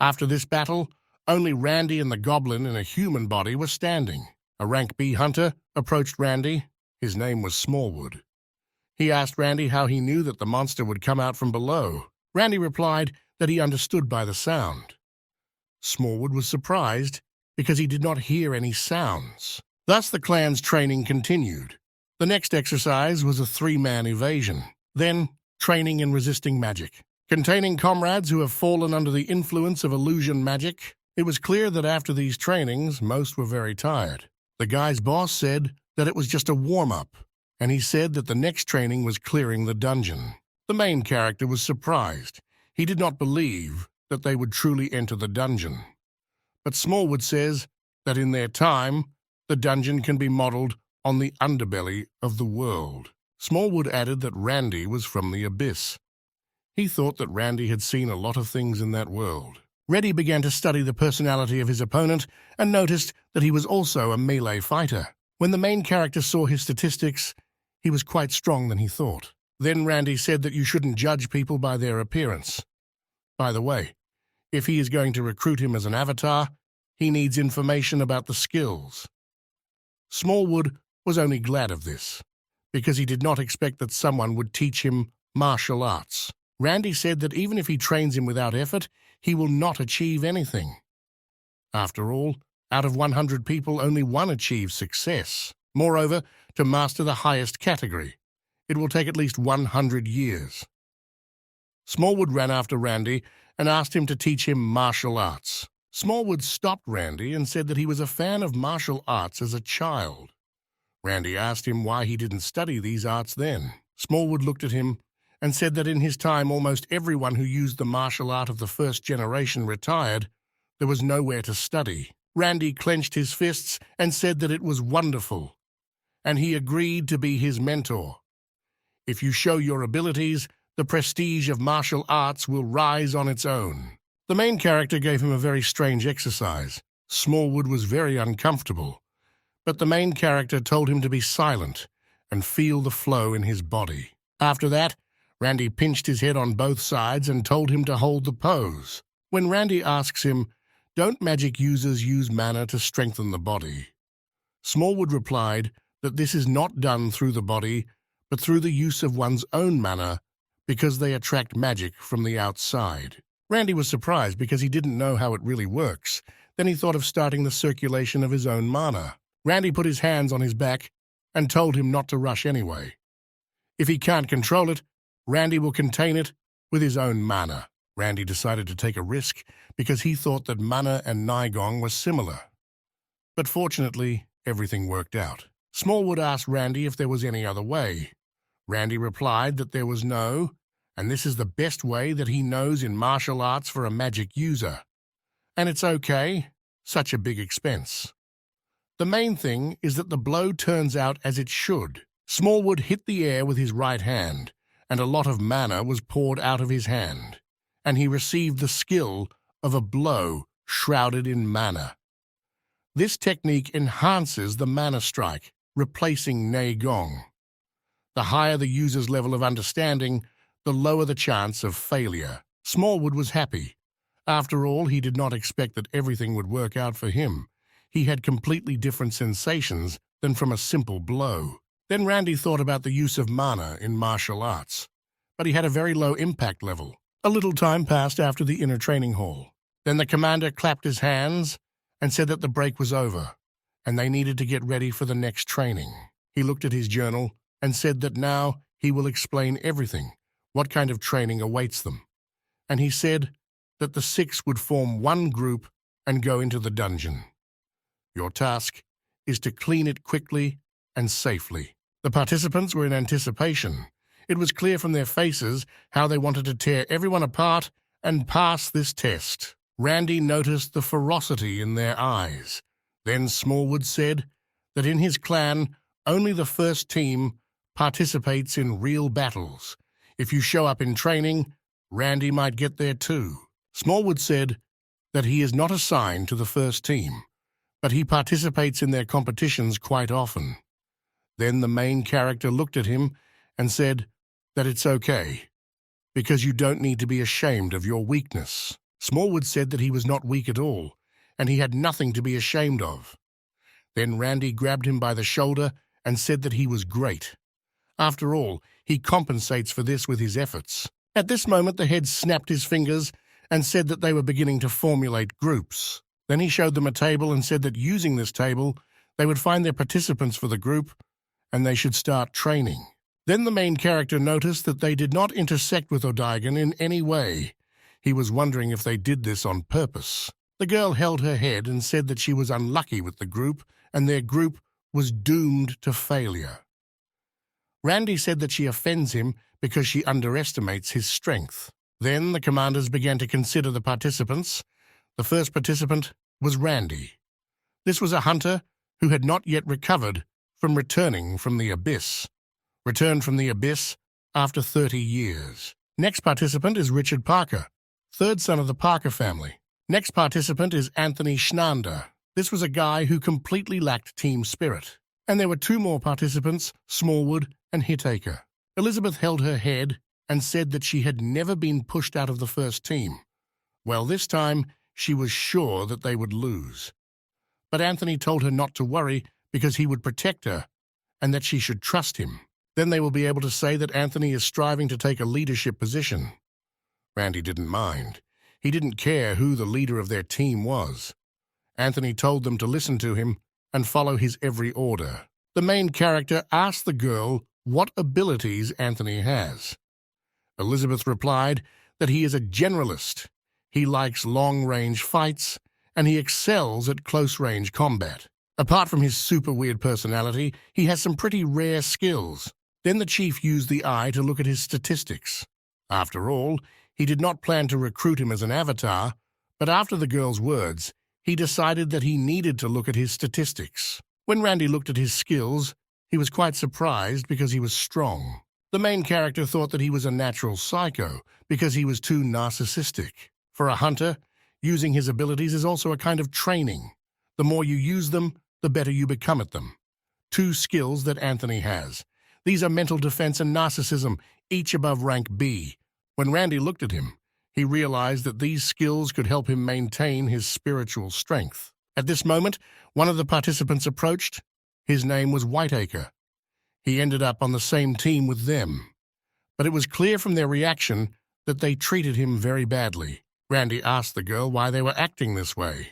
After this battle, only Randy and the goblin in a human body were standing. A rank B hunter approached Randy. His name was Smallwood. He asked Randy how he knew that the monster would come out from below. Randy replied that he understood by the sound. Smallwood was surprised because he did not hear any sounds. Thus the clan's training continued. The next exercise was a 3-man evasion, then training in resisting magic. Containing comrades who have fallen under the influence of illusion magic, it was clear that after these trainings, most were very tired. The guy's boss said that it was just a warm-up, and he said that the next training was clearing the dungeon. The main character was surprised. He did not believe that they would truly enter the dungeon. But Smallwood says that in their time, the dungeon can be modeled on the underbelly of the world. Smallwood added that Randy was from the abyss. He thought that Randy had seen a lot of things in that world. Reddy began to study the personality of his opponent and noticed that he was also a melee fighter. When the main character saw his statistics, he was quite strong than he thought. Then Randy said that you shouldn't judge people by their appearance. By the way, if he is going to recruit him as an avatar, he needs information about the skills. Smallwood was only glad of this, because he did not expect that someone would teach him martial arts. Randy said that even if he trains him without effort, he will not achieve anything. After all, out of 100 people, only one achieves success. Moreover, to master the highest category, it will take at least 100 years. Smallwood ran after Randy and asked him to teach him martial arts. Smallwood stopped Randy and said that he was a fan of martial arts as a child. Randy asked him why he didn't study these arts then. Smallwood looked at him and said that in his time almost everyone who used the martial art of the first generation retired. There was nowhere to study. Randy clenched his fists and said that it was wonderful, and he agreed to be his mentor. If you show your abilities, the prestige of martial arts will rise on its own. The main character gave him a very strange exercise. Smallwood was very uncomfortable, but the main character told him to be silent and feel the flow in his body. After that, Randy pinched his head on both sides and told him to hold the pose. When Randy asks him, "Don't magic users use mana to strengthen the body?" Smallwood replied that this is not done through the body, but through the use of one's own mana, because they attract magic from the outside. Randy was surprised because he didn't know how it really works. Then he thought of starting the circulation of his own mana. Randy put his hands on his back and told him not to rush anyway. If he can't control it, Randy will contain it with his own mana. Randy decided to take a risk because he thought that mana and Nigong were similar. But fortunately, everything worked out. Smallwood asked Randy if there was any other way. Randy replied that there was no, and this is the best way that he knows in martial arts for a magic user. And it's okay, such a big expense. The main thing is that the blow turns out as it should. Smallwood hit the air with his right hand, and a lot of mana was poured out of his hand, and he received the skill of a blow shrouded in mana. This technique enhances the mana strike, replacing Nei Gong. The higher the user's level of understanding, the lower the chance of failure. Smallwood was happy. After all, he did not expect that everything would work out for him. He had completely different sensations than from a simple blow. Then Randy thought about the use of mana in martial arts, but he had a very low impact level. A little time passed after the inner training hall. Then the commander clapped his hands and said that the break was over, and they needed to get ready for the next training. He looked at his journal and said that now he will explain everything, what kind of training awaits them. And he said that the 6 would form one group and go into the dungeon. Your task is to clean it quickly and safely. The participants were in anticipation. It was clear from their faces how they wanted to tear everyone apart and pass this test. Randy noticed the ferocity in their eyes. Then Smallwood said that in his clan, only the first team participates in real battles. If you show up in training, Randy might get there too. Smallwood said that he is not assigned to the first team, but he participates in their competitions quite often. Then the main character looked at him and said that it's okay, because you don't need to be ashamed of your weakness. Smallwood said that he was not weak at all, and he had nothing to be ashamed of. Then Randy grabbed him by the shoulder and said that he was great. After all, he compensates for this with his efforts. At this moment, the head snapped his fingers and said that they were beginning to formulate groups. Then he showed them a table and said that using this table, they would find their participants for the group and they should start training. Then the main character noticed that they did not intersect with Odaigan in any way. He was wondering if they did this on purpose. The girl held her head and said that she was unlucky with the group and their group was doomed to failure. Randy said that she offends him because she underestimates his strength. Then the commanders began to consider the participants. The first participant was Randy. This was a hunter who had not yet recovered from returning from the abyss. Returned from the abyss after 30 years. Next participant is Richard Parker, third son of the Parker family. Next participant is Anthony Schnander. This was a guy who completely lacked team spirit. And there were two more participants, Smallwood and Hitacre. Elizabeth held her head and said that she had never been pushed out of the first team. Well, this time she was sure that they would lose. But Anthony told her not to worry because he would protect her and that she should trust him. Then they will be able to say that Anthony is striving to take a leadership position. Randy didn't mind. He didn't care who the leader of their team was. Anthony told them to listen to him and follow his every order. The main character asked the girl what abilities Anthony has. Elizabeth replied that he is a generalist. He likes long-range fights, and he excels at close-range combat. Apart from his super weird personality, he has some pretty rare skills. Then the chief used the eye to look at his statistics. After all, he did not plan to recruit him as an avatar, but after the girl's words, he decided that he needed to look at his statistics. When Randy looked at his skills, he was quite surprised because he was strong. The main character thought that he was a natural psycho because he was too narcissistic. For a hunter, using his abilities is also a kind of training. The more you use them, the better you become at them. Two skills that Anthony has. These are mental defense and narcissism, each above rank B. When Randy looked at him, he realized that these skills could help him maintain his spiritual strength. At this moment, one of the participants approached. His name was Whiteacre. He ended up on the same team with them. But it was clear from their reaction that they treated him very badly. Randy asked the girl why they were acting this way.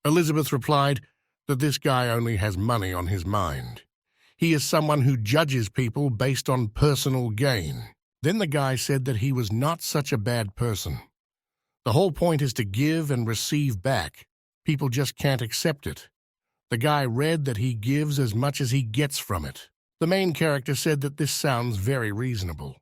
Elizabeth replied that this guy only has money on his mind. He is someone who judges people based on personal gain. Then the guy said that he was not such a bad person. The whole point is to give and receive back. People just can't accept it. The guy read that he gives as much as he gets from it. The main character said that this sounds very reasonable.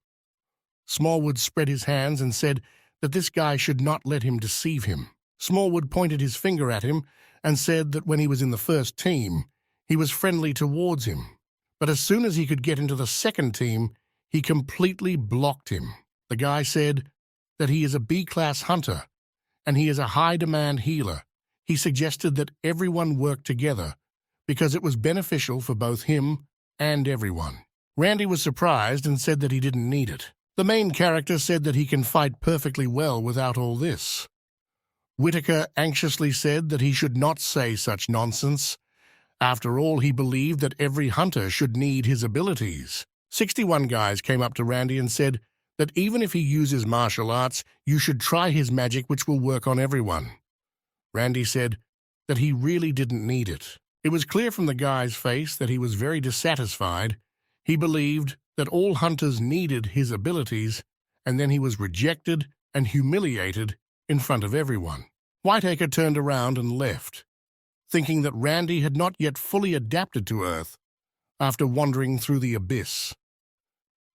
Smallwood spread his hands and said that this guy should not let him deceive him. Smallwood pointed his finger at him and said that when he was in the first team, he was friendly towards him. But as soon as he could get into the second team, he completely blocked him. The guy said that he is a B-class hunter, and he is a high-demand healer. He suggested that everyone work together because it was beneficial for both him and everyone. Randy was surprised and said that he didn't need it. The main character said that he can fight perfectly well without all this. Whitaker anxiously said that he should not say such nonsense. After all, he believed that every hunter should need his abilities. 61 guys came up to Randy and said that even if he uses martial arts, you should try his magic, which will work on everyone. Randy said that he really didn't need it. It was clear from the guy's face that he was very dissatisfied. He believed that all hunters needed his abilities, and then he was rejected and humiliated in front of everyone. Whiteacre turned around and left, thinking that Randy had not yet fully adapted to Earth after wandering through the abyss.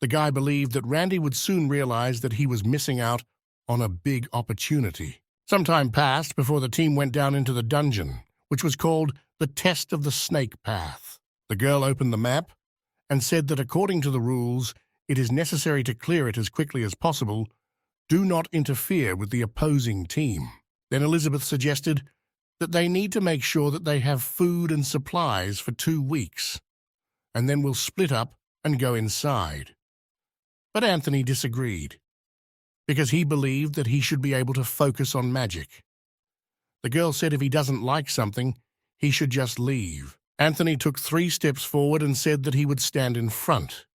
The guy believed that Randy would soon realize that he was missing out on a big opportunity. Some time passed before the team went down into the dungeon, which was called the Test of the Snake Path. The girl opened the map and said that according to the rules, it is necessary to clear it as quickly as possible. Do not interfere with the opposing team. Then Elizabeth suggested that they need to make sure that they have food and supplies for 2 weeks, and then we'll split up and go inside. But Anthony disagreed. because he believed that he should be able to focus on magic. The girl said if he doesn't like something, he should just leave. Anthony took 3 steps forward and said that he would stand in front.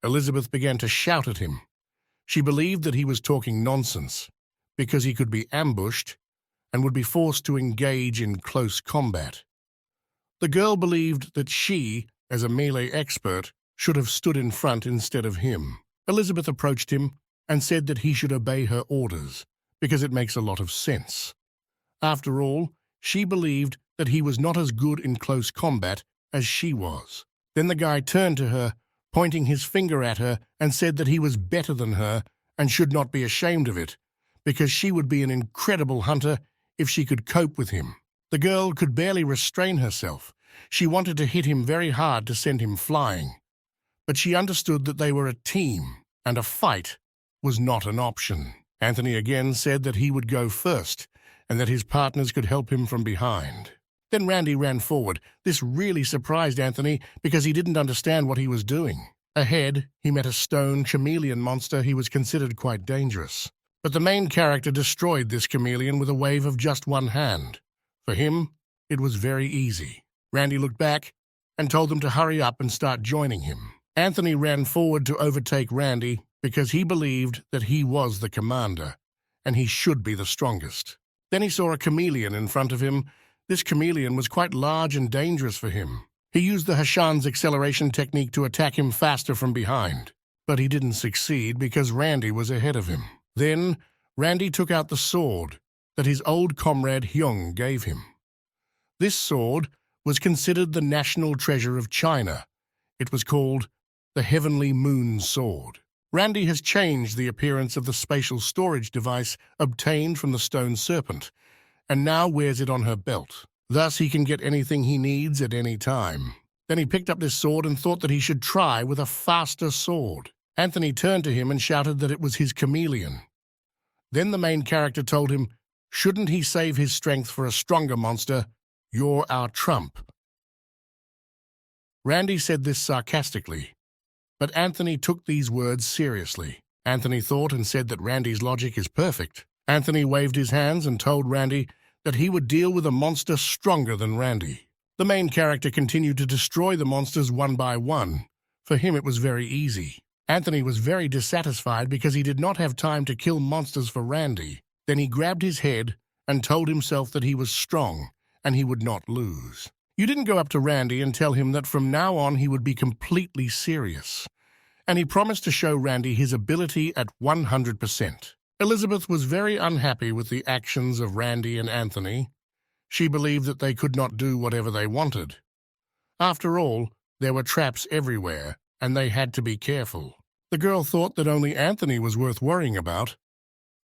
Elizabeth began to shout at him. She believed that he was talking nonsense, because he could be ambushed and would be forced to engage in close combat. The girl believed that she, as a melee expert, should have stood in front instead of him. Elizabeth approached him and said that he should obey her orders, because it makes a lot of sense. After all, she believed that he was not as good in close combat as she was. Then the guy turned to her, pointing his finger at her, and said that he was better than her and should not be ashamed of it, because she would be an incredible hunter if she could cope with him. The girl could barely restrain herself. She wanted to hit him very hard to send him flying. But she understood that they were a team, and a fight was not an option. Anthony again said that he would go first, and that his partners could help him from behind. Then Randy ran forward. This really surprised Anthony because he didn't understand what he was doing. Ahead, he met a stone chameleon monster. He was considered quite dangerous. But the main character destroyed this chameleon with a wave of just one hand. For him, it was very easy. Randy looked back and told them to hurry up and start joining him. Anthony ran forward to overtake Randy because he believed that he was the commander, and he should be the strongest. Then he saw a chameleon in front of him. This chameleon was quite large and dangerous for him. He used the Hashan's acceleration technique to attack him faster from behind, but he didn't succeed because Randy was ahead of him. Then Randy took out the sword that his old comrade Hyung gave him. This sword was considered the national treasure of China. It was called the Heavenly Moon Sword. Randy has changed the appearance of the spatial storage device obtained from the stone serpent, and now wears it on her belt. Thus he can get anything he needs at any time. Then he picked up this sword and thought that he should try with a faster sword. Anthony turned to him and shouted that it was his chameleon. Then the main character told him, shouldn't he save his strength for a stronger monster? You're our trump. Randy said this sarcastically, but Anthony took these words seriously. Anthony thought and said that Randy's logic is perfect. Anthony waved his hands and told Randy that he would deal with a monster stronger than Randy. The main character continued to destroy the monsters one by one. For him it was very easy. Anthony was very dissatisfied because he did not have time to kill monsters for Randy. Then he grabbed his head and told himself that he was strong and he would not lose. You didn't go up to Randy and tell him that from now on he would be completely serious. And he promised to show Randy his ability at 100%. Elizabeth was very unhappy with the actions of Randy and Anthony. She believed that they could not do whatever they wanted. After all, there were traps everywhere, and they had to be careful. The girl thought that only Anthony was worth worrying about,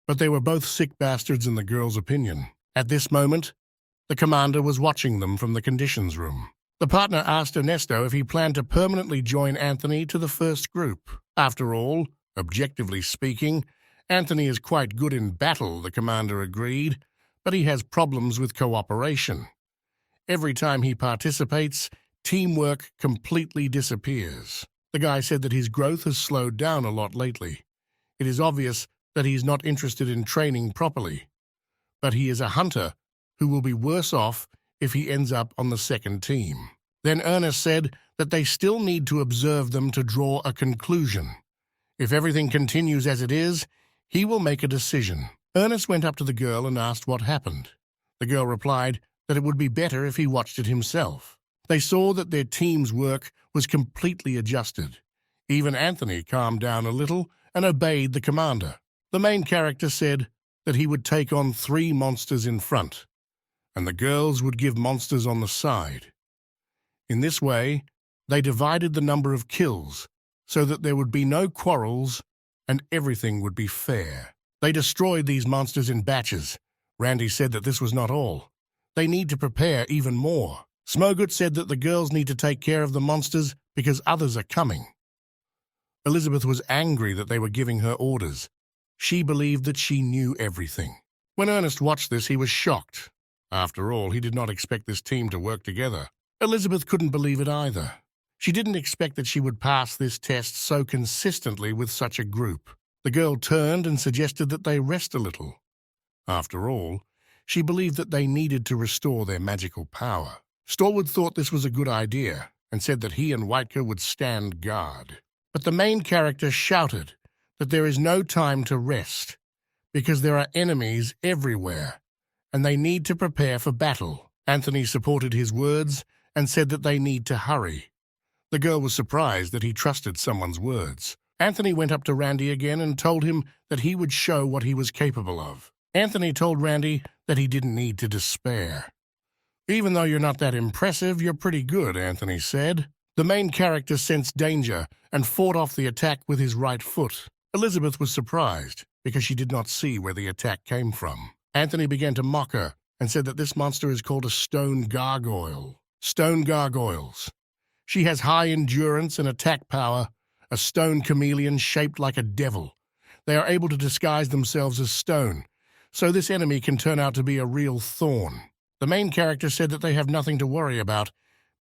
but they were both sick bastards in the girl's opinion. At this moment, the commander was watching them from the conditions room. The partner asked Ernesto if he planned to permanently join Anthony to the first group. After all, objectively speaking, Anthony is quite good in battle, the commander agreed, but he has problems with cooperation. Every time he participates, teamwork completely disappears. The guy said that his growth has slowed down a lot lately. It is obvious that he is not interested in training properly. But he is a hunter who will be worse off if he ends up on the second team. Then Ernest said that they still need to observe them to draw a conclusion. If everything continues as it is, he will make a decision. Ernest went up to the girl and asked what happened. The girl replied that it would be better if he watched it himself. They saw that their team's work was completely adjusted. Even Anthony calmed down a little and obeyed the commander. The main character said that he would take on 3 monsters in front, and the girls would give monsters on the side. In this way, they divided the number of kills so that there would be no quarrels and everything would be fair. They destroyed these monsters in batches. Randy said that this was not all. They need to prepare even more. Smogut said that the girls need to take care of the monsters because others are coming. Elizabeth was angry that they were giving her orders. She believed that she knew everything. When Ernest watched this, he was shocked. After all, he did not expect this team to work together. Elizabeth couldn't believe it either. She didn't expect that she would pass this test so consistently with such a group. The girl turned and suggested that they rest a little. After all, she believed that they needed to restore their magical power. Stallwood thought this was a good idea and said that he and Whiteker would stand guard. But the main character shouted that there is no time to rest because there are enemies everywhere and they need to prepare for battle. Anthony supported his words and said that they need to hurry. The girl was surprised that he trusted someone's words. Anthony went up to Randy again and told him that he would show what he was capable of. Anthony told Randy that he didn't need to despair. "Even though you're not that impressive, you're pretty good," Anthony said. The main character sensed danger and fought off the attack with his right foot. Elizabeth was surprised because she did not see where the attack came from. Anthony began to mock her and said that this monster is called a stone gargoyle. Stone gargoyles. She has high endurance and attack power, a stone chameleon shaped like a devil. They are able to disguise themselves as stone, so this enemy can turn out to be a real thorn. The main character said that they have nothing to worry about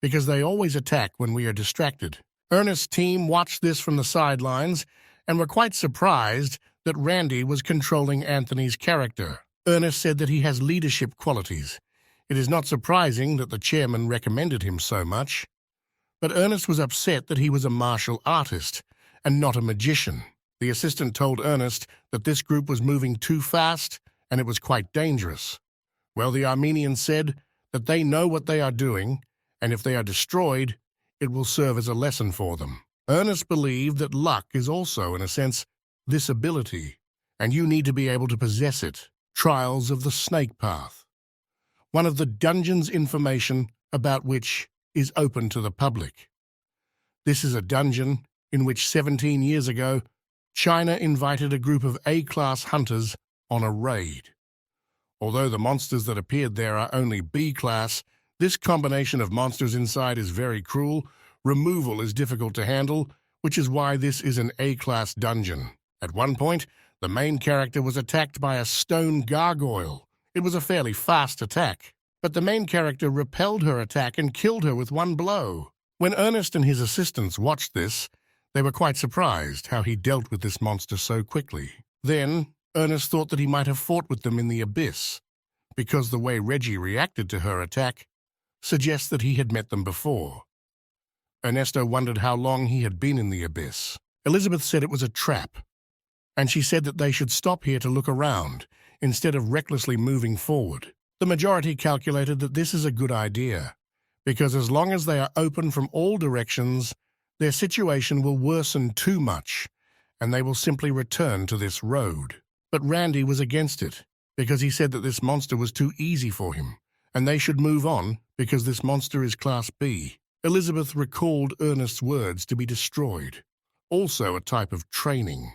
because they always attack when we are distracted. Ernest's team watched this from the sidelines and were quite surprised that Randy was controlling Anthony's character. Ernest said that he has leadership qualities. It is not surprising that the chairman recommended him so much. But Ernest was upset that he was a martial artist and not a magician. The assistant told Ernest that this group was moving too fast and it was quite dangerous. Well, the Armenians said that they know what they are doing, and if they are destroyed, it will serve as a lesson for them. Ernest believed that luck is also, in a sense, this ability, and you need to be able to possess it. Trials of the Snake Path. One of the dungeon's information about which is open to the public. This is a dungeon in which 17 years ago, China invited a group of A-class hunters on a raid. Although the monsters that appeared there are only B-class, this combination of monsters inside is very cruel. Removal is difficult to handle, which is why this is an A-class dungeon. At one point, the main character was attacked by a stone gargoyle. It was a fairly fast attack, but the main character repelled her attack and killed her with one blow. When Ernest and his assistants watched this, they were quite surprised how he dealt with this monster so quickly. Then, Ernest thought that he might have fought with them in the abyss, because the way Reggie reacted to her attack suggests that he had met them before. Ernesto wondered how long he had been in the abyss. Elizabeth said it was a trap, and she said that they should stop here to look around, instead of recklessly moving forward. The majority calculated that this is a good idea, because as long as they are open from all directions, their situation will worsen too much, and they will simply return to this road. But Randy was against it, because he said that this monster was too easy for him, and they should move on because this monster is Class B. Elizabeth recalled Ernest's words to be destroyed, also a type of training.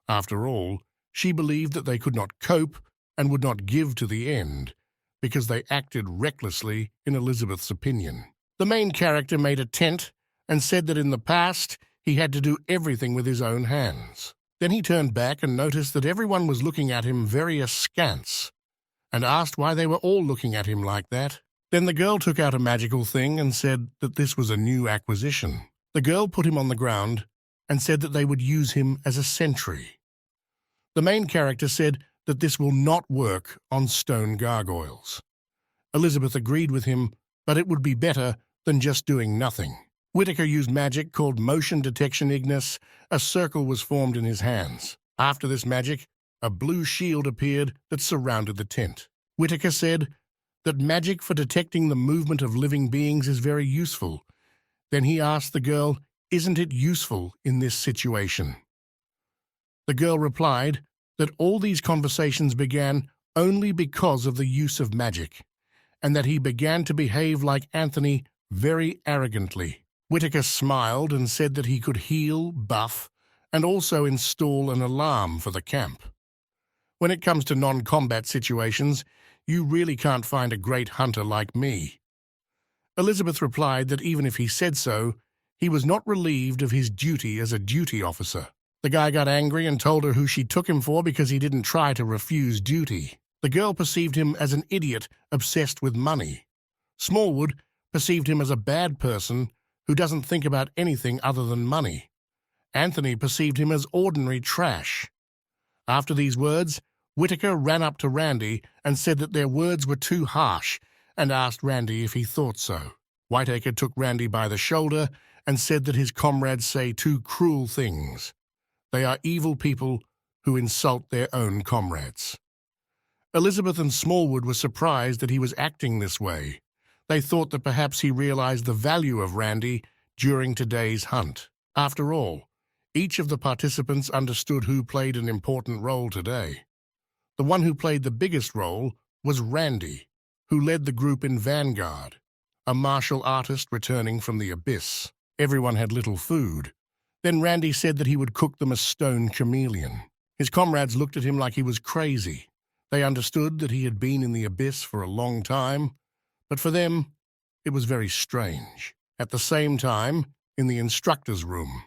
After all, she believed that they could not cope and would not give to the end, because they acted recklessly, in Elizabeth's opinion. The main character made a tent and said that in the past he had to do everything with his own hands. Then he turned back and noticed that everyone was looking at him very askance, and asked why they were all looking at him like that. Then the girl took out a magical thing and said that this was a new acquisition. The girl put him on the ground and said that they would use him as a sentry. The main character said that this will not work on stone gargoyles. Elizabeth agreed with him, but it would be better than just doing nothing. Whitaker used magic called motion detection ignis. A circle was formed in his hands. After this magic, a blue shield appeared that surrounded the tent. Whitaker said that magic for detecting the movement of living beings is very useful. Then he asked the girl, "Isn't it useful in this situation?" The girl replied that all these conversations began only because of the use of magic, and that he began to behave like Anthony very arrogantly. Whitaker smiled and said that he could heal, buff, and also install an alarm for the camp. When it comes to non-combat situations, you really can't find a great hunter like me. Elizabeth replied that even if he said so, he was not relieved of his duty as a duty officer. The guy got angry and told her who she took him for because he didn't try to refuse duty. The girl perceived him as an idiot obsessed with money. Smallwood perceived him as a bad person who doesn't think about anything other than money. Anthony perceived him as ordinary trash. After these words, Whitaker ran up to Randy and said that their words were too harsh and asked Randy if he thought so. Whitaker took Randy by the shoulder and said that his comrades say two cruel things. They are evil people who insult their own comrades. Elizabeth and Smallwood were surprised that he was acting this way. They thought that perhaps he realized the value of Randy during today's hunt. After all, each of the participants understood who played an important role today. The one who played the biggest role was Randy, who led the group in Vanguard, a martial artist returning from the abyss. Everyone had little food. Then Randy said that he would cook them a stone chameleon. His comrades looked at him like he was crazy. They understood that he had been in the abyss for a long time, but for them, it was very strange. At the same time, in the instructor's room,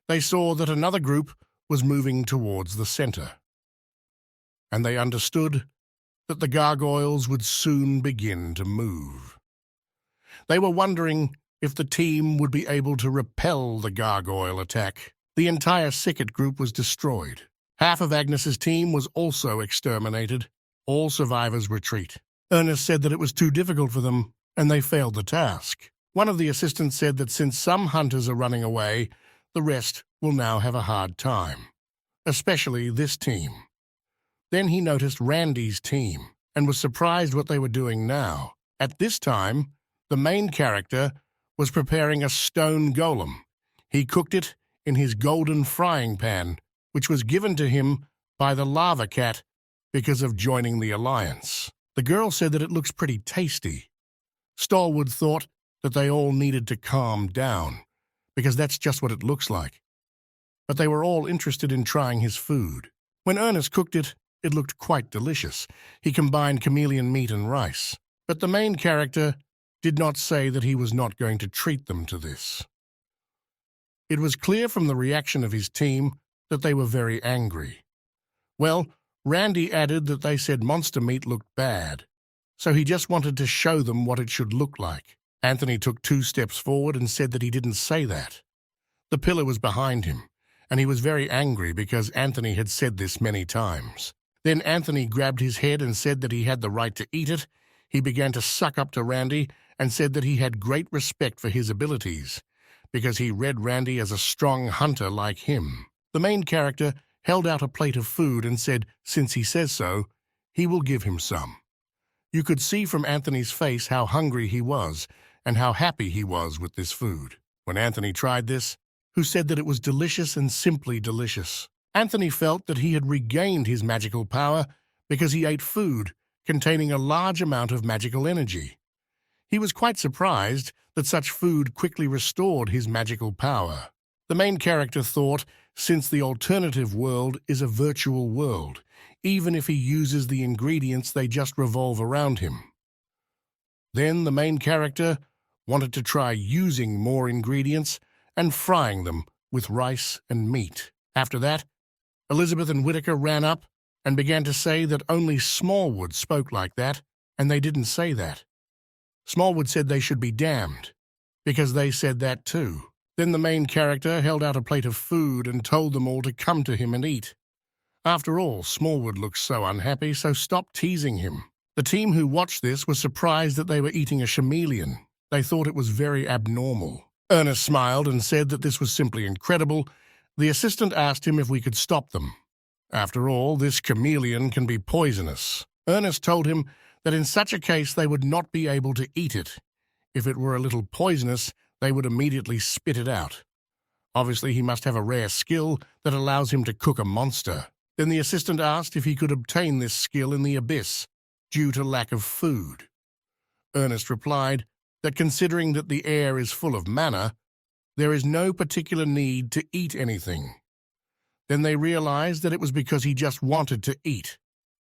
they saw that another group was moving towards the center, and they understood that the gargoyles would soon begin to move. They were wondering if the team would be able to repel the gargoyle attack. The entire Sicket group was destroyed. Half of Agnes's team was also exterminated. All survivors retreat. Ernest said that it was too difficult for them, and they failed the task. One of the assistants said that since some hunters are running away, the rest will now have a hard time, especially this team. Then he noticed Randy's team and was surprised what they were doing now. At this time, the main character was preparing a stone golem. He cooked it in his golden frying pan, which was given to him by the lava cat because of joining the alliance. The girl said that it looks pretty tasty. Stallwood thought that they all needed to calm down, because that's just what it looks like. But they were all interested in trying his food. When Ernest cooked it, it looked quite delicious. He combined chameleon meat and rice. But the main character did not say that he was not going to treat them to this. It was clear from the reaction of his team that they were very angry. Well, Randy added that they said monster meat looked bad, so he just wanted to show them what it should look like. Anthony took 2 steps forward and said that he didn't say that. The pillar was behind him, and he was very angry because Anthony had said this many times. Then Anthony grabbed his head and said that he had the right to eat it. He began to suck up to Randy and said that he had great respect for his abilities, because he read Randy as a strong hunter like him. The main character held out a plate of food and said, since he says so, he will give him some. You could see from Anthony's face how hungry he was and how happy he was with this food. When Anthony tried this, who said that it was delicious and simply delicious. Anthony felt that he had regained his magical power because he ate food containing a large amount of magical energy. He was quite surprised that such food quickly restored his magical power. The main character thought, since the alternative world is a virtual world, even if he uses the ingredients, they just revolve around him. Then the main character wanted to try using more ingredients and frying them with rice and meat. After that, Elizabeth and Whitaker ran up and began to say that only Smallwood spoke like that, and they didn't say that. Smallwood said they should be damned, because they said that too. Then the main character held out a plate of food and told them all to come to him and eat. After all, Smallwood looked so unhappy, so stop teasing him. The team who watched this was surprised that they were eating a chameleon. They thought it was very abnormal. Ernest smiled and said that this was simply incredible. The assistant asked him if we could stop them. After all, this chameleon can be poisonous. Ernest told him that in such a case they would not be able to eat it. If it were a little poisonous, they would immediately spit it out. Obviously, he must have a rare skill that allows him to cook a monster. Then the assistant asked if he could obtain this skill in the abyss due to lack of food. Ernest replied that considering that the air is full of mana, there is no particular need to eat anything. Then they realized that it was because he just wanted to eat,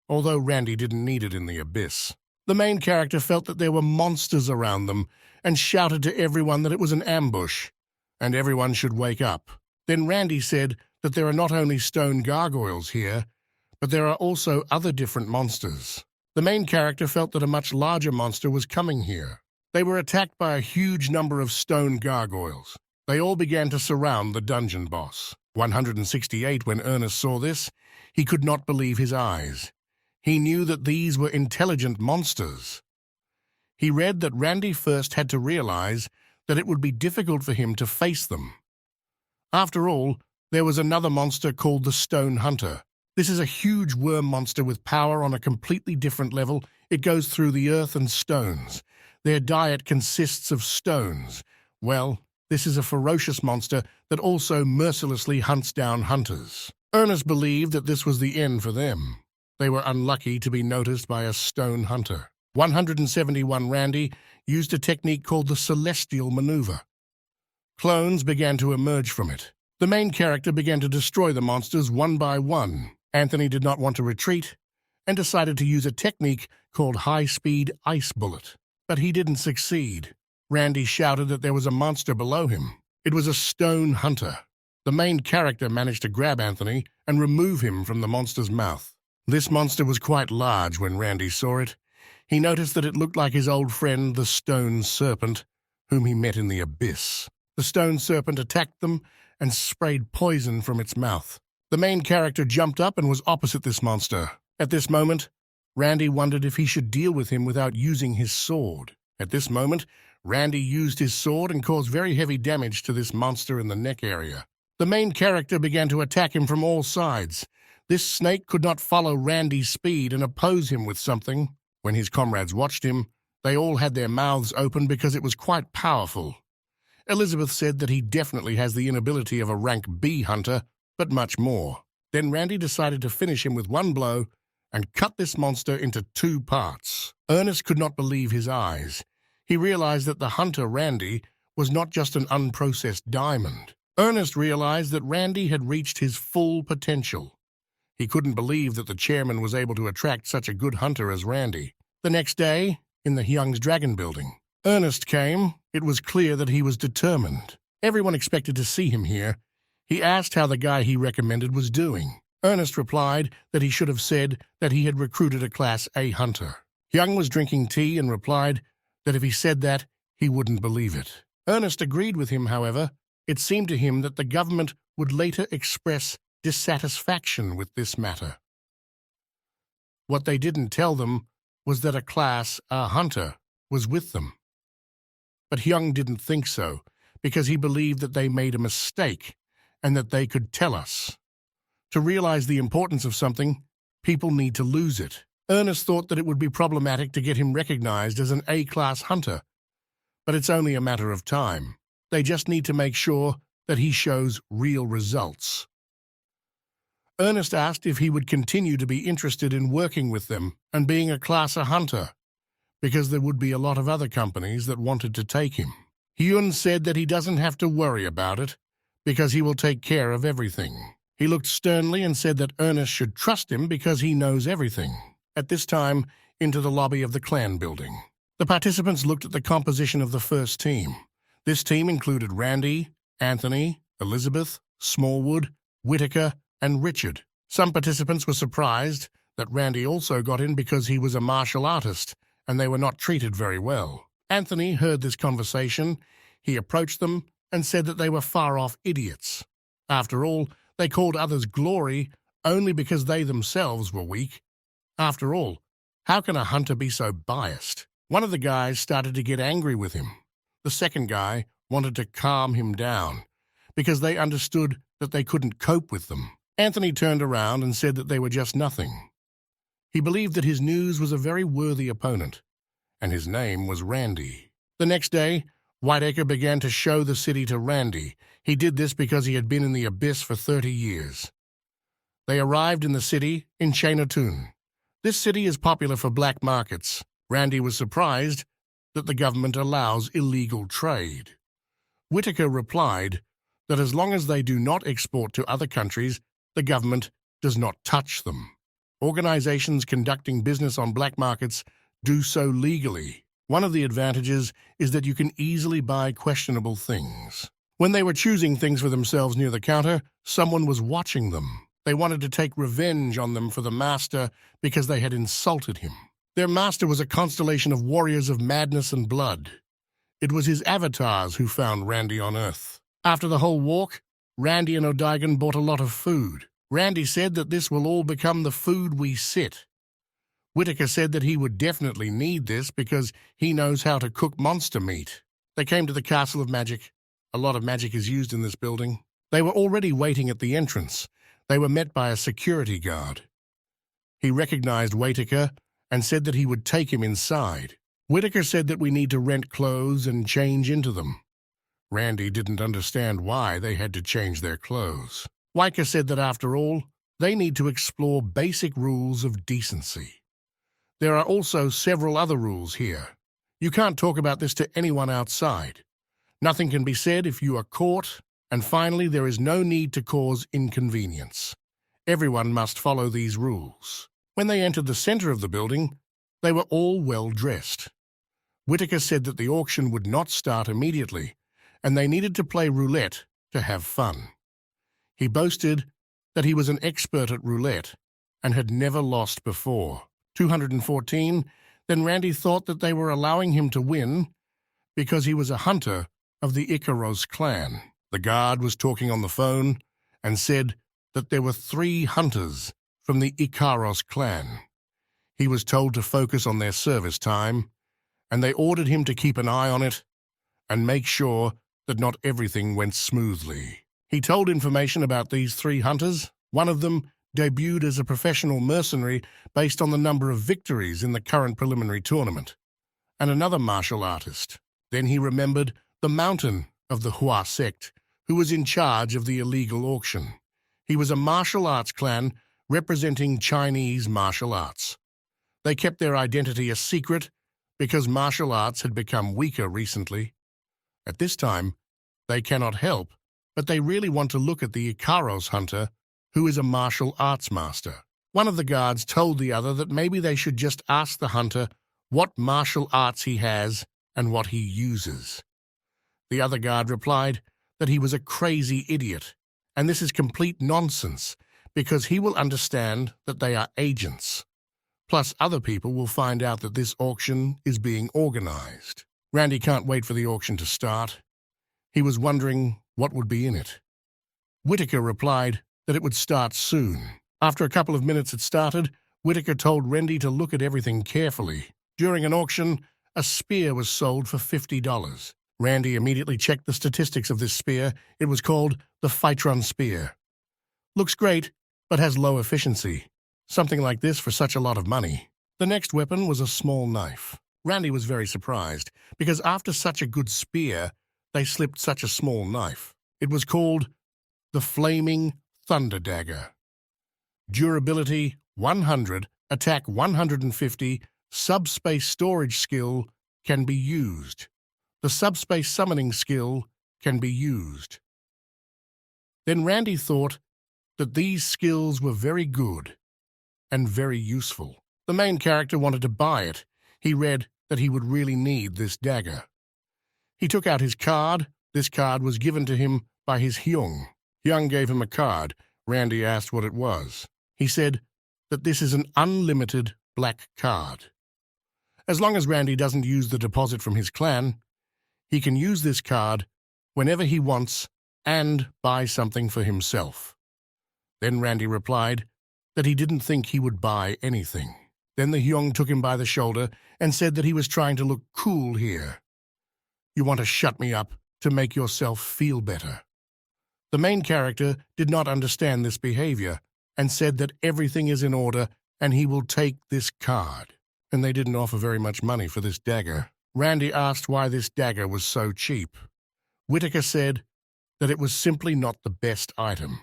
although Randy didn't need it in the abyss. The main character felt that there were monsters around them and shouted to everyone that it was an ambush, and everyone should wake up. Then Randy said that there are not only stone gargoyles here, but there are also other different monsters. The main character felt that a much larger monster was coming here. They were attacked by a huge number of stone gargoyles. They all began to surround the dungeon boss. 168. When Ernest saw this, he could not believe his eyes. He knew that these were intelligent monsters. He read that Randy first had to realize that it would be difficult for him to face them. After all, there was another monster called the Stone Hunter. This is a huge worm monster with power on a completely different level. It goes through the earth and stones. Their diet consists of stones. Well, this is a ferocious monster that also mercilessly hunts down hunters. Ernest believed that this was the end for them. They were unlucky to be noticed by a stone hunter. 171. Randy used a technique called the Celestial Maneuver. Clones began to emerge from it. The main character began to destroy the monsters one by one. Anthony did not want to retreat and decided to use a technique called high-speed ice bullet. But he didn't succeed. Randy shouted that there was a monster below him. It was a stone hunter. The main character managed to grab Anthony and remove him from the monster's mouth. This monster was quite large when Randy saw it. He noticed that it looked like his old friend, the stone serpent, whom he met in the abyss. The stone serpent attacked them and sprayed poison from its mouth. The main character jumped up and was opposite this monster. At this moment, Randy wondered if he should deal with him without using his sword. At this moment, Randy used his sword and caused very heavy damage to this monster in the neck area. The main character began to attack him from all sides. This snake could not follow Randy's speed and oppose him with something. When his comrades watched him, they all had their mouths open because it was quite powerful. Elizabeth said that he definitely has the inability of a rank B hunter, but much more. Then Randy decided to finish him with one blow and cut this monster into 2 parts. Ernest could not believe his eyes. He realized that the hunter, Randy, was not just an unprocessed diamond. Ernest realized that Randy had reached his full potential. He couldn't believe that the chairman was able to attract such a good hunter as Randy. The next day, in the Young's Dragon building, Ernest came. It was clear that he was determined. Everyone expected to see him here. He asked how the guy he recommended was doing. Ernest replied that he should have said that he had recruited a Class A hunter. Young was drinking tea and replied that if he said that, he wouldn't believe it. Ernest agreed with him, however. It seemed to him that the government would later express dissatisfaction with this matter. What they didn't tell them was that a Class A hunter was with them. But Young didn't think so, because he believed that they made a mistake and that they could tell us. To realize the importance of something, people need to lose it. Ernest thought that it would be problematic to get him recognized as an A-class hunter, but it's only a matter of time. They just need to make sure that he shows real results. Ernest asked if he would continue to be interested in working with them and being a Class A hunter, because there would be a lot of other companies that wanted to take him. Hyun said that he doesn't have to worry about it, because he will take care of everything. He looked sternly and said that Ernest should trust him because he knows everything. At this time, into the lobby of the clan building. The participants looked at the composition of the first team. This team included Randy, Anthony, Elizabeth, Smallwood, Whitaker, and Richard. Some participants were surprised that Randy also got in because he was a martial artist, and they were not treated very well. Anthony heard this conversation. He approached them and said that they were far-off idiots. After all, they called others glory only because they themselves were weak. After all, how can a hunter be so biased? One of the guys started to get angry with him. The second guy wanted to calm him down because they understood that they couldn't cope with them. Anthony turned around and said that they were just nothing. He believed that his news was a very worthy opponent, and his name was Randy. The next day, Whitaker began to show the city to Randy. He did this because he had been in the abyss for 30 years. They arrived in the city in Chinatown. This city is popular for black markets. Randy was surprised that the government allows illegal trade. Whitaker replied that as long as they do not export to other countries, the government does not touch them. Organizations conducting business on black markets do so legally. One of the advantages is that you can easily buy questionable things. When they were choosing things for themselves near the counter, someone was watching them. They wanted to take revenge on them for the master because they had insulted him. Their master was a constellation of warriors of madness and blood. It was his avatars who found Randy on Earth. After the whole walk, Randy and O'Digan bought a lot of food. Randy said that this will all become the food we sit. Whitaker said that he would definitely need this because he knows how to cook monster meat. They came to the Castle of Magic. A lot of magic is used in this building. They were already waiting at the entrance. They were met by a security guard. He recognized Whitaker and said that he would take him inside. Whitaker said that we need to rent clothes and change into them. Randy didn't understand why they had to change their clothes. Whitaker said that after all, they need to explore basic rules of decency. There are also several other rules here. You can't talk about this to anyone outside. Nothing can be said if you are caught. And finally, there is no need to cause inconvenience. Everyone must follow these rules. When they entered the center of the building, they were all well dressed. Whitaker said that the auction would not start immediately, and they needed to play roulette to have fun. He boasted that he was an expert at roulette and had never lost before. 214, then Randy thought that they were allowing him to win because he was a hunter of the Icaros clan. The guard was talking on the phone and said that there were 3 hunters from the Icaros clan. He was told to focus on their service time, and they ordered him to keep an eye on it and make sure that not everything went smoothly. He told information about these 3 hunters. One of them debuted as a professional mercenary based on the number of victories in the current preliminary tournament, and another martial artist. Then he remembered the mountain of the Hua sect, who was in charge of the illegal auction. He was a martial arts clan representing Chinese martial arts. They kept their identity a secret because martial arts had become weaker recently. At this time, they cannot help, but they really want to look at the Icaros hunter, who is a martial arts master. One of the guards told the other that maybe they should just ask the hunter what martial arts he has and what he uses. The other guard replied that he was a crazy idiot, and this is complete nonsense, because he will understand that they are agents. Plus, other people will find out that this auction is being organized. Randy can't wait for the auction to start. He was wondering what would be in it. Whitaker replied that it would start soon. After a couple of minutes it started, Whitaker told Randy to look at everything carefully. During an auction, a spear was sold for $50. Randy immediately checked the statistics of this spear. It was called the Phytron Spear. Looks great, but has low efficiency. Something like this for such a lot of money. The next weapon was a small knife. Randy was very surprised, because after such a good spear, they slipped such a small knife. It was called the Flaming Thunder Dagger. Durability 100, attack 150, subspace storage skill can be used. The subspace summoning skill can be used. Then Randy thought that these skills were very good and very useful. The main character wanted to buy it. He read that he would really need this dagger. He took out his card. This card was given to him by his Hyung. Hyung gave him a card. Randy asked what it was. He said that this is an unlimited black card. As long as Randy doesn't use the deposit from his clan, he can use this card whenever he wants and buy something for himself. Then Randy replied that he didn't think he would buy anything. Then the Hyung took him by the shoulder and said that he was trying to look cool here. You want to shut me up to make yourself feel better. The main character did not understand this behavior and said that everything is in order and he will take this card. And they didn't offer very much money for this dagger. Randy asked why this dagger was so cheap. Whitaker said that it was simply not the best item,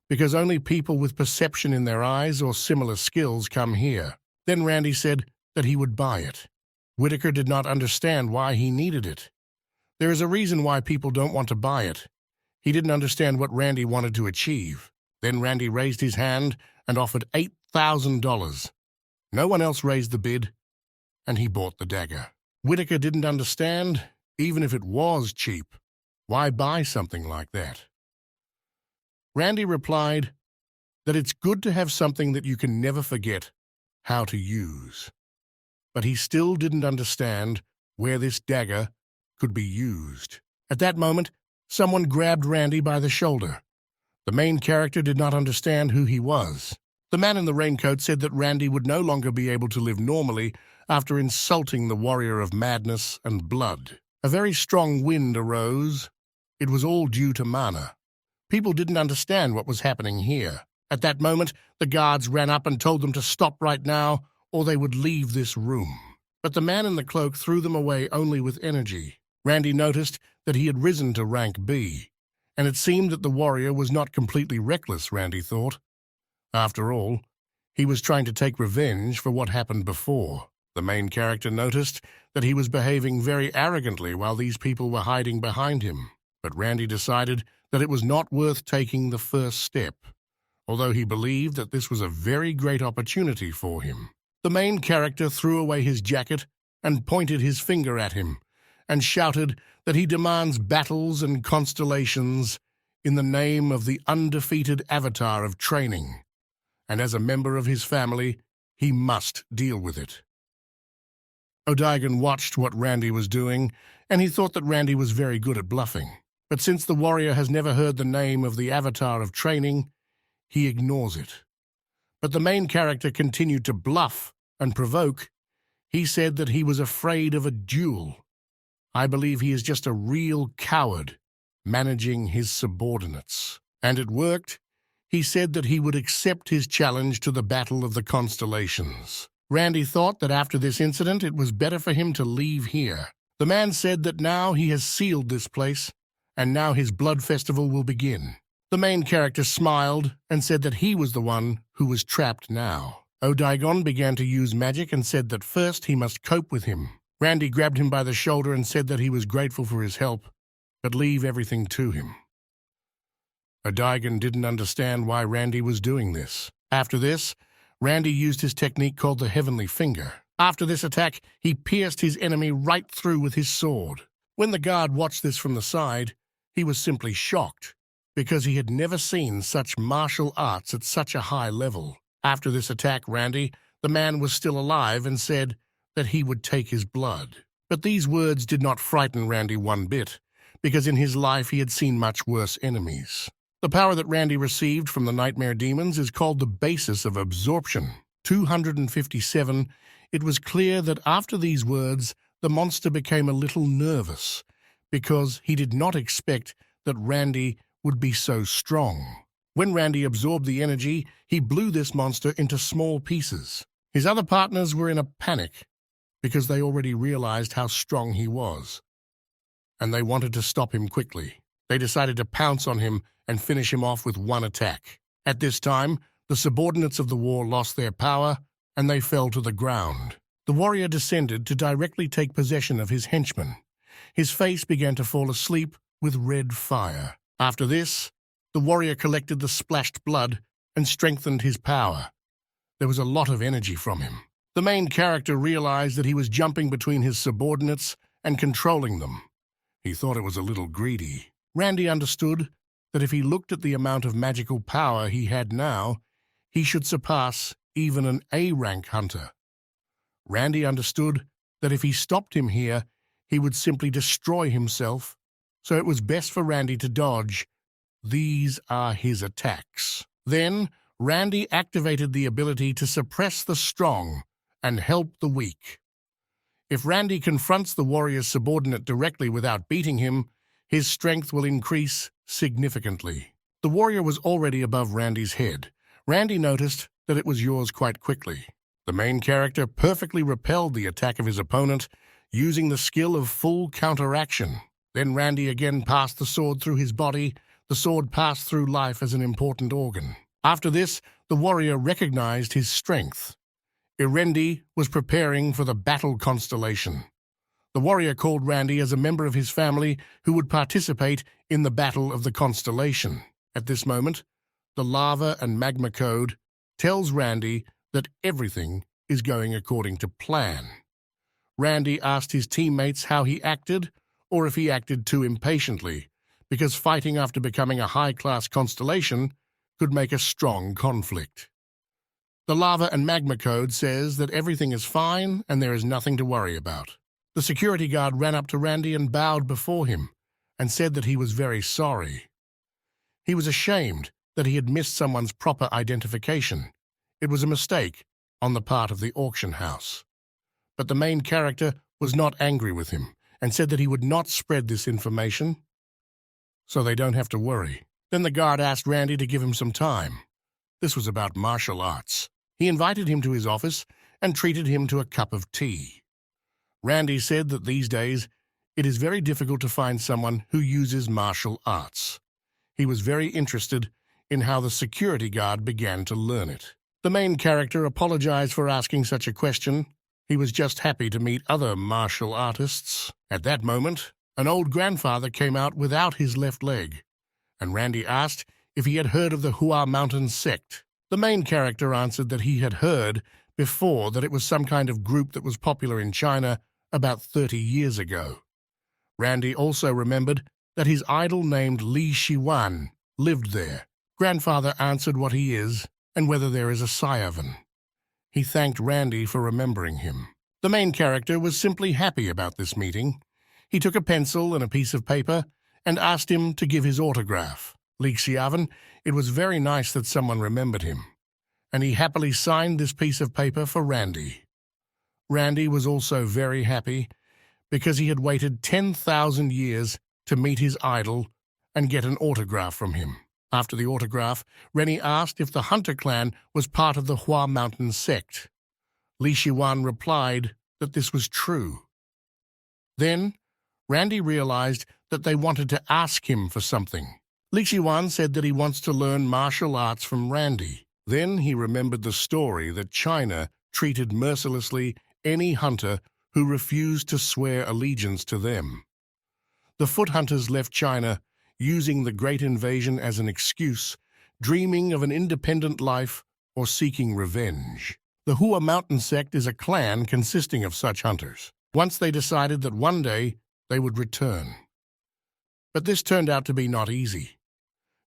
because only people with perception in their eyes or similar skills come here. Then Randy said that he would buy it. Whitaker did not understand why he needed it. There is a reason why people don't want to buy it. He didn't understand what Randy wanted to achieve. Then Randy raised his hand and offered $8,000. No one else raised the bid, and he bought the dagger. Whitaker didn't understand, even if it was cheap, why buy something like that? Randy replied that it's good to have something that you can never forget how to use. But he still didn't understand where this dagger could be used. At that moment, someone grabbed Randy by the shoulder. The main character did not understand who he was. The man in the raincoat said that Randy would no longer be able to live normally after insulting the warrior of madness and blood. A very strong wind arose. It was all due to mana. People didn't understand what was happening here. At that moment, the guards ran up and told them to stop right now, or they would leave this room. But the man in the cloak threw them away only with energy. Randy noticed that he had risen to rank B, and it seemed that the warrior was not completely reckless, Randy thought. After all, he was trying to take revenge for what happened before. The main character noticed that he was behaving very arrogantly while these people were hiding behind him. But Randy decided that it was not worth taking the first step, although he believed that this was a very great opportunity for him. The main character threw away his jacket and pointed his finger at him and shouted that he demands battles and constellations in the name of the undefeated avatar of training, and as a member of his family, he must deal with it. O'Digan watched what Randy was doing, and he thought that Randy was very good at bluffing. But since the warrior has never heard the name of the avatar of training, he ignores it. But the main character continued to bluff and provoke. He said that he was afraid of a duel. I believe he is just a real coward, managing his subordinates. And it worked. He said that he would accept his challenge to the Battle of the Constellations. Randy thought that after this incident, it was better for him to leave here. The man said that now he has sealed this place, and now his blood festival will begin. The main character smiled and said that he was the one who was trapped now. O'Digan began to use magic and said that first he must cope with him. Randy grabbed him by the shoulder and said that he was grateful for his help, but leave everything to him. O'Digan didn't understand why Randy was doing this. After this, Randy used his technique called the Heavenly Finger. After this attack, he pierced his enemy right through with his sword. When the guard watched this from the side, he was simply shocked, because he had never seen such martial arts at such a high level. After this attack, Randy, the man was still alive and said that he would take his blood. But these words did not frighten Randy one bit, because in his life he had seen much worse enemies. The power that Randy received from the nightmare demons is called the basis of absorption. 257, it was clear that after these words, the monster became a little nervous, because he did not expect that Randy would be so strong. When Randy absorbed the energy, he blew this monster into small pieces. His other partners were in a panic, because they already realized how strong he was, and they wanted to stop him quickly. They decided to pounce on him and finish him off with one attack. At this time, the subordinates of the war lost their power, and they fell to the ground. The warrior descended to directly take possession of his henchmen. His face began to fall asleep with red fire. After this, the warrior collected the splashed blood and strengthened his power. There was a lot of energy from him. The main character realized that he was jumping between his subordinates and controlling them. He thought it was a little greedy. Randy understood that if he looked at the amount of magical power he had now, he should surpass even an A-rank hunter. Randy understood that if he stopped him here, he would simply destroy himself, so it was best for Randy to dodge. These are his attacks. Then, Randy activated the ability to suppress the strong and help the weak. If Randy confronts the warrior's subordinate directly without beating him, his strength will increase significantly. The warrior was already above Randy's head. Randy noticed that it was yours quite quickly. The main character perfectly repelled the attack of his opponent, using the skill of full counteraction. Then Randy again passed the sword through his body. The sword passed through life as an important organ. After this, the warrior recognized his strength. Erendi was preparing for the battle constellation. The warrior called Randy as a member of his family who would participate in the Battle of the Constellation. At this moment, the lava and magma code tells Randy that everything is going according to plan. Randy asked his teammates how he acted, or if he acted too impatiently, because fighting after becoming a high-class constellation could make a strong conflict. The lava and magma code says that everything is fine and there is nothing to worry about. The security guard ran up to Randy and bowed before him and said that he was very sorry. He was ashamed that he had missed someone's proper identification. It was a mistake on the part of the auction house. But the main character was not angry with him and said that he would not spread this information so they don't have to worry. Then the guard asked Randy to give him some time. This was about martial arts. He invited him to his office and treated him to a cup of tea. Randy said that these days it is very difficult to find someone who uses martial arts. He was very interested in how the security guard began to learn it. The main character apologized for asking such a question. He was just happy to meet other martial artists. At that moment, an old grandfather came out without his left leg, and Randy asked if he had heard of the Hua Mountain sect. The main character answered that he had heard before that it was some kind of group that was popular in China about 30 years ago. Randy also remembered that his idol named Li Shiwan lived there. Grandfather answered what he is and whether there is a Saiyavan. He thanked Randy for remembering him. The main character was simply happy about this meeting. He took a pencil and a piece of paper and asked him to give his autograph. Li Xiaovan, it was very nice that someone remembered him, and he happily signed this piece of paper for Randy. Randy was also very happy because he had waited 10,000 years to meet his idol and get an autograph from him. After the autograph, Rennie asked if the Hunter clan was part of the Hua Mountain sect. Li Shiwan replied that this was true. Then, Randy realized that they wanted to ask him for something. Li Shiwan said that he wants to learn martial arts from Randy. Then he remembered the story that China treated mercilessly any hunter who refused to swear allegiance to them. The foot hunters left China, using the Great Invasion as an excuse, dreaming of an independent life or seeking revenge. The Hua Mountain sect is a clan consisting of such hunters. Once they decided that one day they would return. But this turned out to be not easy.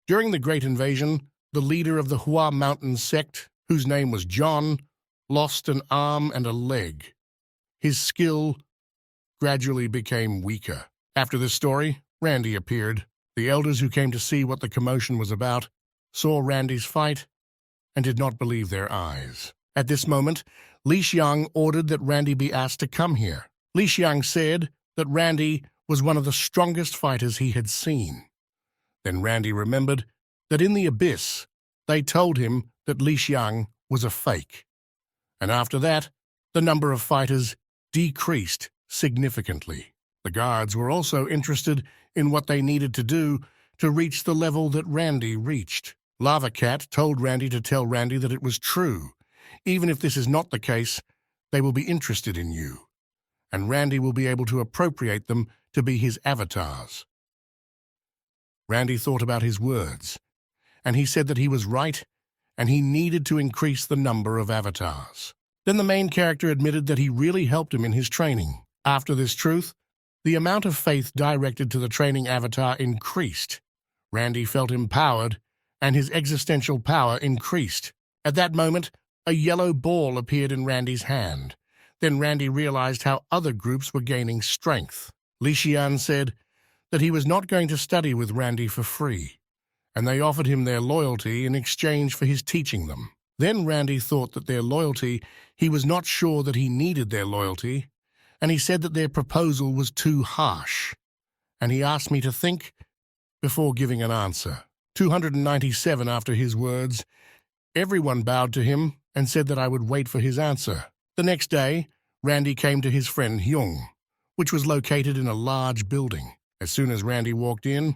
During the Great Invasion, the leader of the Hua Mountain sect, whose name was John, lost an arm and a leg. His skill gradually became weaker. After this story, Randy appeared. The elders who came to see what the commotion was about saw Randy's fight and did not believe their eyes. At this moment, Li Xiang ordered that Randy be asked to come here. Li Xiang said that Randy was one of the strongest fighters he had seen. Then Randy remembered that in the abyss, they told him that Li Xiang was a fake. And after that, the number of fighters decreased significantly. The guards were also interested in what they needed to do to reach the level that Randy reached. Lava Cat told Randy to tell Randy that it was true. Even if this is not the case, they will be interested in you, and Randy will be able to appropriate them to be his avatars. Randy thought about his words, and he said that he was right, and he needed to increase the number of avatars. Then the main character admitted that he really helped him in his training. After this truth, the amount of faith directed to the training avatar increased. Randy felt empowered, and his existential power increased. At that moment, a yellow ball appeared in Randy's hand. Then Randy realized how other groups were gaining strength. Li Xian said that he was not going to study with Randy for free, and they offered him their loyalty in exchange for his teaching them. Then Randy thought that their loyalty, he was not sure that he needed their loyalty, and he said that their proposal was too harsh, and he asked me to think before giving an answer. 297 after his words, everyone bowed to him and said that I would wait for his answer. The next day, Randy came to his friend Hyung, which was located in a large building. As soon as Randy walked in,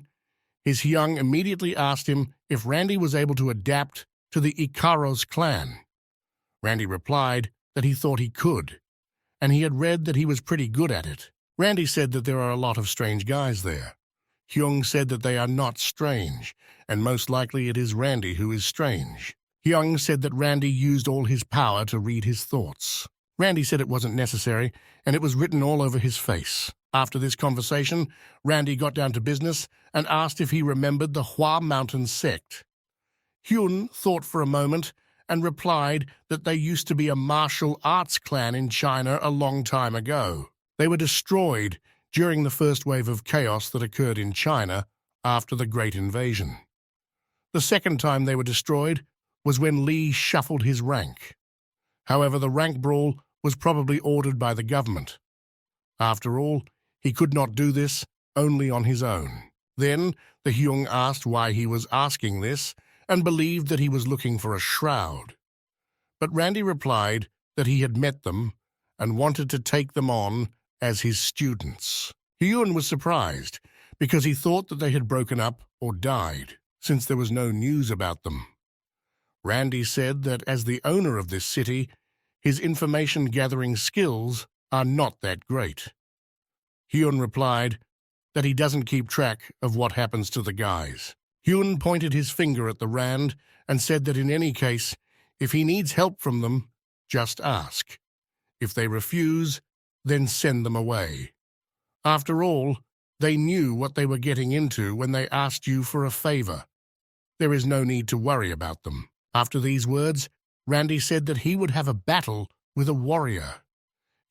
his Hyung immediately asked him if Randy was able to adapt to the Ikaros clan. Randy replied that he thought he could, and he had read that he was pretty good at it. Randy said that there are a lot of strange guys there. Hyung said that they are not strange, and most likely it is Randy who is strange. Hyung said that Randy used all his power to read his thoughts. Randy said it wasn't necessary, and it was written all over his face. After this conversation, Randy got down to business and asked if he remembered the Hua Mountain sect. Hyun thought for a moment and replied that they used to be a martial arts clan in China a long time ago. They were destroyed during the first wave of chaos that occurred in China after the Great Invasion. The second time they were destroyed was when Lee shuffled his rank. However, the rank brawl was probably ordered by the government. After all, he could not do this only on his own. Then the Hyung asked why he was asking this and believed that he was looking for a shroud. But Randy replied that he had met them and wanted to take them on as his students. Hyun was surprised because he thought that they had broken up or died, since there was no news about them. Randy said that as the owner of this city, his information-gathering skills are not that great. Hyun replied that he doesn't keep track of what happens to the guys. Hyun pointed his finger at the Rand and said that in any case, if he needs help from them, just ask. If they refuse, then send them away. After all, they knew what they were getting into when they asked you for a favor. There is no need to worry about them. After these words, Randy said that he would have a battle with a warrior.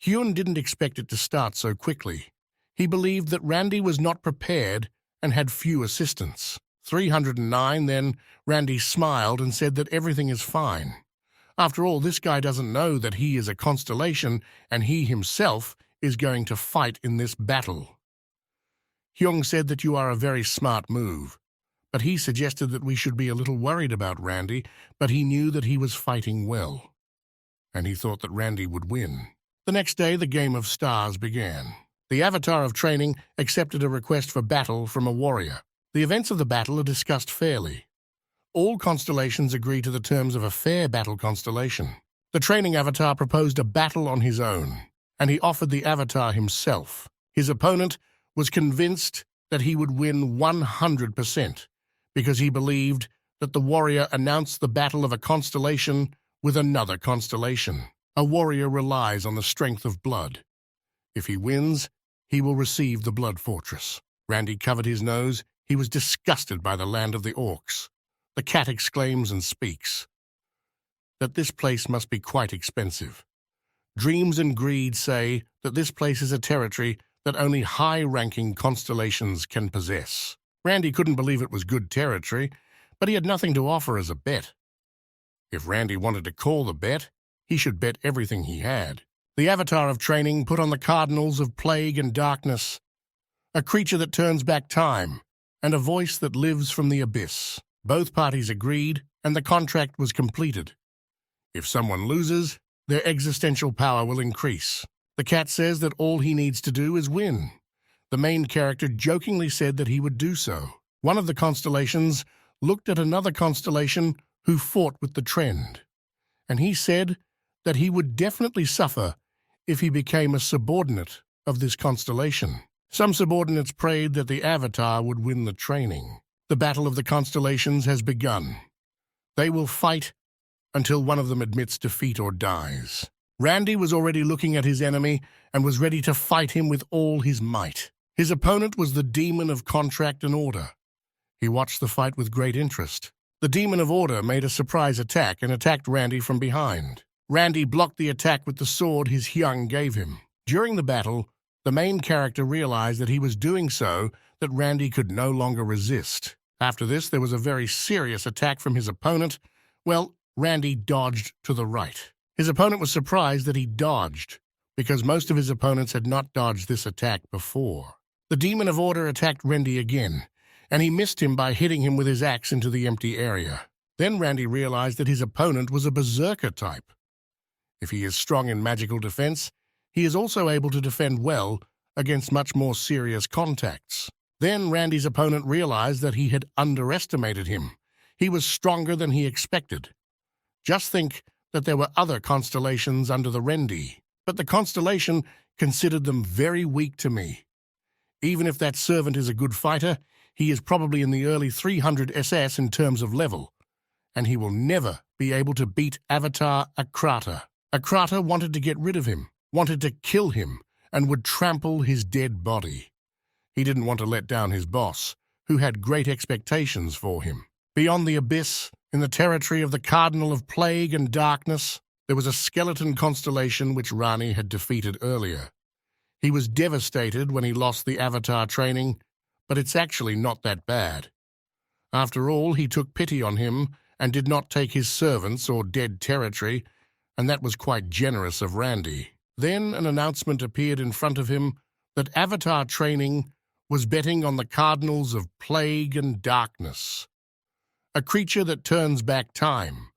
Hyun didn't expect it to start so quickly. He believed that Randy was not prepared and had few assistants. 309, then Randy smiled and said that everything is fine. After all, this guy doesn't know that he is a constellation and he himself is going to fight in this battle. Hyung said that you are a very smart move, but he suggested that we should be a little worried about Randy, but he knew that he was fighting well, and he thought that Randy would win. The next day, the Game of Stars began. The Avatar of Training accepted a request for battle from a warrior. The events of the battle are discussed fairly. All constellations agree to the terms of a fair battle constellation. The training avatar proposed a battle on his own, and he offered the avatar himself. His opponent was convinced that he would win 100% because he believed that the warrior announced the battle of a constellation with another constellation. A warrior relies on the strength of blood. If he wins, he will receive the Blood Fortress. Randy covered his nose. He was disgusted by the land of the orcs. The cat exclaims and speaks that this place must be quite expensive. Dreams and Greed say that this place is a territory that only high-ranking constellations can possess. Randy couldn't believe it was good territory, but he had nothing to offer as a bet. If Randy wanted to call the bet, he should bet everything he had. The Avatar of Training put on the cardinals of plague and darkness, a creature that turns back time, and a voice that lives from the abyss. Both parties agreed, and the contract was completed. If someone loses, their existential power will increase. The cat says that all he needs to do is win. The main character jokingly said that he would do so. One of the constellations looked at another constellation who fought with the trend, and he said that he would definitely suffer if he became a subordinate of this constellation. Some subordinates prayed that the Avatar would win the training. The battle of the constellations has begun. They will fight until one of them admits defeat or dies. Randy was already looking at his enemy and was ready to fight him with all his might. His opponent was the Demon of Contract and Order. He watched the fight with great interest. The Demon of Order made a surprise attack and attacked Randy from behind. Randy blocked the attack with the sword his Hyung gave him. During the battle, the main character realized that he was doing so that Randy could no longer resist. After this, there was a very serious attack from his opponent. Well, Randy dodged to the right. His opponent was surprised that he dodged, because most of his opponents had not dodged this attack before. The Demon of Order attacked Randy again, and he missed him by hitting him with his axe into the empty area. Then Randy realized that his opponent was a berserker type. If he is strong in magical defense, he is also able to defend well against much more serious contacts. Then Randy's opponent realized that he had underestimated him. He was stronger than he expected. Just think that there were other constellations under the Rendi, but the constellation considered them very weak to me. Even if that servant is a good fighter, he is probably in the early 300 SS in terms of level, and he will never be able to beat Avatar Akrata. Akrata wanted to get rid of him, wanted to kill him, and would trample his dead body. He didn't want to let down his boss, who had great expectations for him. Beyond the abyss, in the territory of the Cardinal of Plague and Darkness, there was a skeleton constellation which Rani had defeated earlier. He was devastated when he lost the Avatar training, but it's actually not that bad. After all, he took pity on him and did not take his servants or dead territory, and that was quite generous of Randy. Then an announcement appeared in front of him that Avatar Training was betting on the cardinals of plague and darkness. A creature that turns back time,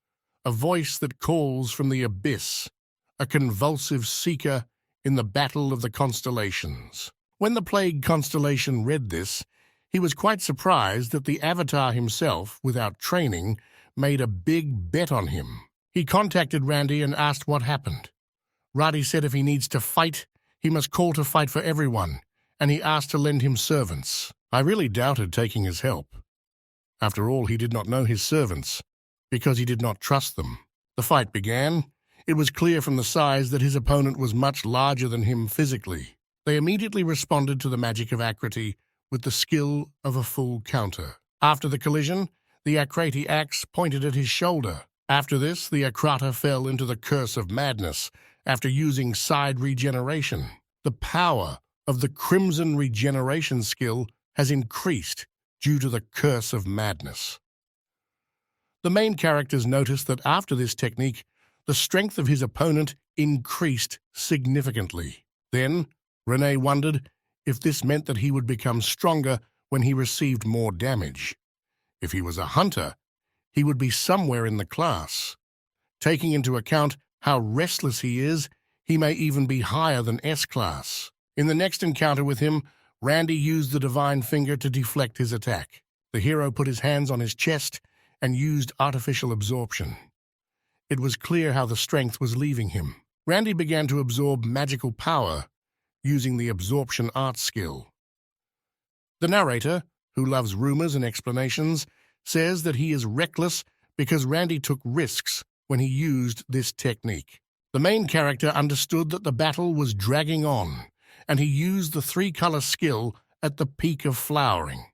a voice that calls from the abyss, a convulsive seeker in the battle of the constellations. When the plague constellation read this, he was quite surprised that the Avatar himself, without training, made a big bet on him. He contacted Randy and asked what happened. Randy said if he needs to fight, he must call to fight for everyone, and he asked to lend him servants. I really doubted taking his help. After all, he did not know his servants, because he did not trust them. The fight began. It was clear from the size that his opponent was much larger than him physically. They immediately responded to the magic of Akrati with the skill of a full counter. After the collision, the Akrati axe pointed at his shoulder. After this, the Akrata fell into the curse of madness after using side regeneration. The power of the crimson regeneration skill has increased due to the curse of madness. The main characters noticed that after this technique, the strength of his opponent increased significantly. Then, Renee wondered if this meant that he would become stronger when he received more damage. If he was a hunter, he would be somewhere in the class. Taking into account how restless he is, he may even be higher than S-class. In the next encounter with him, Randy used the divine finger to deflect his attack. The hero put his hands on his chest and used artificial absorption. It was clear how the strength was leaving him. Randy began to absorb magical power using the absorption art skill. The narrator, who loves rumors and explanations, says that he is reckless because Randy took risks when he used this technique. The main character understood that the battle was dragging on, and he used the three-color skill at the peak of flowering.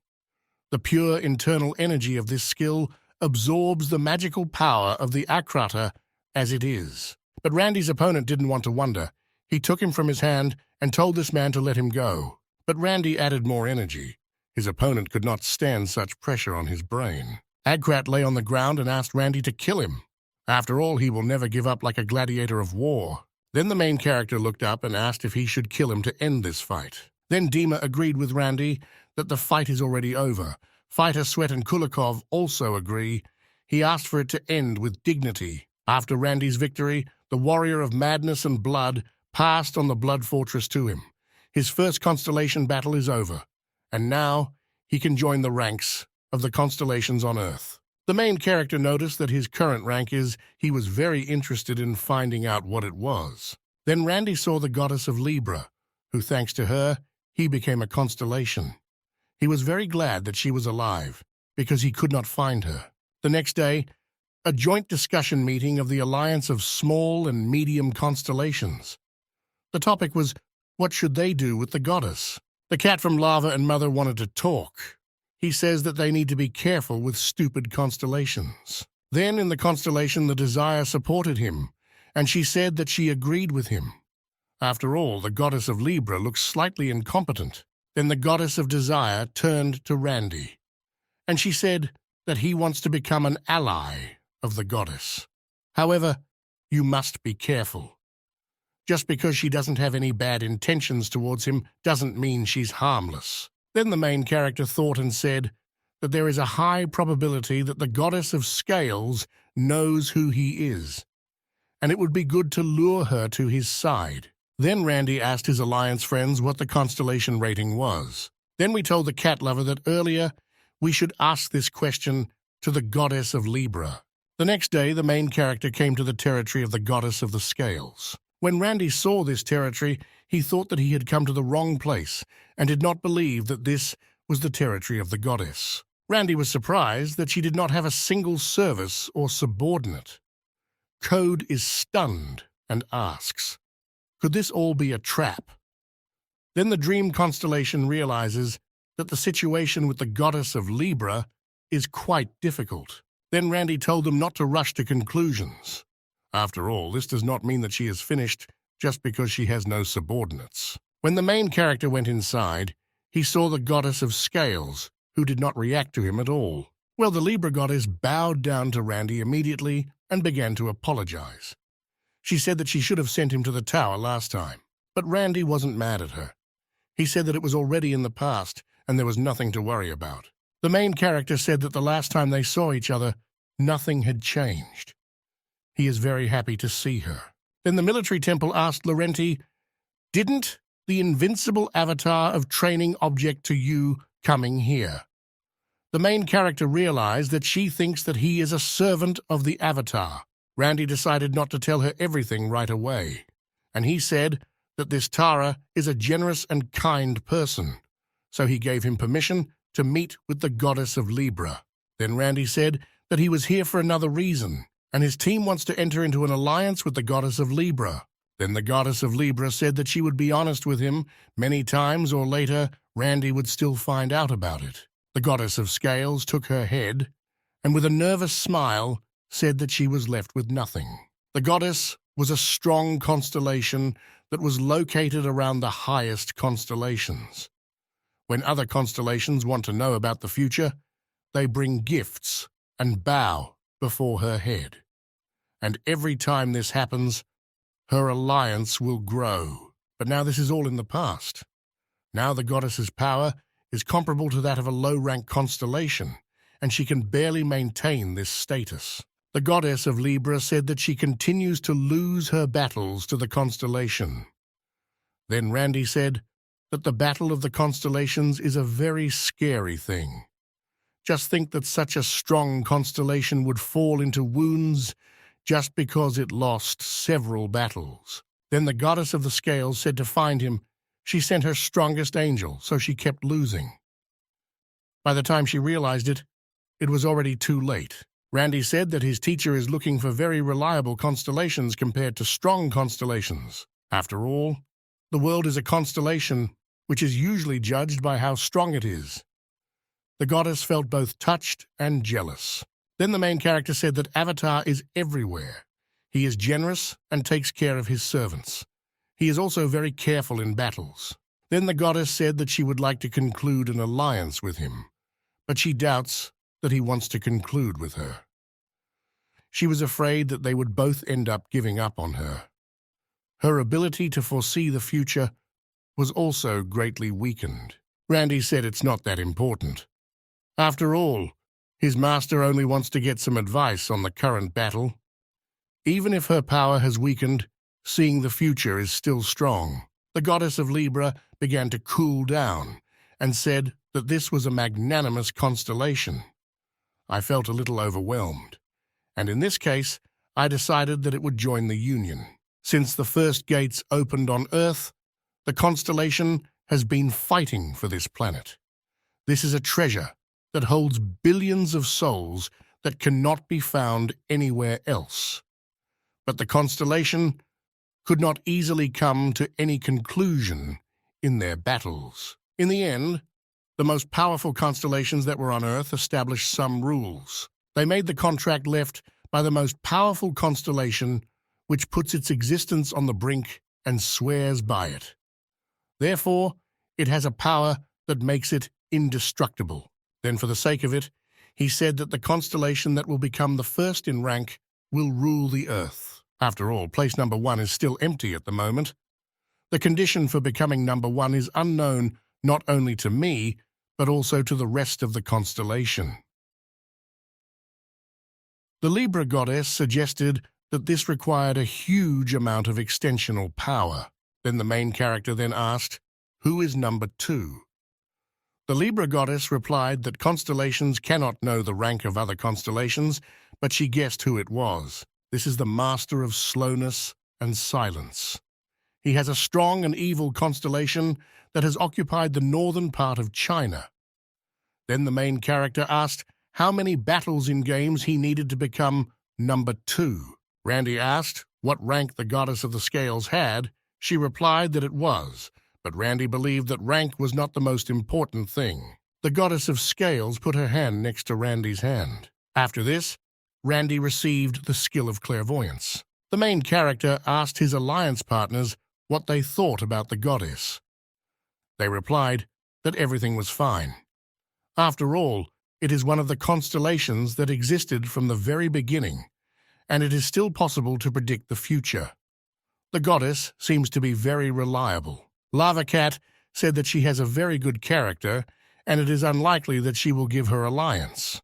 The pure internal energy of this skill absorbs the magical power of the Akrata as it is. But Randy's opponent didn't want to wonder. He took him from his hand and told this man to let him go. But Randy added more energy. His opponent could not stand such pressure on his brain. Agrat lay on the ground and asked Randy to kill him. After all, he will never give up like a gladiator of war. Then the main character looked up and asked if he should kill him to end this fight. Then Dima agreed with Randy that the fight is already over. Fighter Sweat and Kulikov also agree. He asked for it to end with dignity. After Randy's victory, the warrior of madness and blood passed on the blood fortress to him. His first constellation battle is over, and now he can join the ranks of the constellations on Earth. The main character noticed that his current rank is he was very interested in finding out what it was. Then Randy saw the goddess of Libra, who thanks to her, he became a constellation. He was very glad that she was alive, because he could not find her. The next day, a joint discussion meeting of the Alliance of Small and Medium Constellations. The topic was, what should they do with the goddess? The cat from Lava and Mother wanted to talk. He says that they need to be careful with stupid constellations. Then in the constellation, the Desire supported him, and she said that she agreed with him. After all, the goddess of Libra looks slightly incompetent. Then the goddess of Desire turned to Randy, and she said that he wants to become an ally of the goddess. However, you must be careful. Just because she doesn't have any bad intentions towards him doesn't mean she's harmless. Then the main character thought and said that there is a high probability that the goddess of Scales knows who he is, and it would be good to lure her to his side. Then Randy asked his alliance friends what the constellation rating was. Then we told the cat lover that earlier we should ask this question to the goddess of Libra. The next day, the main character came to the territory of the goddess of the Scales. When Randy saw this territory, he thought that he had come to the wrong place and did not believe that this was the territory of the goddess. Randy was surprised that she did not have a single service or subordinate. Code is stunned and asks, could this all be a trap? Then the dream constellation realizes that the situation with the goddess of Libra is quite difficult. Then Randy told them not to rush to conclusions. After all, this does not mean that she is finished just because she has no subordinates. When the main character went inside, he saw the goddess of Scales, who did not react to him at all. Well, the Libra goddess bowed down to Randy immediately and began to apologize. She said that she should have sent him to the tower last time, but Randy wasn't mad at her. He said that it was already in the past and there was nothing to worry about. The main character said that the last time they saw each other, nothing had changed. He is very happy to see her. Then the military temple asked Laurenti, "Didn't the invincible avatar of training object to you coming here?" The main character realized that she thinks that he is a servant of the avatar. Randy decided not to tell her everything right away, and he said that this Tara is a generous and kind person, so he gave him permission to meet with the goddess of Libra. Then Randy said that he was here for another reason, and his team wants to enter into an alliance with the goddess of Libra. Then the goddess of Libra said that she would be honest with him many times, or later Randy would still find out about it. The goddess of Scales took her head, and with a nervous smile said that she was left with nothing. The goddess was a strong constellation that was located around the highest constellations. When other constellations want to know about the future, they bring gifts and bow before her head. And every time this happens, her alliance will grow. But now this is all in the past. Now the goddess's power is comparable to that of a low-rank constellation, and she can barely maintain this status. The goddess of Libra said that she continues to lose her battles to the constellation. Then Randy said that the battle of the constellations is a very scary thing. Just think that such a strong constellation would fall into wounds just because it lost several battles. Then the goddess of the Scales said to find him, she sent her strongest angel, so she kept losing. By the time she realized it, it was already too late. Randy said that his teacher is looking for very reliable constellations compared to strong constellations. After all, the world is a constellation, which is usually judged by how strong it is. The goddess felt both touched and jealous. Then the main character said that Avatar is everywhere. He is generous and takes care of his servants. He is also very careful in battles. Then the goddess said that she would like to conclude an alliance with him, but she doubts that he wants to conclude with her. She was afraid that they would both end up giving up on her. Her ability to foresee the future was also greatly weakened. Randy said it's not that important. After all, his master only wants to get some advice on the current battle. Even if her power has weakened, seeing the future is still strong. The goddess of Libra began to cool down and said that this was a magnanimous constellation. I felt a little overwhelmed, and in this case, I decided that it would join the Union. Since the first gates opened on Earth, the constellation has been fighting for this planet. This is a treasure that holds billions of souls that cannot be found anywhere else. But the constellation could not easily come to any conclusion in their battles. In the end, the most powerful constellations that were on Earth established some rules. They made the contract left by the most powerful constellation, which puts its existence on the brink and swears by it. Therefore, it has a power that makes it indestructible. Then, for the sake of it, he said that the constellation that will become the first in rank will rule the Earth. After all, place number 1 is still empty at the moment. The condition for becoming number 1 is unknown not only to me, but also to the rest of the constellation. The Libra goddess suggested that this required a huge amount of extensional power. Then the main character then asked, "Who is number 2?" The Libra goddess replied that constellations cannot know the rank of other constellations, but she guessed who it was. This is the master of slowness and silence. He has a strong and evil constellation that has occupied the northern part of China. Then the main character asked how many battles in games he needed to become number 2. Randy asked what rank the goddess of the Scales had. She replied that it was, but Randy believed that rank was not the most important thing. The goddess of Scales put her hand next to Randy's hand. After this, Randy received the skill of clairvoyance. The main character asked his alliance partners what they thought about the goddess. They replied that everything was fine. After all, It is one of the constellations that existed from the very beginning, and it is still possible to predict the future. The goddess seems to be very reliable. Lava Cat said that she has a very good character, and it is unlikely that she will give her alliance.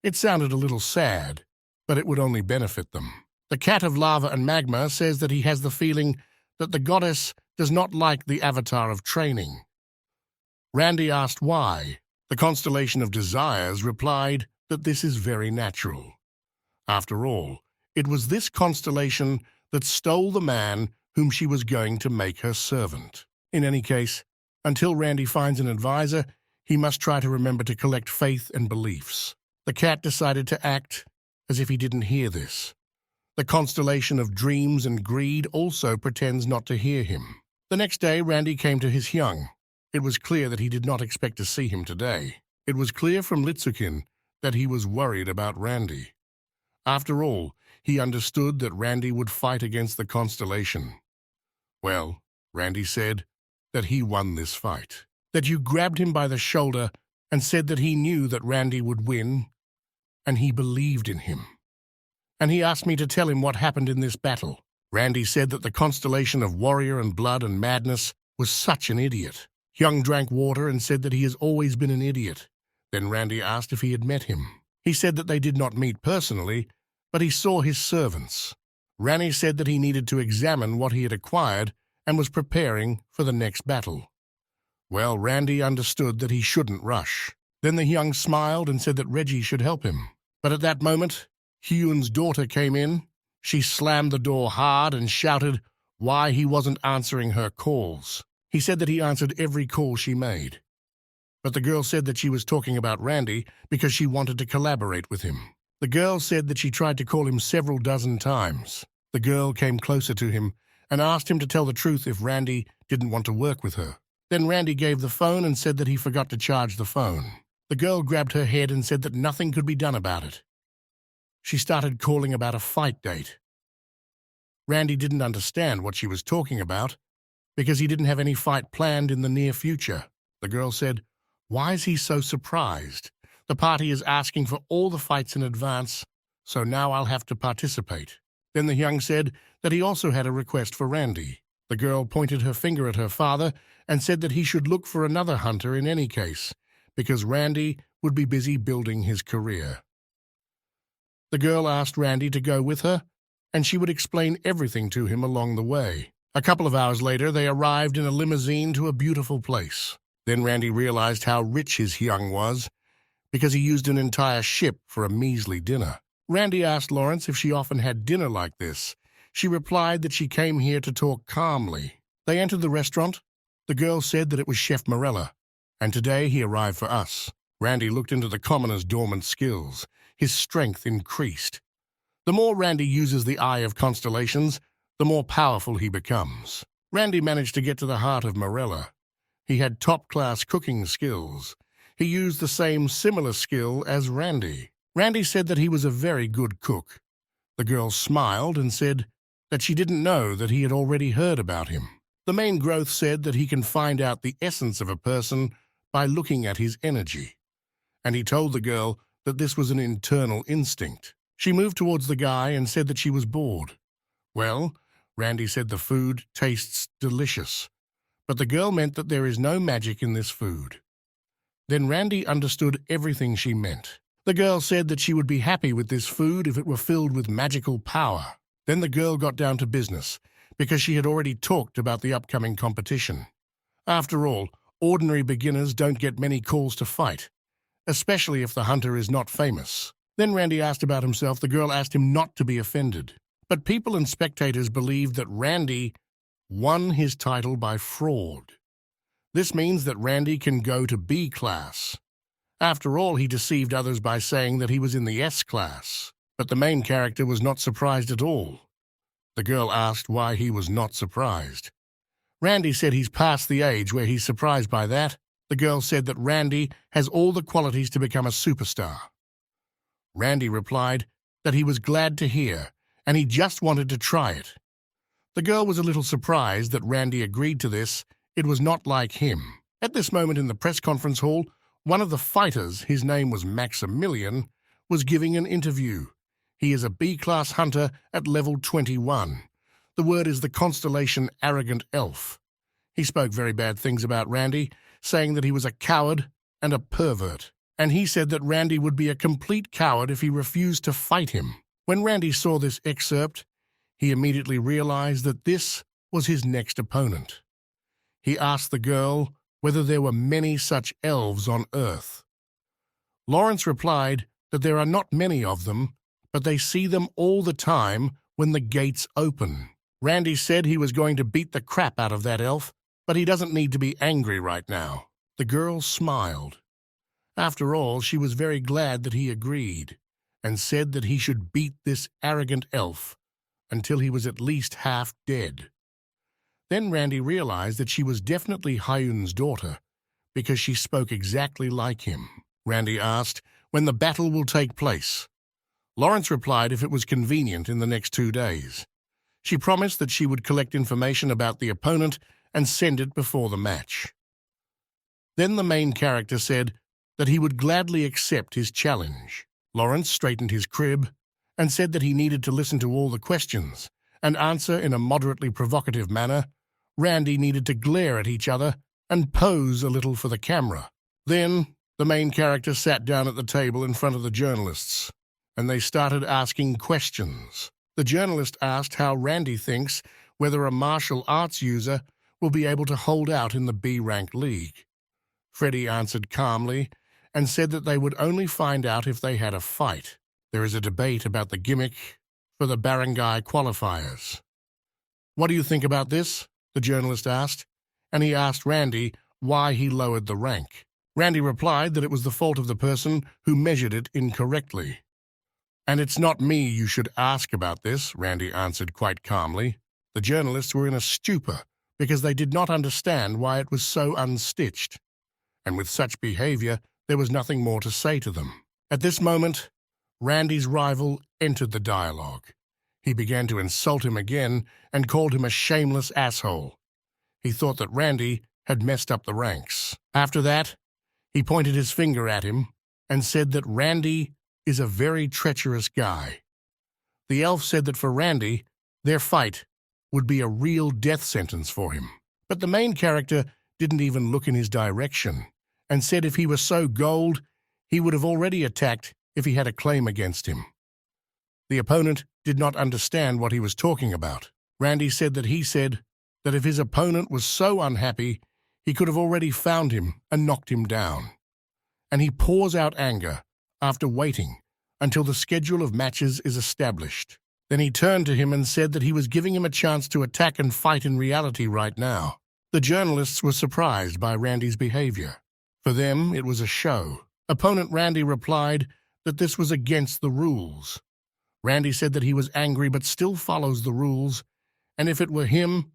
It sounded a little sad, but it would only benefit them. The Cat of Lava and Magma says that he has the feeling that the goddess does not like the avatar of training. Randy asked why. The constellation of Desires replied that this is very natural. After all, it was this constellation that stole the man whom she was going to make her servant. In any case, until Randy finds an advisor, he must try to remember to collect faith and beliefs. The cat decided to act as if he didn't hear this. The constellation of Dreams and Greed also pretends not to hear him. The next day, Randy came to his young. It was clear that he did not expect to see him today. It was clear from Litsukin that he was worried about Randy. After all, he understood that Randy would fight against the constellation. Well, Randy said that he won this fight. That you grabbed him by the shoulder and said that he knew that Randy would win, and he believed in him. And he asked me to tell him what happened in this battle. Randy said that the constellation of Warrior and Blood and Madness was such an idiot. Young drank water and said that he has always been an idiot. Then Randy asked if he had met him. He said that they did not meet personally, but he saw his servants. Randy said that he needed to examine what he had acquired and was preparing for the next battle. Well, Randy understood that he shouldn't rush. Then the young smiled and said that Reggie should help him. But at that moment, Hyun's daughter came in. She slammed the door hard and shouted why he wasn't answering her calls. He said that he answered every call she made. But the girl said that she was talking about Randy because she wanted to collaborate with him. The girl said that she tried to call him several dozen times. The girl came closer to him and asked him to tell the truth if Randy didn't want to work with her. Then Randy gave the phone and said that he forgot to charge the phone. The girl grabbed her head and said that nothing could be done about it. She started calling about a fight date. Randy didn't understand what she was talking about because he didn't have any fight planned in the near future. The girl said, "Why is he so surprised? The party is asking for all the fights in advance, so now I'll have to participate." Then the young said that he also had a request for Randy. The girl pointed her finger at her father and said that he should look for another hunter in any case, because Randy would be busy building his career. The girl asked Randy to go with her, and she would explain everything to him along the way. A couple of hours later, they arrived in a limousine to a beautiful place. Then Randy realized how rich his young was, because he used an entire ship for a measly dinner. Randy asked Lawrence if she often had dinner like this. She replied that she came here to talk calmly. They entered the restaurant. The girl said that it was Chef Morella, and today he arrived for us. Randy looked into the commoner's dormant skills. His strength increased. The more Randy uses the Eye of Constellations, the more powerful he becomes. Randy managed to get to the heart of Morella. He had top-class cooking skills. He used the same similar skill as Randy. Randy said that he was a very good cook. The girl smiled and said that she didn't know that he had already heard about him. The main growth said that he can find out the essence of a person by looking at his energy. And he told the girl that this was an internal instinct. She moved towards the guy and said that she was bored. Well, Randy said the food tastes delicious, but the girl meant that there is no magic in this food. Then Randy understood everything she meant. The girl said that she would be happy with this food if it were filled with magical power. Then the girl got down to business, because she had already talked about the upcoming competition. After all, ordinary beginners don't get many calls to fight, especially if the hunter is not famous. Then Randy asked about himself. The girl asked him not to be offended. But people and spectators believed that Randy won his title by fraud. This means that Randy can go to B class. After all, he deceived others by saying that he was in the S class. But the main character was not surprised at all. The girl asked why he was not surprised. Randy said he's past the age where he's surprised by that. The girl said that Randy has all the qualities to become a superstar. Randy replied that he was glad to hear, and he just wanted to try it. The girl was a little surprised that Randy agreed to this. It was not like him. At this moment in the press conference hall, One of the fighters, his name was Maximilian, was giving an interview. He is a B-class hunter at level 21. The word is the constellation arrogant elf. He spoke very bad things about Randy, saying that he was a coward and a pervert. And he said that Randy would be a complete coward if he refused to fight him. When Randy saw this excerpt, he immediately realized that this was his next opponent. He asked the girl whether there were many such elves on Earth. Lawrence replied that there are not many of them, but they see them all the time when the gates open. Randy said he was going to beat the crap out of that elf, but he doesn't need to be angry right now. The girl smiled. After all, she was very glad that he agreed, and said that he should beat this arrogant elf until he was at least half dead. Then Randy realized that she was definitely Hyun's daughter, because she spoke exactly like him. Randy asked when the battle will take place. Lawrence replied if it was convenient in the next 2 days. She promised that she would collect information about the opponent and send it before the match. Then the main character said that he would gladly accept his challenge. Lawrence straightened his crib and said that he needed to listen to all the questions and answer in a moderately provocative manner. Randy needed to glare at each other and pose a little for the camera. Then the main character sat down at the table in front of the journalists, and they started asking questions. The journalist asked how Randy thinks whether a martial arts user will be able to hold out in the B-rank league. Freddie answered calmly and said that they would only find out if they had a fight. There is a debate about the gimmick for the barangay qualifiers. What do you think about this? The journalist asked, and he asked Randy why he lowered the rank. Randy replied that it was the fault of the person who measured it incorrectly. And it's not me you should ask about this, Randy answered quite calmly. The journalists were in a stupor because they did not understand why it was so unstitched. And with such behavior, there was nothing more to say to them. At this moment, Randy's rival entered the dialogue. He began to insult him again and called him a shameless asshole. He thought that Randy had messed up the ranks. After that, he pointed his finger at him and said that Randy is a very treacherous guy. The elf said that for Randy, their fight would be a real death sentence for him. But the main character didn't even look in his direction and said if he was so gold, he would have already attacked if he had a claim against him. The opponent did not understand what he was talking about. Randy said that if his opponent was so unhappy, he could have already found him and knocked him down. And he pours out anger after waiting until the schedule of matches is established. Then he turned to him and said that he was giving him a chance to attack and fight in reality right now. The journalists were surprised by Randy's behavior. For them, it was a show. Opponent Randy replied that this was against the rules. Randy said that he was angry but still follows the rules, and if it were him,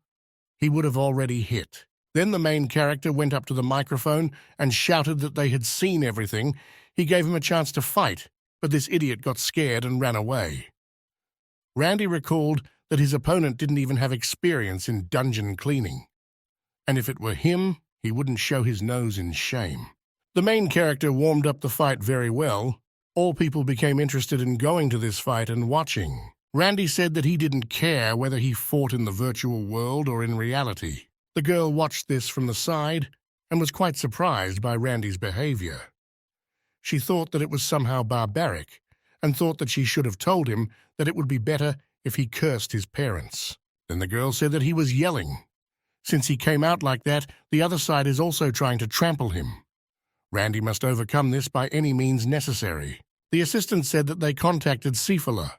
he would have already hit. Then the main character went up to the microphone and shouted that they had seen everything. He gave him a chance to fight, but this idiot got scared and ran away. Randy recalled that his opponent didn't even have experience in dungeon cleaning, and if it were him, he wouldn't show his nose in shame. The main character warmed up the fight very well. All people became interested in going to this fight and watching. Randy said that he didn't care whether he fought in the virtual world or in reality. The girl watched this from the side and was quite surprised by Randy's behavior. She thought that it was somehow barbaric and thought that she should have told him that it would be better if he cursed his parents. Then the girl said that he was yelling. Since he came out like that, the other side is also trying to trample him. Randy must overcome this by any means necessary. The assistant said that they contacted Cephala,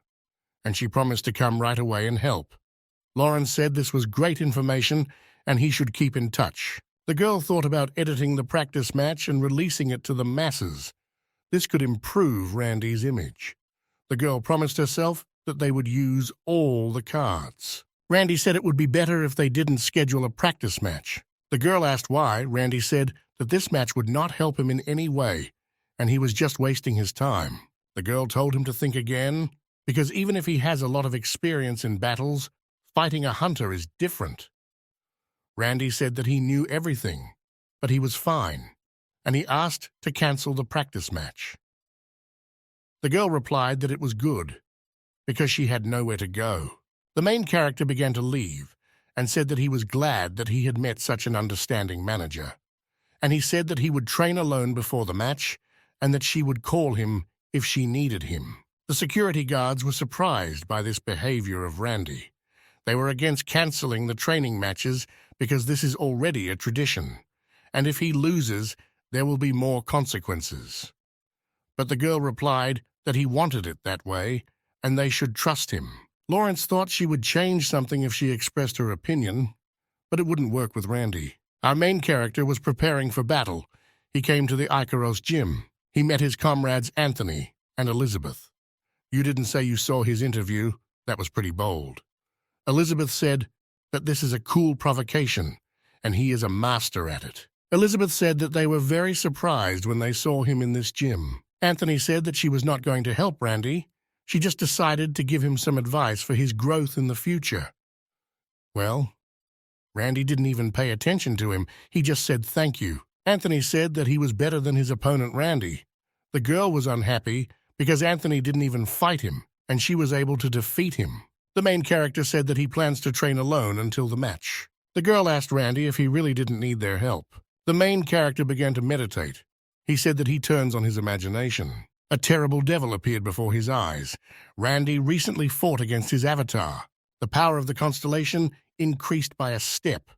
and she promised to come right away and help. Lawrence said this was great information and he should keep in touch. The girl thought about editing the practice match and releasing it to the masses. This could improve Randy's image. The girl promised herself that they would use all the cards. Randy said it would be better if they didn't schedule a practice match. The girl asked why. Randy said that this match would not help him in any way, and he was just wasting his time. The girl told him to think again, because even if he has a lot of experience in battles, fighting a hunter is different. Randy said that he knew everything, but he was fine, and he asked to cancel the practice match. The girl replied that it was good, because she had nowhere to go. The main character began to leave, and said that he was glad that he had met such an understanding manager. And he said that he would train alone before the match, and that she would call him if she needed him. The security guards were surprised by this behavior of Randy. They were against canceling the training matches because this is already a tradition, and if he loses, there will be more consequences. But the girl replied that he wanted it that way, and they should trust him. Lawrence thought she would change something if she expressed her opinion, but it wouldn't work with Randy. Our main character was preparing for battle. He came to the Icaros gym. He met his comrades Anthony and Elizabeth. You didn't say you saw his interview. That was pretty bold. Elizabeth said that this is a cool provocation, and he is a master at it. Elizabeth said that they were very surprised when they saw him in this gym. Anthony said that she was not going to help Randy. She just decided to give him some advice for his growth in the future. Well, Randy didn't even pay attention to him. He just said thank you. Anthony said that he was better than his opponent Randy. The girl was unhappy because Anthony didn't even fight him, and she was able to defeat him. The main character said that he plans to train alone until the match. The girl asked Randy if he really didn't need their help. The main character began to meditate. He said that he turns on his imagination. A terrible devil appeared before his eyes. Randy recently fought against his avatar. The power of the constellation increased by a step.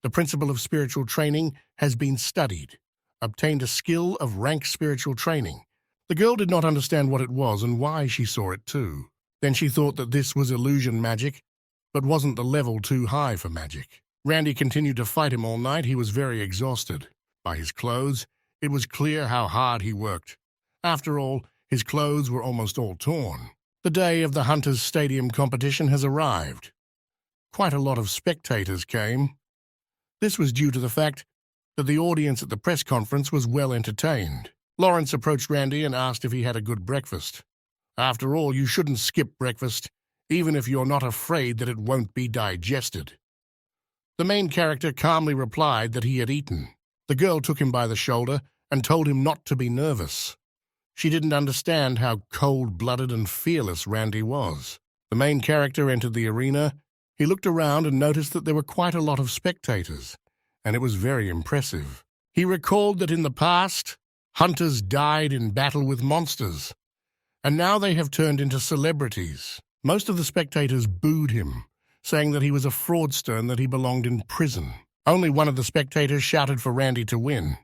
The principle of spiritual training has been studied. Obtained a skill of rank spiritual training. The girl did not understand what it was and why she saw it too. Then she thought that this was illusion magic, but wasn't the level too high for magic. Randy continued to fight him all night. He was very exhausted. By his clothes, it was clear how hard he worked. After all, his clothes were almost all torn. The day of the Hunters Stadium competition has arrived. Quite a lot of spectators came. This was due to the fact that the audience at the press conference was well entertained. Lawrence approached Randy and asked if he had a good breakfast. After all, you shouldn't skip breakfast, even if you're not afraid that it won't be digested. The main character calmly replied that he had eaten. The girl took him by the shoulder and told him not to be nervous. She didn't understand how cold-blooded and fearless Randy was. The main character entered the arena. He looked around and noticed that there were quite a lot of spectators, and it was very impressive. He recalled that in the past, hunters died in battle with monsters, and now they have turned into celebrities. Most of the spectators booed him, saying that he was a fraudster and that he belonged in prison. Only one of the spectators shouted for Randy to win.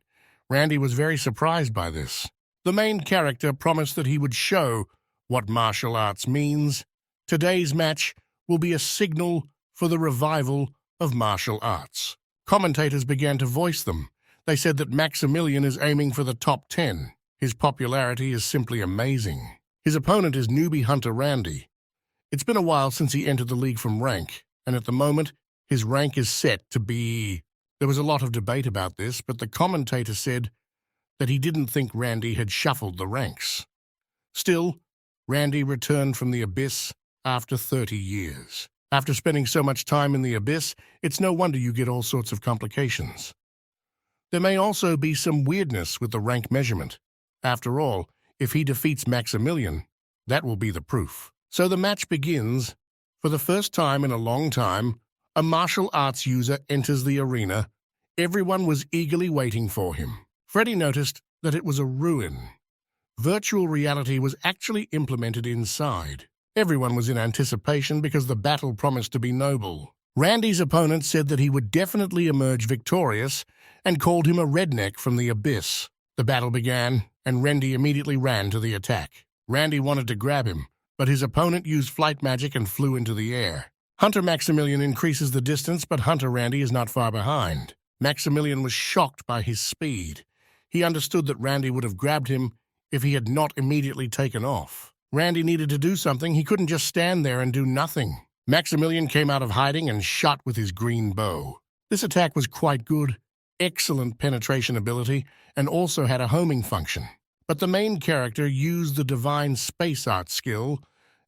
Randy was very surprised by this. The main character promised that he would show what martial arts means. Today's match will be a signal for the revival of martial arts. Commentators began to voice them. They said that Maximilian is aiming for the top 10. His popularity is simply amazing. His opponent is newbie hunter Randy. It's been a while since he entered the league from rank, and at the moment, his rank is set to be... There was a lot of debate about this, but the commentator said that he didn't think Randy had shuffled the ranks. Still, Randy returned from the abyss after 30 years. After spending so much time in the abyss, it's no wonder you get all sorts of complications. There may also be some weirdness with the rank measurement. After all, if he defeats Maximilian, that will be the proof. So the match begins. For the first time in a long time, a martial arts user enters the arena. Everyone was eagerly waiting for him. Freddy noticed that it was a ruin. Virtual reality was actually implemented inside. Everyone was in anticipation because the battle promised to be noble. Randy's opponent said that he would definitely emerge victorious and called him a redneck from the abyss. The battle began, and Randy immediately ran to the attack. Randy wanted to grab him, but his opponent used flight magic and flew into the air. Hunter Maximilian increases the distance, but Hunter Randy is not far behind. Maximilian was shocked by his speed. He understood that Randy would have grabbed him if he had not immediately taken off. Randy needed to do something. He couldn't just stand there and do nothing. Maximilian came out of hiding and shot with his green bow. This attack was quite good, excellent penetration ability, and also had a homing function. But the main character used the divine space art skill,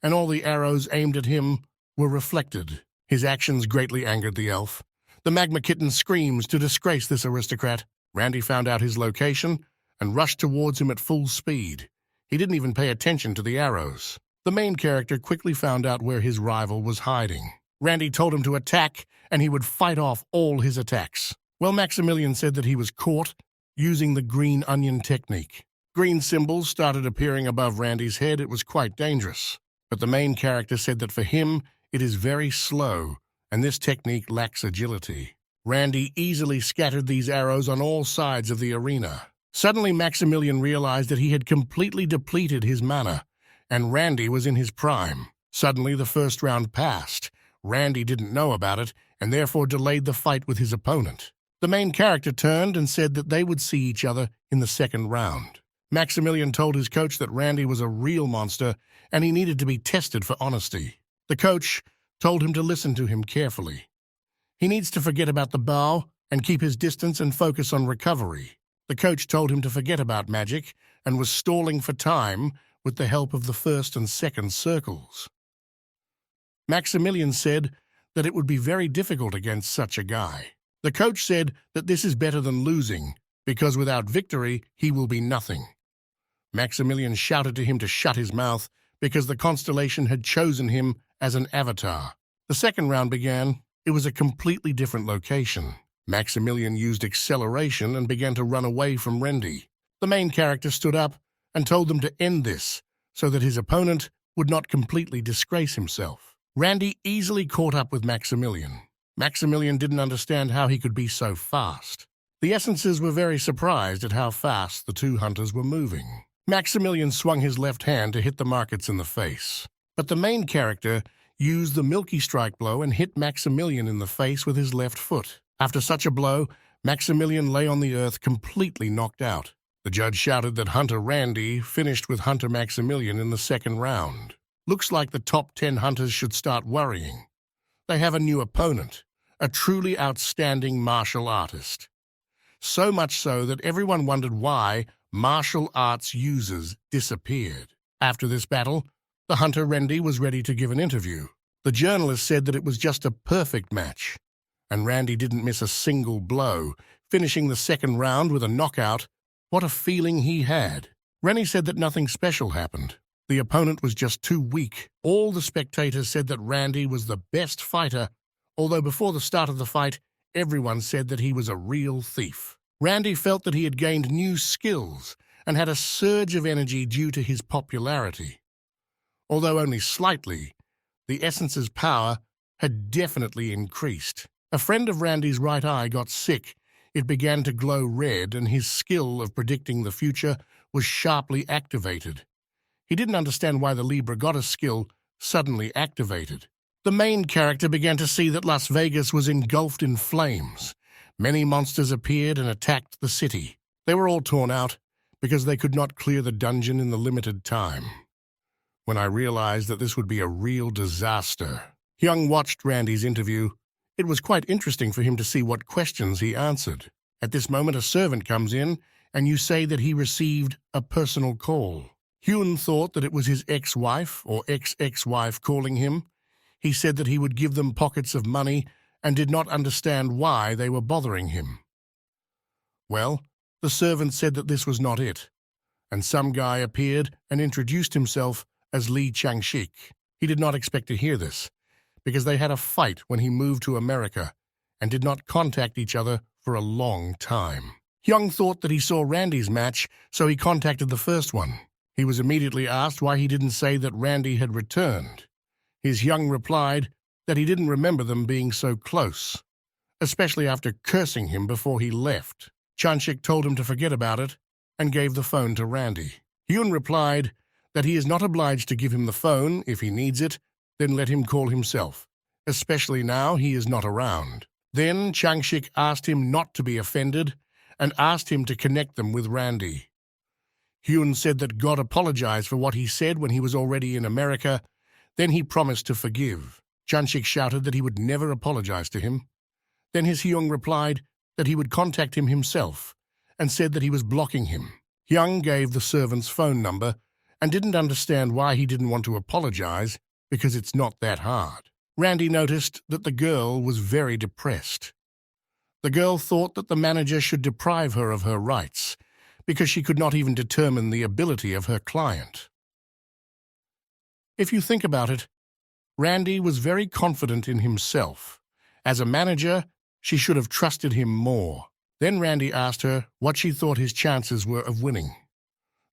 and all the arrows aimed at him were reflected. His actions greatly angered the elf. The magma kitten screams to disgrace this aristocrat. Randy found out his location and rushed towards him at full speed. He didn't even pay attention to the arrows. The main character quickly found out where his rival was hiding. Randy told him to attack, and he would fight off all his attacks. Well, Maximilian said that he was caught using the green onion technique. Green symbols started appearing above Randy's head. It was quite dangerous. But the main character said that for him, it is very slow, and this technique lacks agility. Randy easily scattered these arrows on all sides of the arena. Suddenly, Maximilian realized that he had completely depleted his mana, and Randy was in his prime. Suddenly, the first round passed. Randy didn't know about it, and therefore delayed the fight with his opponent. The main character turned and said that they would see each other in the second round. Maximilian told his coach that Randy was a real monster, and he needed to be tested for honesty. The coach told him to listen to him carefully. He needs to forget about the bow and keep his distance and focus on recovery. The coach told him to forget about magic and was stalling for time with the help of the first and second circles. Maximilian said that it would be very difficult against such a guy. The coach said that this is better than losing, because without victory, he will be nothing. Maximilian shouted to him to shut his mouth because the constellation had chosen him as an avatar. The second round began. It was a completely different location. Maximilian used acceleration and began to run away from Randy. The main character stood up and told them to end this so that his opponent would not completely disgrace himself. Randy easily caught up with Maximilian. Maximilian didn't understand how he could be so fast. The essences were very surprised at how fast the two hunters were moving. Maximilian swung his left hand to hit the markets in the face. But the main character used the Milky Strike blow and hit Maximilian in the face with his left foot. After such a blow, Maximilian lay on the earth completely knocked out. The judge shouted that Hunter Randy finished with Hunter Maximilian in the second round. Looks like the top 10 hunters should start worrying. They have a new opponent, a truly outstanding martial artist. So much so that everyone wondered why martial arts users disappeared. After this battle, the Hunter Randy was ready to give an interview. The journalist said that it was just a perfect match, and Randy didn't miss a single blow, finishing the second round with a knockout. What a feeling he had. Rennie said that nothing special happened. The opponent was just too weak. All the spectators said that Randy was the best fighter, although before the start of the fight, everyone said that he was a real thief. Randy felt that he had gained new skills and had a surge of energy due to his popularity. Although only slightly, the essence's power had definitely increased. A friend of Randy's right eye got sick. It began to glow red, and his skill of predicting the future was sharply activated. He didn't understand why the Libra Goddess skill suddenly activated. The main character began to see that Las Vegas was engulfed in flames. Many monsters appeared and attacked the city. They were all torn out because they could not clear the dungeon in the limited time. When I realized that this would be a real disaster, Young watched Randy's interview. It was quite interesting for him to see what questions he answered. At this moment, a servant comes in, and you say that he received a personal call. Hyun thought that it was his ex-wife or ex-ex-wife calling him. He said that he would give them pockets of money and did not understand why they were bothering him. Well, the servant said that this was not it, and some guy appeared and introduced himself as Lee Chang-shik. He did not expect to hear this, because they had a fight when he moved to America and did not contact each other for a long time. Young thought that he saw Randy's match, so he contacted the first one. He was immediately asked why he didn't say that Randy had returned. His Young replied that he didn't remember them being so close, especially after cursing him before he left. Chanchik told him to forget about it and gave the phone to Randy. Hyun replied that he is not obliged to give him the phone. If he needs it, then let him call himself, especially now he is not around. Then Changshik asked him not to be offended and asked him to connect them with Randy. Hyun said that God apologized for what he said when he was already in America. Then he promised to forgive. Changshik shouted that he would never apologize to him. Then his Hyung replied that he would contact him himself and said that he was blocking him. Hyung gave the servant's phone number and didn't understand why he didn't want to apologize, because it's not that hard. Randy noticed that the girl was very depressed. The girl thought that the manager should deprive her of her rights, because she could not even determine the ability of her client. If you think about it, Randy was very confident in himself. As a manager, she should have trusted him more. Then Randy asked her what she thought his chances were of winning.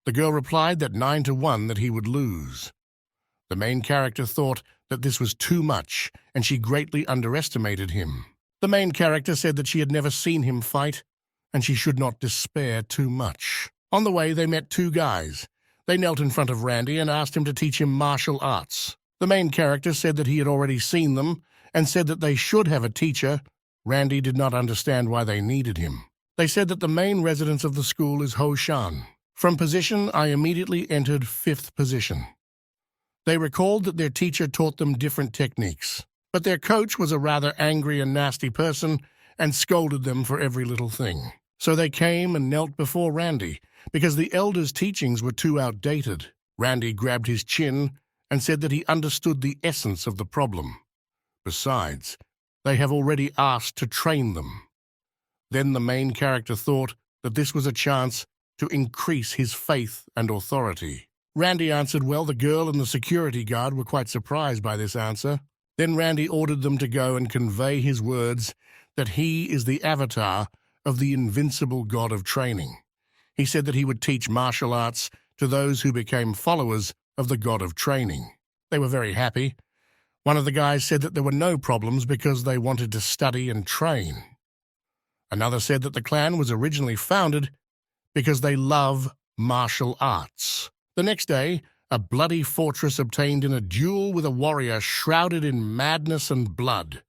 The girl replied that 9-1 that he would lose. The main character thought that this was too much, and she greatly underestimated him. The main character said that she had never seen him fight, and she should not despair too much. On the way, they met two guys. They knelt in front of Randy and asked him to teach him martial arts. The main character said that he had already seen them and said that they should have a teacher. Randy did not understand why they needed him. They said that the main residence of the school is Ho Shan. From position, I immediately entered 5th position. They recalled that their teacher taught them different techniques, but their coach was a rather angry and nasty person and scolded them for every little thing. So they came and knelt before Randy, because the elders' teachings were too outdated. Randy grabbed his chin and said that he understood the essence of the problem. Besides, they have already asked to train them. Then the main character thought that this was a chance to increase his faith and authority. Randy answered well. The girl and the security guard were quite surprised by this answer. Then Randy ordered them to go and convey his words that he is the avatar of the invincible god of training. He said that he would teach martial arts to those who became followers of the god of training. They were very happy. One of the guys said that there were no problems because they wanted to study and train. Another said that the clan was originally founded because they love martial arts. The next day, a bloody fortress obtained in a duel with a warrior shrouded in madness and blood.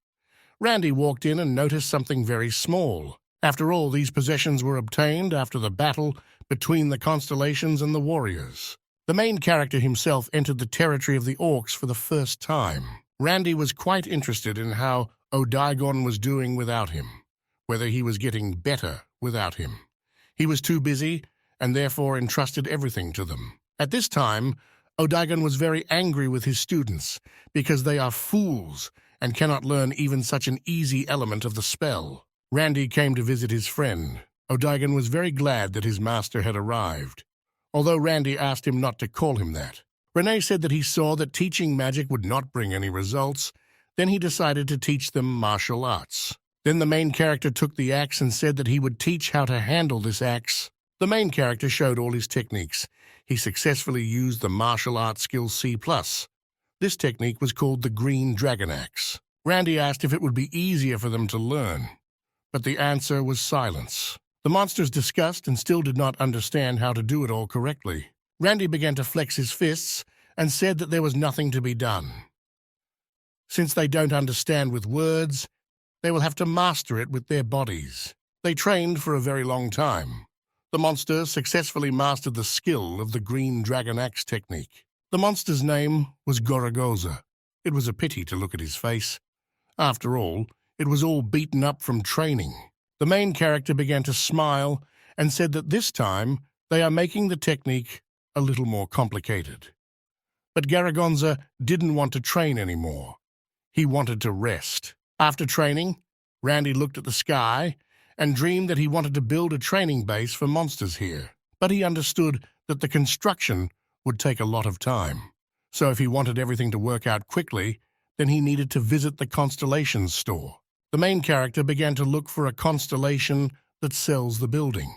Randy walked in and noticed something very small. After all, these possessions were obtained after the battle between the constellations and the warriors. The main character himself entered the territory of the orcs for the first time. Randy was quite interested in how Odaigon was doing without him, whether he was getting better without him. He was too busy and therefore entrusted everything to them. At this time, Odaigon was very angry with his students because they are fools and cannot learn even such an easy element of the spell. Randy came to visit his friend. Odaigon was very glad that his master had arrived, although Randy asked him not to call him that. Renee said that he saw that teaching magic would not bring any results. Then he decided to teach them martial arts. Then the main character took the axe and said that he would teach how to handle this axe. The main character showed all his techniques. He successfully used the martial arts skill C+. This technique was called the Green Dragon Axe. Randy asked if it would be easier for them to learn, but the answer was silence. The monsters discussed and still did not understand how to do it all correctly. Randy began to flex his fists and said that there was nothing to be done. Since they don't understand with words, they will have to master it with their bodies. They trained for a very long time. The monster successfully mastered the skill of the Green Dragon Axe technique. The monster's name was Gorogoza. It was a pity to look at his face. After all, it was all beaten up from training. The main character began to smile and said that this time they are making the technique a little more complicated. But Garagonza didn't want to train anymore. He wanted to rest. After training, Randy looked at the sky and dreamed that he wanted to build a training base for monsters here. But he understood that the construction would take a lot of time. So if he wanted everything to work out quickly, then he needed to visit the constellations store. The main character began to look for a constellation that sells the building.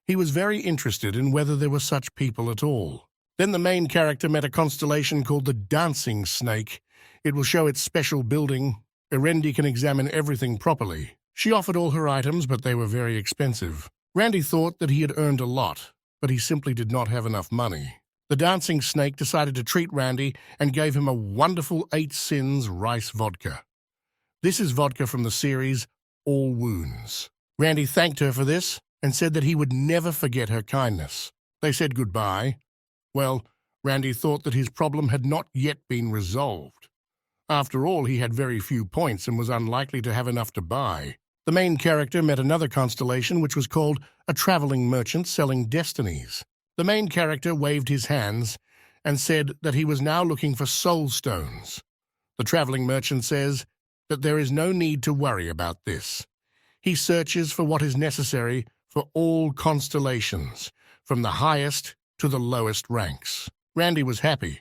He was very interested in whether there were such people at all. Then the main character met a constellation called the Dancing Snake. It will show its special building. Erendi can examine everything properly. She offered all her items, but they were very expensive. Randy thought that he had earned a lot, but he simply did not have enough money. The Dancing Snake decided to treat Randy and gave him a wonderful 8 Sins rice vodka. This is vodka from the series All Wounds. Randy thanked her for this and said that he would never forget her kindness. They said goodbye. Well, Randy thought that his problem had not yet been resolved. After all, he had very few points and was unlikely to have enough to buy. The main character met another constellation which was called a traveling merchant selling destinies. The main character waved his hands and said that he was now looking for soul stones. The traveling merchant says that there is no need to worry about this. He searches for what is necessary for all constellations, from the highest to the lowest ranks. Randy was happy,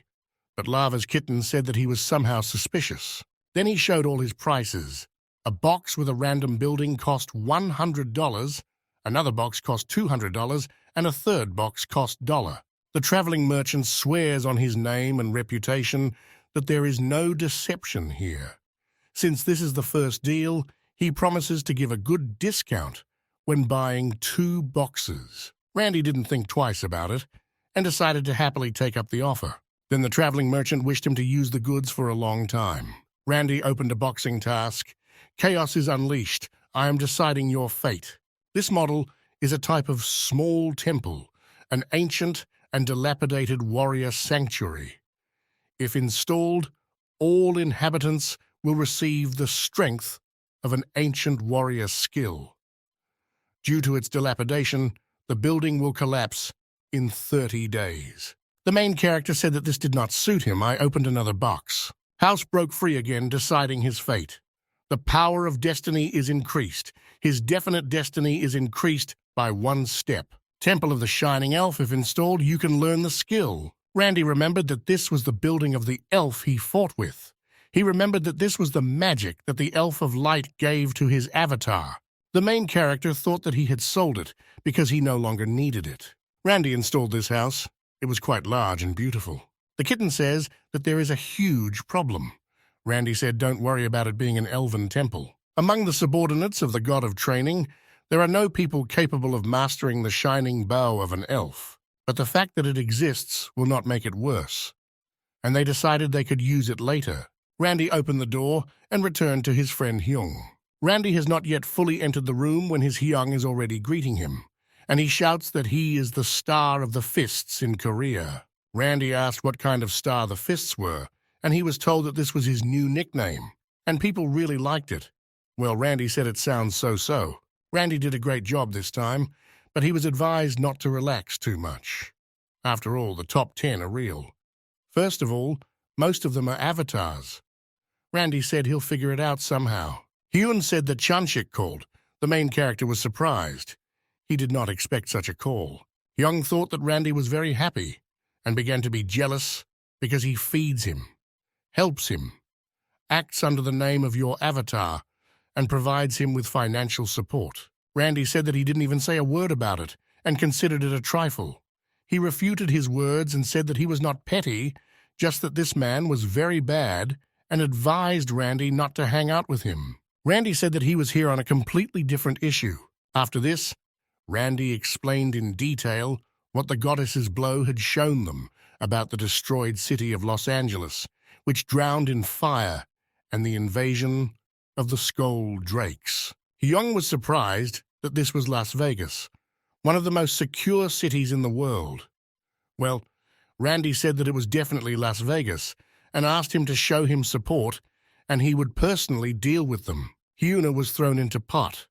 but Lava's kitten said that he was somehow suspicious. Then he showed all his prices. A box with a random building cost $100, another box cost $200, and a third box cost $1. The traveling merchant swears on his name and reputation that there is no deception here. Since this is the first deal, he promises to give a good discount when buying 2 boxes. Randy didn't think twice about it and decided to happily take up the offer. Then the traveling merchant wished him to use the goods for a long time. Randy opened a boxing task. Chaos is unleashed. I am deciding your fate. This model is a type of small temple, an ancient and dilapidated warrior sanctuary. If installed, all inhabitants will receive the strength of an ancient warrior skill. Due to its dilapidation, the building will collapse in 30 days. The main character said that this did not suit him. I opened another box. House broke free again, deciding his fate. The power of destiny is increased. His definite destiny is increased by 1 step. Temple of the Shining Elf, if installed, you can learn the skill. Randy remembered that this was the building of the elf he fought with. He remembered that this was the magic that the Elf of Light gave to his avatar. The main character thought that he had sold it because he no longer needed it. Randy installed this house. It was quite large and beautiful. The kitten says that there is a huge problem. Randy said don't worry about it being an elven temple. Among the subordinates of the god of training, there are no people capable of mastering the shining bow of an elf. But the fact that it exists will not make it worse. And they decided they could use it later. Randy opened the door and returned to his friend Hyung. Randy has not yet fully entered the room when his Hyung is already greeting him, and he shouts that he is the star of the fists in Korea. Randy asked what kind of star the fists were, and he was told that this was his new nickname, and people really liked it. Well, Randy said it sounds so-so. Randy did a great job this time, but he was advised not to relax too much. After all, the top 10 are real. First of all, most of them are avatars. Randy said he'll figure it out somehow. Hyun said that Chanshik called. The main character was surprised. He did not expect such a call. Hyung thought that Randy was very happy and began to be jealous because he feeds him, helps him, acts under the name of your avatar, and provides him with financial support. Randy said that he didn't even say a word about it and considered it a trifle. He refuted his words and said that he was not petty, just that this man was very bad and advised Randy not to hang out with him. Randy said that he was here on a completely different issue. After this, Randy explained in detail what the goddess's blow had shown them about the destroyed city of Los Angeles, which drowned in fire, and the invasion of the Skull Drakes. Hyung was surprised that this was Las Vegas, one of the most secure cities in the world. Well, Randy said that it was definitely Las Vegas and asked him to show him support and he would personally deal with them. Hyuna was thrown into pot,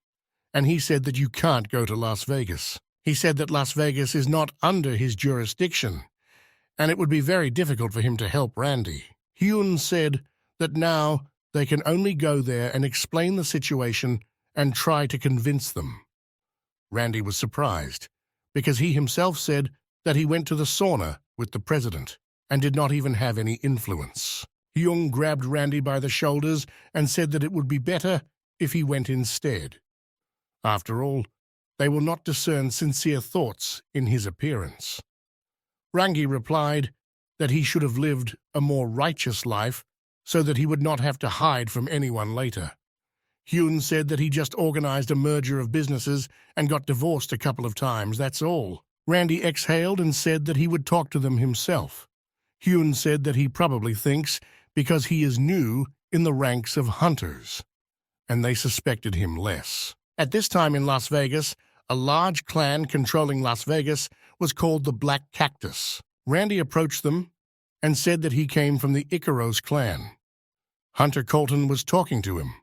and he said that you can't go to Las Vegas. He said that Las Vegas is not under his jurisdiction, and it would be very difficult for him to help Randy. Hyun said that now they can only go there and explain the situation and try to convince them. Randy was surprised, because he himself said that he went to the sauna with the president and did not even have any influence. Hyung grabbed Randy by the shoulders and said that it would be better if he went instead. After all, they will not discern sincere thoughts in his appearance. Rangi replied that he should have lived a more righteous life so that he would not have to hide from anyone later. Hyun said that he just organized a merger of businesses and got divorced a couple of times, that's all. Randy exhaled and said that he would talk to them himself. Hyun said that he probably thinks because he is new in the ranks of hunters, and they suspected him less. At this time in Las Vegas, a large clan controlling Las Vegas was called the Black Cactus. Randy approached them and said that he came from the Icaros clan. Hunter Colton was talking to him.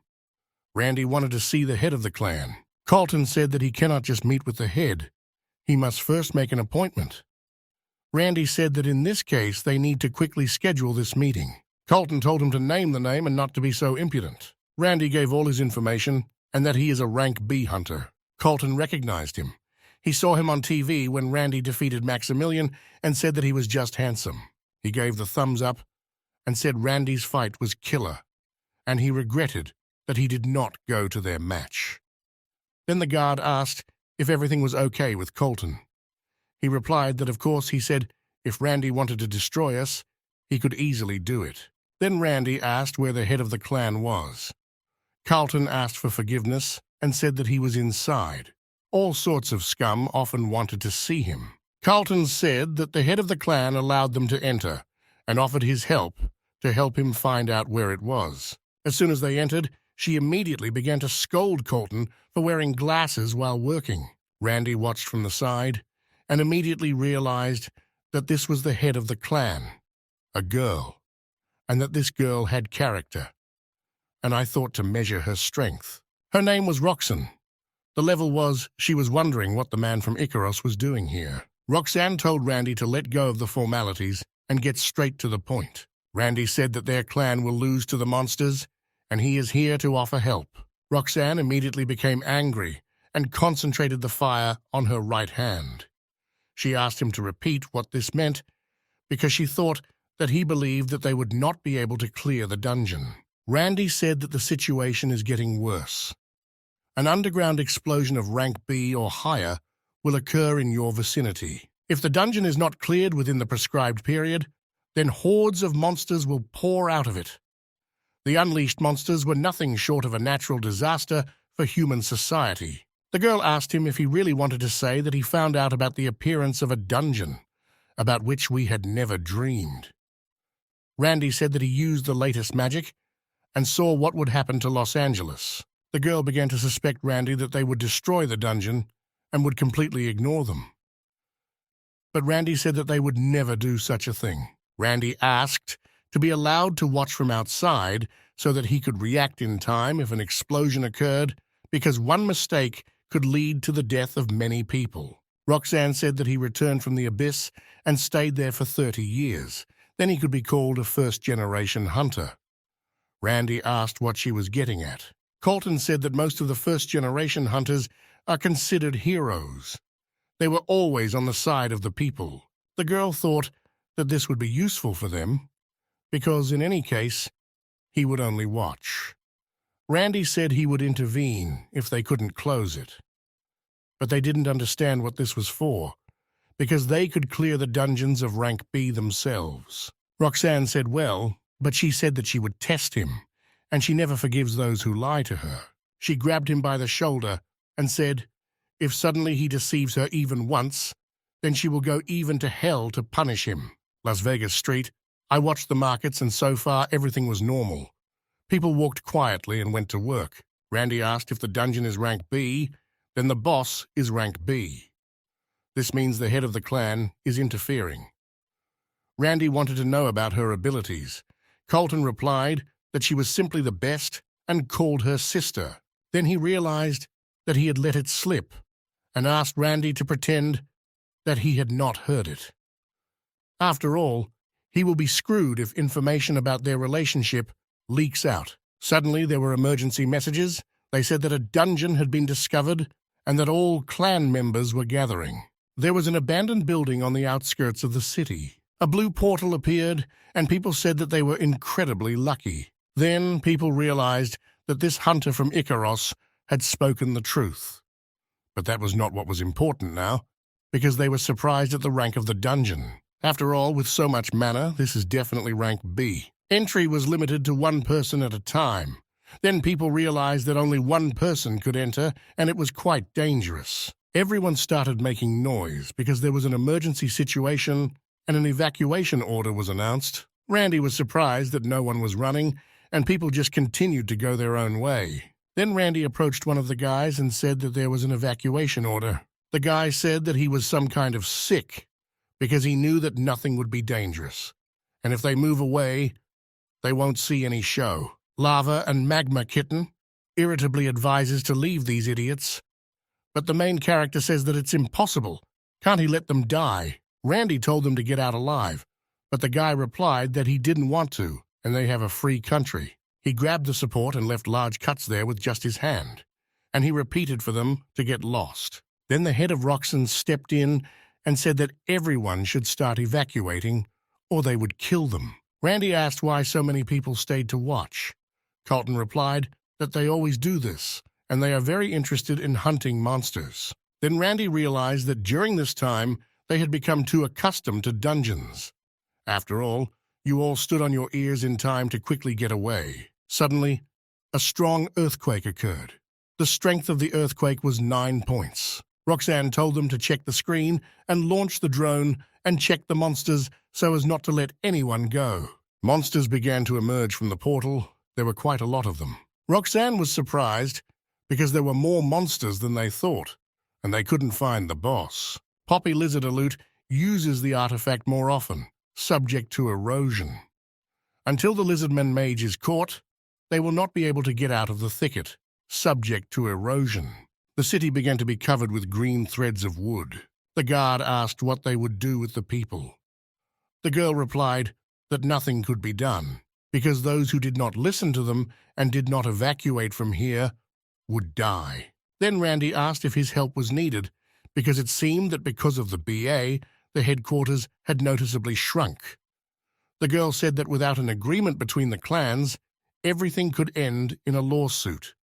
Randy wanted to see the head of the clan. Colton said that he cannot just meet with the head. He must first make an appointment. Randy said that in this case they need to quickly schedule this meeting. Colton told him to name the name and not to be so impudent. Randy gave all his information and that he is a rank B hunter. Colton recognized him. He saw him on TV when Randy defeated Maximilian and said that he was just handsome. He gave the thumbs up and said Randy's fight was killer, and he regretted that he did not go to their match. Then the guard asked if everything was okay with Colton. He replied that of course he said if Randy wanted to destroy us, he could easily do it. Then Randy asked where the head of the clan was. Carlton asked for forgiveness and said that he was inside. All sorts of scum often wanted to see him. Carlton said that the head of the clan allowed them to enter and offered his help to help him find out where it was. As soon as they entered, she immediately began to scold Colton for wearing glasses while working. Randy watched from the side and immediately realized that this was the head of the clan, a girl, and that this girl had character. And I thought to measure her strength. Her name was Roxanne. The level was she was wondering what the man from Icaros was doing here. Roxanne told Randy to let go of the formalities and get straight to the point. Randy said that their clan will lose to the monsters, and he is here to offer help. Roxanne immediately became angry and concentrated the fire on her right hand. She asked him to repeat what this meant because she thought that he believed that they would not be able to clear the dungeon. Randy said that the situation is getting worse. An underground explosion of rank B or higher will occur in your vicinity. If the dungeon is not cleared within the prescribed period, then hordes of monsters will pour out of it. The unleashed monsters were nothing short of a natural disaster for human society. The girl asked him if he really wanted to say that he found out about the appearance of a dungeon, about which we had never dreamed. Randy said that he used the latest magic and saw what would happen to Los Angeles. The girl began to suspect Randy that they would destroy the dungeon and would completely ignore them. But Randy said that they would never do such a thing. Randy asked to be allowed to watch from outside so that he could react in time if an explosion occurred, because one mistake could lead to the death of many people. Roxanne said that he returned from the abyss and stayed there for 30 years. Then he could be called a first-generation hunter. Randy asked what she was getting at. Colton said that most of the first-generation hunters are considered heroes. They were always on the side of the people. The girl thought that this would be useful for them, because in any case, he would only watch. Randy said he would intervene if they couldn't close it. But they didn't understand what this was for, because they could clear the dungeons of rank B themselves. Roxanne said well, but she said that she would test him, and she never forgives those who lie to her. She grabbed him by the shoulder and said, if suddenly he deceives her even once, then she will go even to hell to punish him. Las Vegas Street. I watched the markets, and so far everything was normal. People walked quietly and went to work. Randy asked if the dungeon is rank B, then the boss is rank B. This means the head of the clan is interfering. Randy wanted to know about her abilities. Colton replied that she was simply the best and called her sister. Then he realized that he had let it slip and asked Randy to pretend that he had not heard it. After all, he will be screwed if information about their relationship leaks out. Suddenly there were emergency messages. They said that a dungeon had been discovered and that all clan members were gathering. There was an abandoned building on the outskirts of the city. A blue portal appeared, and people said that they were incredibly lucky. Then people realized that this hunter from Icaros had spoken the truth. But that was not what was important now, because they were surprised at the rank of the dungeon. After all, with so much mana, this is definitely rank B. Entry was limited to one person at a time. Then people realized that only one person could enter, and it was quite dangerous. Everyone started making noise because there was an emergency situation and an evacuation order was announced. Randy was surprised that no one was running, and people just continued to go their own way. Then Randy approached one of the guys and said that there was an evacuation order. The guy said that he was some kind of sick, because he knew that nothing would be dangerous, and if they move away, they won't see any show. Lava and Magma Kitten irritably advises to leave these idiots, but the main character says that it's impossible. Can't he let them die? Randy told them to get out alive, but the guy replied that he didn't want to, and they have a free country. He grabbed the support and left large cuts there with just his hand. and he repeated for them to get lost. Then the head of Roxanne stepped in and said that everyone should start evacuating or they would kill them. Randy asked why so many people stayed to watch. Carlton replied that they always do this, and they are very interested in hunting monsters. Then Randy realized that during this time, they had become too accustomed to dungeons. After all, you all stood on your ears in time to quickly get away. Suddenly, a strong earthquake occurred. The strength of the earthquake was 9 points. Roxanne told them to check the screen and launch the drone and check the monsters so as not to let anyone go. Monsters began to emerge from the portal. There were quite a lot of them. Roxanne was surprised because there were more monsters than they thought, and they couldn't find the boss. Poppy Lizard Alute uses the artifact more often, subject to erosion. Until the Lizardman Mage is caught, they will not be able to get out of the thicket, subject to erosion. The city began to be covered with green threads of wood. The guard asked what they would do with the people. The girl replied that nothing could be done, because those who did not listen to them and did not evacuate from here would die. Then Randy asked if his help was needed, because it seemed that because of the BA, the headquarters had noticeably shrunk. The girl said that without an agreement between the clans, everything could end in a lawsuit,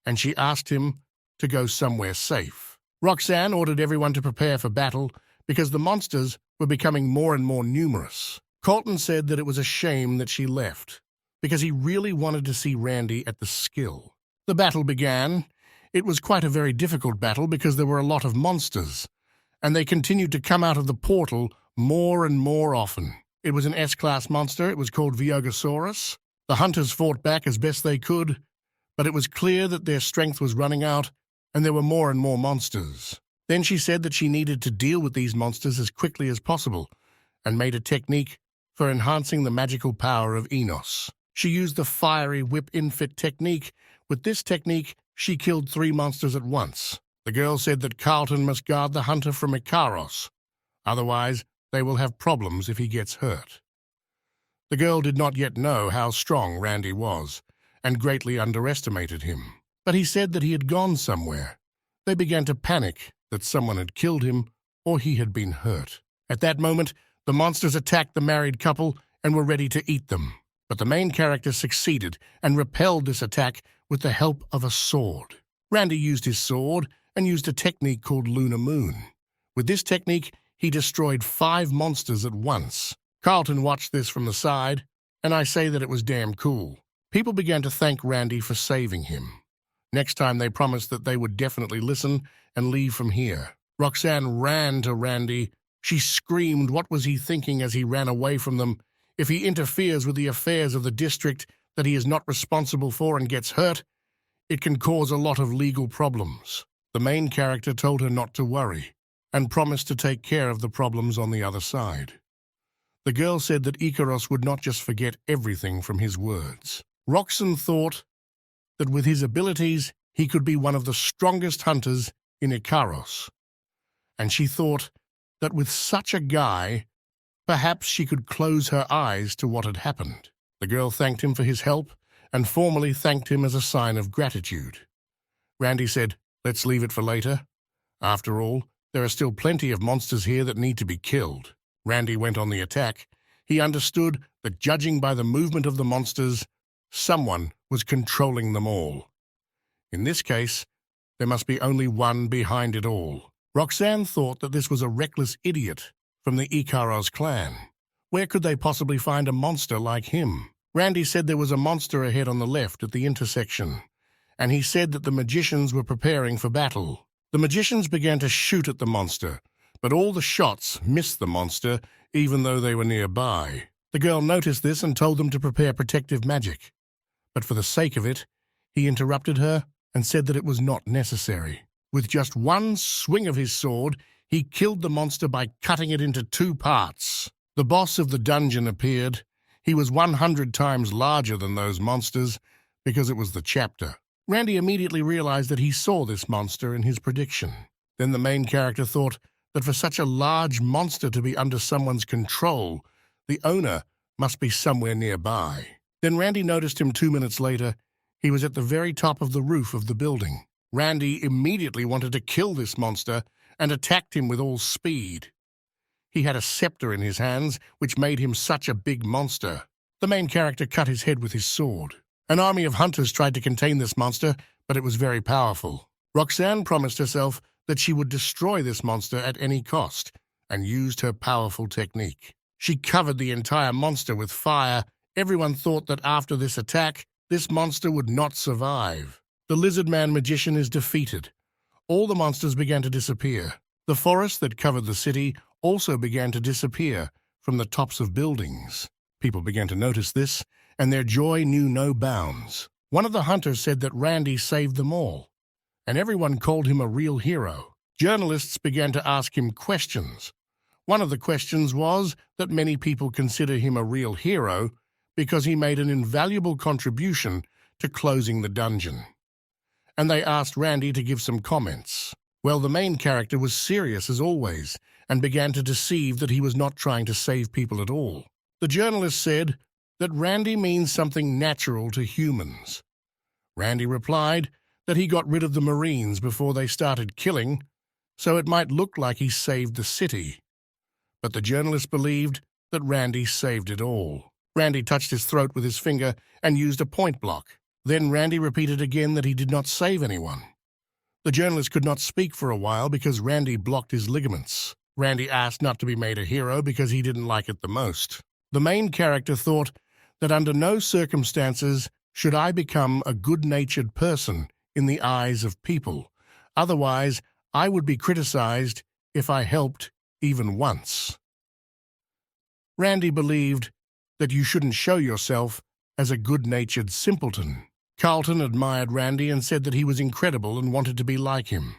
and she asked him to go somewhere safe. Roxanne ordered everyone to prepare for battle because the monsters were becoming more and more numerous. Carlton said that it was a shame that she left, because he really wanted to see Randy at the skill. The battle began. It was quite a very difficult battle because there were a lot of monsters, and they continued to come out of the portal more and more often. It was an S-class monster. It was called Viogosaurus. The hunters fought back as best they could, but it was clear that their strength was running out, and there were more and more monsters. Then she said that she needed to deal with these monsters as quickly as possible, and made a technique for enhancing the magical power of Enos. She used the fiery whip infit technique. With this technique, she killed 3 monsters at once. The girl said that Carlton must guard the hunter from Icaros. Otherwise, they will have problems if he gets hurt. The girl did not yet know how strong Randy was, and greatly underestimated him. But he said that he had gone somewhere. They began to panic that someone had killed him or he had been hurt. At that moment, the monsters attacked the married couple and were ready to eat them. But the main character succeeded and repelled this attack with the help of a sword. Randy used his sword and used a technique called Lunar Moon. With this technique, he destroyed 5 monsters at once. Carlton watched this from the side, and I say that it was damn cool. People began to thank Randy for saving him. Next time they promised that they would definitely listen and leave from here. Roxanne ran to Randy. She screamed what was he thinking as he ran away from them. If he interferes with the affairs of the district that he is not responsible for and gets hurt, it can cause a lot of legal problems. The main character told her not to worry and promised to take care of the problems on the other side. The girl said that Icaros would not just forget everything from his words. Roxanne thought that with his abilities, he could be one of the strongest hunters in Icaros. And she thought that with such a guy, perhaps she could close her eyes to what had happened. The girl thanked him for his help and formally thanked him as a sign of gratitude. Randy said, "Let's leave it for later. After all, there are still plenty of monsters here that need to be killed." Randy went on the attack. He understood that judging by the movement of the monsters, someone was controlling them all. In this case, there must be only one behind it all. Roxanne thought that this was a reckless idiot from the Icaros clan. Where could they possibly find a monster like him? Randy said there was a monster ahead on the left at the intersection, and he said that the magicians were preparing for battle. The magicians began to shoot at the monster, but all the shots missed the monster, even though they were nearby. The girl noticed this and told them to prepare protective magic. But for the sake of it, he interrupted her and said that it was not necessary. With just one swing of his sword, he killed the monster by cutting it into 2 parts. The boss of the dungeon appeared. He was 100 times larger than those monsters because it was the chapter. Randy immediately realized that he saw this monster in his prediction. Then the main character thought that for such a large monster to be under someone's control, the owner must be somewhere nearby. Then Randy noticed him 2 minutes later. He was at the very top of the roof of the building. Randy immediately wanted to kill this monster and attacked him with all speed. He had a scepter in his hands, which made him such a big monster. The main character cut his head with his sword. An army of hunters tried to contain this monster, but it was very powerful. Roxanne promised herself that she would destroy this monster at any cost, and used her powerful technique. She covered the entire monster with fire. Everyone thought that after this attack, this monster would not survive. The lizard man magician is defeated. All the monsters began to disappear. The forest that covered the city also began to disappear from the tops of buildings. People began to notice this, and their joy knew no bounds. One of the hunters said that Randy saved them all, and everyone called him a real hero. Journalists began to ask him questions. One of the questions was that many people consider him a real hero because he made an invaluable contribution to closing the dungeon. And they asked Randy to give some comments. Well, the main character was serious as always and began to deceive that he was not trying to save people at all. The journalist said that Randy means something natural to humans. Randy replied that he got rid of the Marines before they started killing, so it might look like he saved the city. But the journalist believed that Randy saved it all. Randy touched his throat with his finger and used a point block. Then Randy repeated again that he did not save anyone. The journalist could not speak for a while because Randy blocked his ligaments. Randy asked not to be made a hero because he didn't like it the most. The main character thought that under no circumstances should I become a good-natured person in the eyes of people. Otherwise, I would be criticized if I helped even once. Randy believed that you shouldn't show yourself as a good-natured simpleton. Carlton admired Randy and said that he was incredible and wanted to be like him.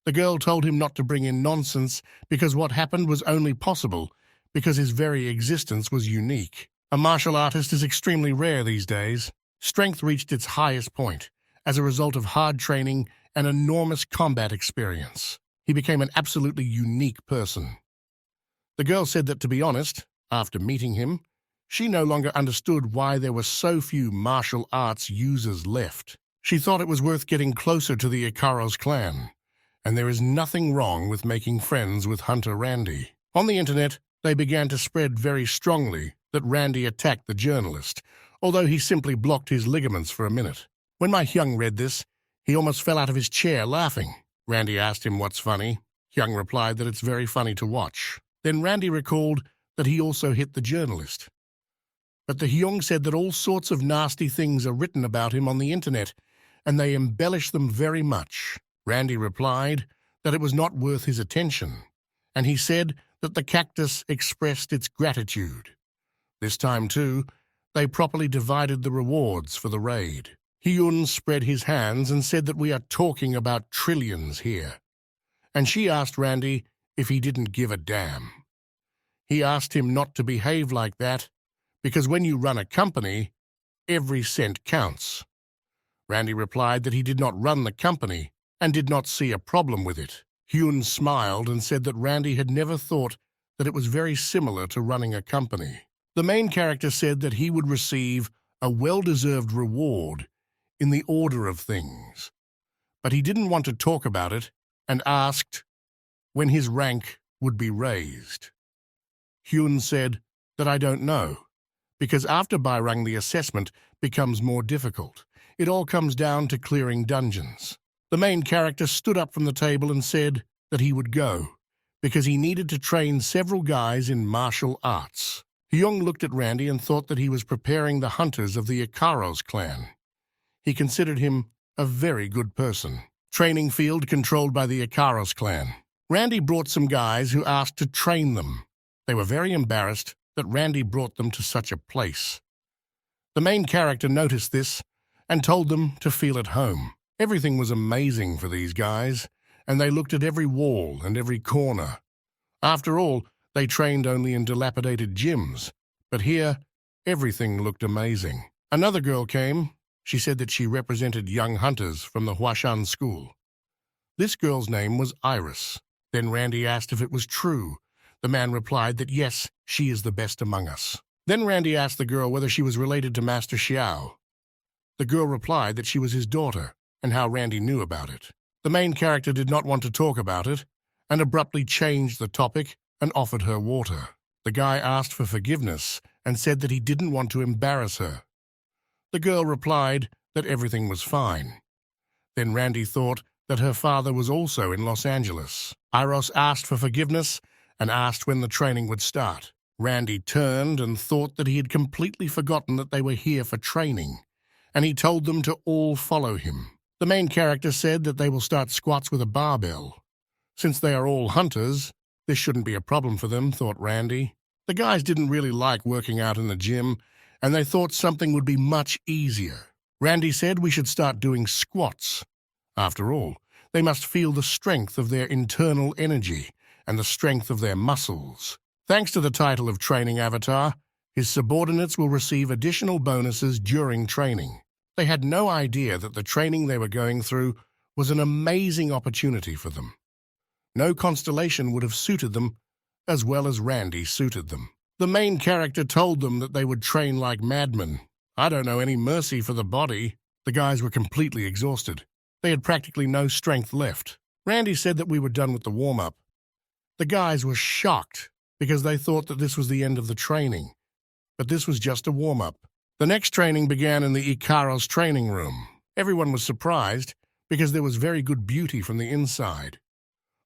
The girl told him not to bring in nonsense because what happened was only possible because his very existence was unique. A martial artist is extremely rare these days. Strength reached its highest point as a result of hard training and enormous combat experience. He became an absolutely unique person. The girl said that, to be honest, after meeting him, she no longer understood why there were so few martial arts users left. She thought it was worth getting closer to the Ikaros clan, and there is nothing wrong with making friends with Hunter Randy. On the internet, they began to spread very strongly that Randy attacked the journalist, although he simply blocked his ligaments for a minute. When my Hyung read this, he almost fell out of his chair laughing. Randy asked him what's funny. Hyung replied that it's very funny to watch. Then Randy recalled that he also hit the journalist. But the Hyung said that all sorts of nasty things are written about him on the internet, and they embellish them very much. Randy replied that it was not worth his attention, and he said that the cactus expressed its gratitude. This time, too, they properly divided the rewards for the raid. Hyun spread his hands and said that we are talking about trillions here. And she asked Randy if he didn't give a damn. He asked him not to behave like that, because when you run a company, every cent counts. Randy replied that he did not run the company and did not see a problem with it. Hyun smiled and said that Randy had never thought that it was very similar to running a company. The main character said that he would receive a well-deserved reward in the order of things, but he didn't want to talk about it and asked when his rank would be raised. Hyun said that I don't know, because after Bairang the assessment becomes more difficult. It all comes down to clearing dungeons. The main character stood up from the table and said that he would go, because he needed to train several guys in martial arts. Hyung looked at Randy and thought that he was preparing the hunters of the Ikaros clan. He considered him a very good person. Training field controlled by the Ikaros clan. Randy brought some guys who asked to train them. They were very embarrassed that Randy brought them to such a place. The main character noticed this and told them to feel at home. Everything was amazing for these guys, and they looked at every wall and every corner. After all, they trained only in dilapidated gyms, but here, everything looked amazing. Another girl came. She said that she represented young hunters from the Huashan school. This girl's name was Iris. Then Randy asked if it was true. The man replied that yes, she is the best among us. Then Randy asked the girl whether she was related to Master Xiao. The girl replied that she was his daughter. and how Randy knew about it. The main character did not want to talk about it and abruptly changed the topic and offered her water. The guy asked for forgiveness and said that he didn't want to embarrass her. The girl replied that everything was fine. Then Randy thought that her father was also in Los Angeles. Iros asked for forgiveness and asked when the training would start. Randy turned and thought that he had completely forgotten that they were here for training, and he told them to all follow him. The main character said that they will start squats with a barbell. Since they are all hunters, this shouldn't be a problem for them, thought Randy. The guys didn't really like working out in the gym, and they thought something would be much easier. Randy said we should start doing squats. After all, they must feel the strength of their internal energy and the strength of their muscles. Thanks to the title of Training Avatar, his subordinates will receive additional bonuses during training. They had no idea that the training they were going through was an amazing opportunity for them. No constellation would have suited them as well as Randy suited them. The main character told them that they would train like madmen. I don't know any mercy for the body. The guys were completely exhausted. They had practically no strength left. Randy said that we were done with the warm-up. The guys were shocked because they thought that this was the end of the training. But this was just a warm-up. The next training began in the Ikaros training room. Everyone was surprised because there was very good beauty from the inside.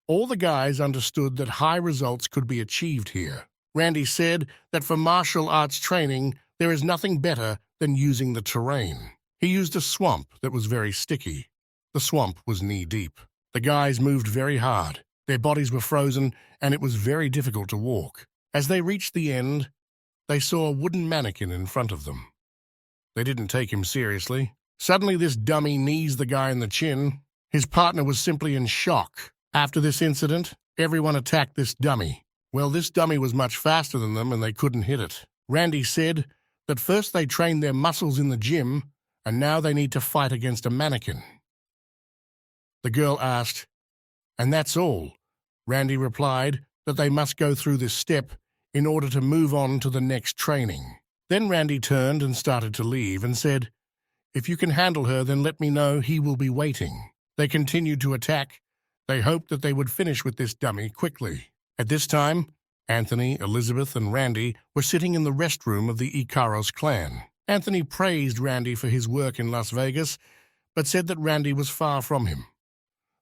All the guys understood that high results could be achieved here. Randy said that for martial arts training, there is nothing better than using the terrain. He used a swamp that was very sticky. The swamp was knee-deep. The guys moved very hard. Their bodies were frozen, and it was very difficult to walk. As they reached the end, they saw a wooden mannequin in front of them. They didn't take him seriously. Suddenly, this dummy knees the guy in the chin. His partner was simply in shock. After this incident, everyone attacked this dummy. Well, this dummy was much faster than them, and they couldn't hit it. Randy said that first they trained their muscles in the gym, and now they need to fight against a mannequin. The girl asked, "And that's all?" Randy replied that they must go through this step in order to move on to the next training. Then Randy turned and started to leave and said, "If you can handle her, then let me know. He will be waiting." They continued to attack. They hoped that they would finish with this dummy quickly. At this time, Anthony, Elizabeth, and Randy were sitting in the restroom of the Ikaros clan. Anthony praised Randy for his work in Las Vegas, but said that Randy was far from him.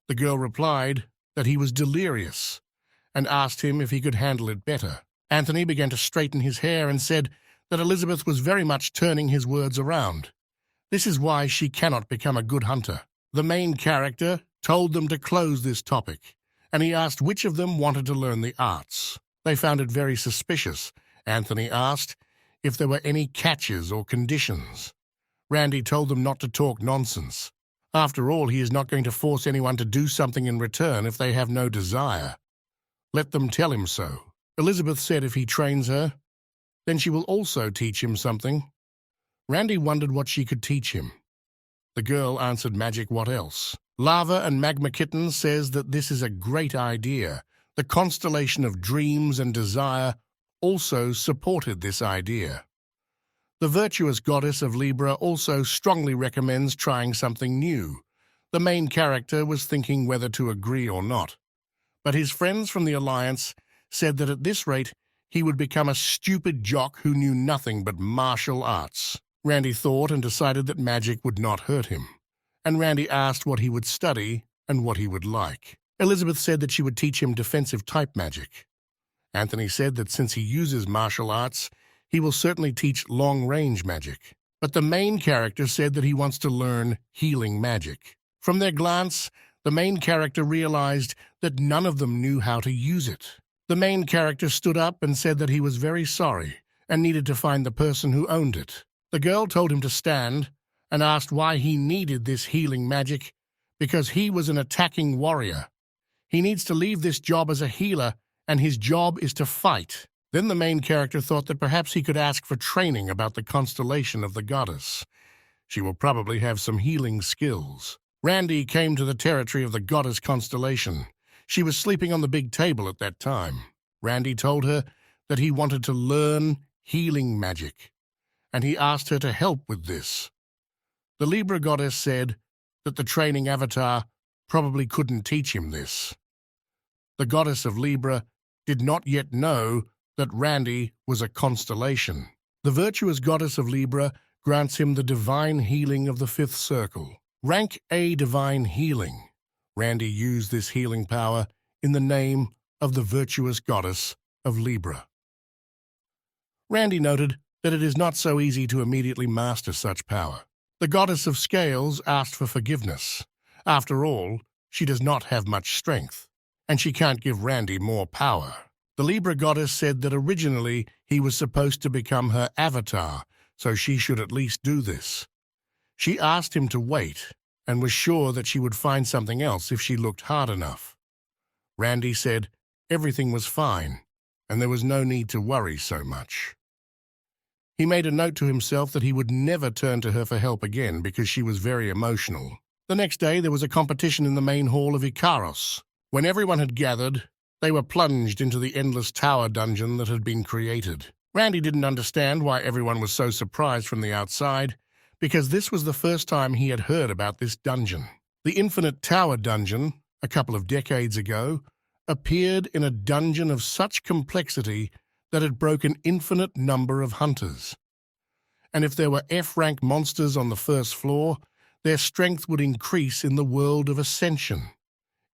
The girl replied that he was delirious and asked him if he could handle it better. Anthony began to straighten his hair and said that Elizabeth was very much turning his words around. This is why she cannot become a good hunter. The main character told them to close this topic, and he asked which of them wanted to learn the arts. They found it very suspicious. Anthony asked if there were any catches or conditions. Randy told them not to talk nonsense. After all, he is not going to force anyone to do something in return if they have no desire. Let them tell him so. Elizabeth said if he trains her, then she will also teach him something. Randy wondered what she could teach him. The girl answered magic. What else? Lava and Magma Kitten says that this is a great idea. The constellation of dreams and desire also supported this idea. The virtuous goddess of Libra also strongly recommends trying something new. The main character was thinking whether to agree or not. But his friends from the Alliance said that at this rate he would become a stupid jock who knew nothing but martial arts. Randy thought and decided that magic would not hurt him. And Randy asked what he would study and what he would like. Elizabeth said that she would teach him defensive type magic. Anthony said that since he uses martial arts, he will certainly teach long-range magic. But the main character said that he wants to learn healing magic. From their glance, the main character realized that none of them knew how to use it. The main character stood up and said that he was very sorry and needed to find the person who owned it. The girl told him to stand and asked why he needed this healing magic, because he was an attacking warrior. He needs to leave this job as a healer, and his job is to fight. Then the main character thought that perhaps he could ask for training about the constellation of the goddess. She will probably have some healing skills. Randy came to the territory of the goddess constellation. She was sleeping on the big table at that time. Randy told her that he wanted to learn healing magic, and he asked her to help with this. The Libra goddess said that the training avatar probably couldn't teach him this. The goddess of Libra did not yet know that Randy was a constellation. The virtuous goddess of Libra grants him the divine healing of the fifth circle. Rank A divine healing. Randy used this healing power in the name of the virtuous goddess of Libra. Randy noted that it is not so easy to immediately master such power. The goddess of scales asked for forgiveness. After all, she does not have much strength, and she can't give Randy more power. The Libra goddess said that originally he was supposed to become her avatar, so she should at least do this. She asked him to wait and was sure that she would find something else if she looked hard enough. Randy said everything was fine and there was no need to worry so much. He made a note to himself that he would never turn to her for help again because she was very emotional. The next day there was a competition in the main hall of Ikaros. When everyone had gathered, they were plunged into the endless tower dungeon that had been created. Randy didn't understand why everyone was so surprised from the outside, because this was the first time he had heard about this dungeon. The infinite tower dungeon, a couple of decades ago, appeared in a dungeon of such complexity that it broke an infinite number of hunters. And if there were F-rank monsters on the first floor, their strength would increase in the world of Ascension.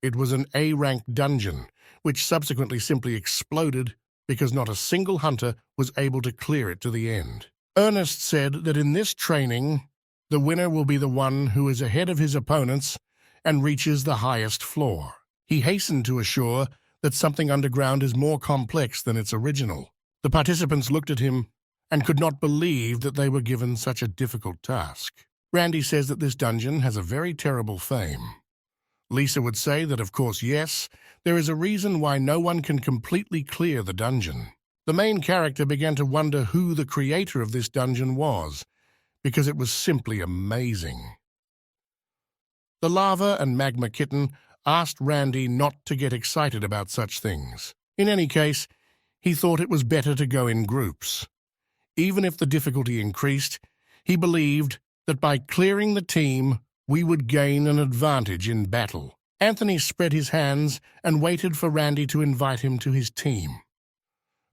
It was an A-rank dungeon, which subsequently simply exploded because not a single hunter was able to clear it to the end. Ernest said that in this training, the winner will be the one who is ahead of his opponents and reaches the highest floor. He hastened to assure that something underground is more complex than its original. The participants looked at him and could not believe that they were given such a difficult task. Randy says that this dungeon has a very terrible fame. Lisa would say that, of course, yes, there is a reason why no one can completely clear the dungeon. The main character began to wonder who the creator of this dungeon was, because it was simply amazing. The lava and magma kitten asked Randy not to get excited about such things. In any case, he thought it was better to go in groups. Even if the difficulty increased, he believed that by clearing the team, we would gain an advantage in battle. Anthony spread his hands and waited for Randy to invite him to his team.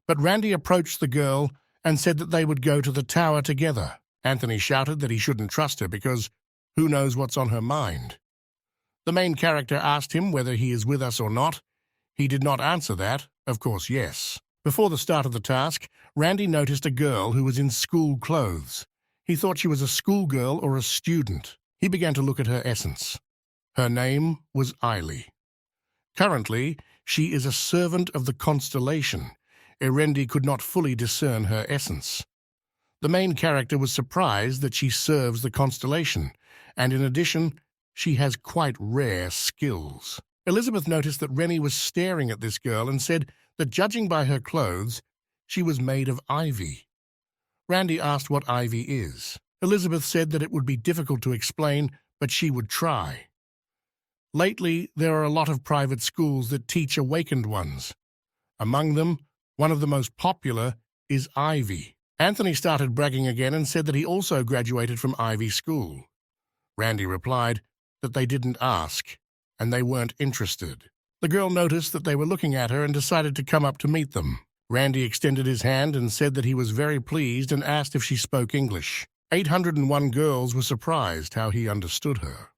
But Randy approached the girl and said that they would go to the tower together. Anthony shouted that he shouldn't trust her because who knows what's on her mind. The main character asked him whether he is with us or not. He did not answer that, of course, yes. Before the start of the task, Randy noticed a girl who was in school clothes. He thought she was a schoolgirl or a student. He began to look at her essence. Her name was Eiley. Currently, she is a servant of the constellation. Randy could not fully discern her essence. The main character was surprised that she serves the constellation, and in addition, she has quite rare skills. Elizabeth noticed that Rennie was staring at this girl and said that judging by her clothes, she was made of ivy. Randy asked what ivy is. Elizabeth said that it would be difficult to explain, but she would try. Lately, there are a lot of private schools that teach awakened ones. Among them, one of the most popular is Ivy. Anthony started bragging again and said that he also graduated from Ivy School. Randy replied that they didn't ask, and they weren't interested. The girl noticed that they were looking at her and decided to come up to meet them. Randy extended his hand and said that he was very pleased and asked if she spoke English. 801 girls were surprised how he understood her.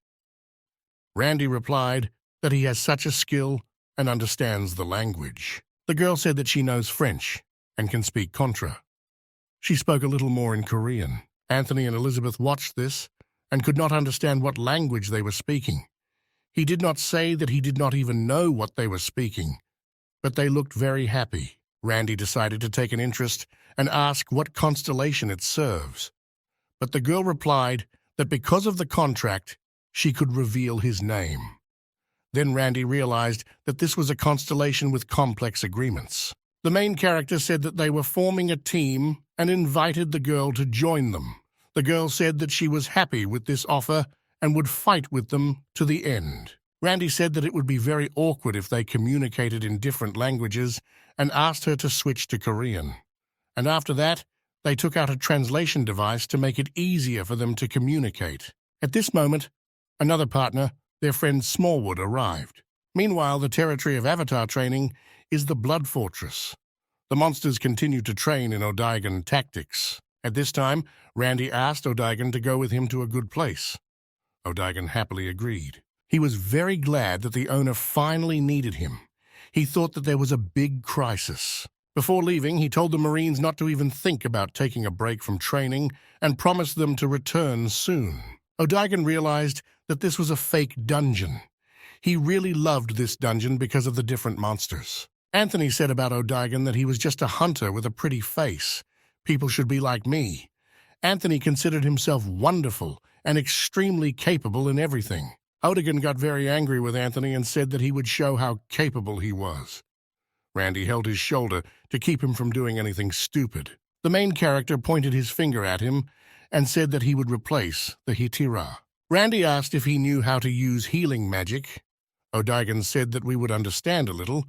Randy replied that he has such a skill and understands the language. The girl said that she knows French and can speak Contra. She spoke a little more in Korean. Anthony and Elizabeth watched this and could not understand what language they were speaking. He did not say that he did not even know what they were speaking, but they looked very happy. Randy decided to take an interest and ask what constellation it serves. But the girl replied that because of the contract, she could reveal his name. Then Randy realized that this was a constellation with complex agreements. The main character said that they were forming a team and invited the girl to join them. The girl said that she was happy with this offer and would fight with them to the end. Randy said that it would be very awkward if they communicated in different languages and asked her to switch to Korean. And after that, they took out a translation device to make it easier for them to communicate. At this moment, Another partner, their friend Smallwood, arrived. Meanwhile, the territory of Avatar training is the Blood Fortress. The monsters continue to train in Odaigan tactics. At this time, Randy asked Odaigan to go with him to a good place. Odaigan happily agreed. He was very glad that the owner finally needed him. He thought that there was a big crisis. Before leaving, he told the Marines not to even think about taking a break from training and promised them to return soon. Odaigan realized that this was a fake dungeon. He really loved this dungeon because of the different monsters. Anthony said about Odaigan that he was just a hunter with a pretty face. People should be like me. Anthony considered himself wonderful and extremely capable in everything. Odaigan got very angry with Anthony and said that he would show how capable he was. Randy held his shoulder to keep him from doing anything stupid. The main character pointed his finger at him and said that he would replace the Hitira. Randy asked if he knew how to use healing magic. Odaigan said that we would understand a little,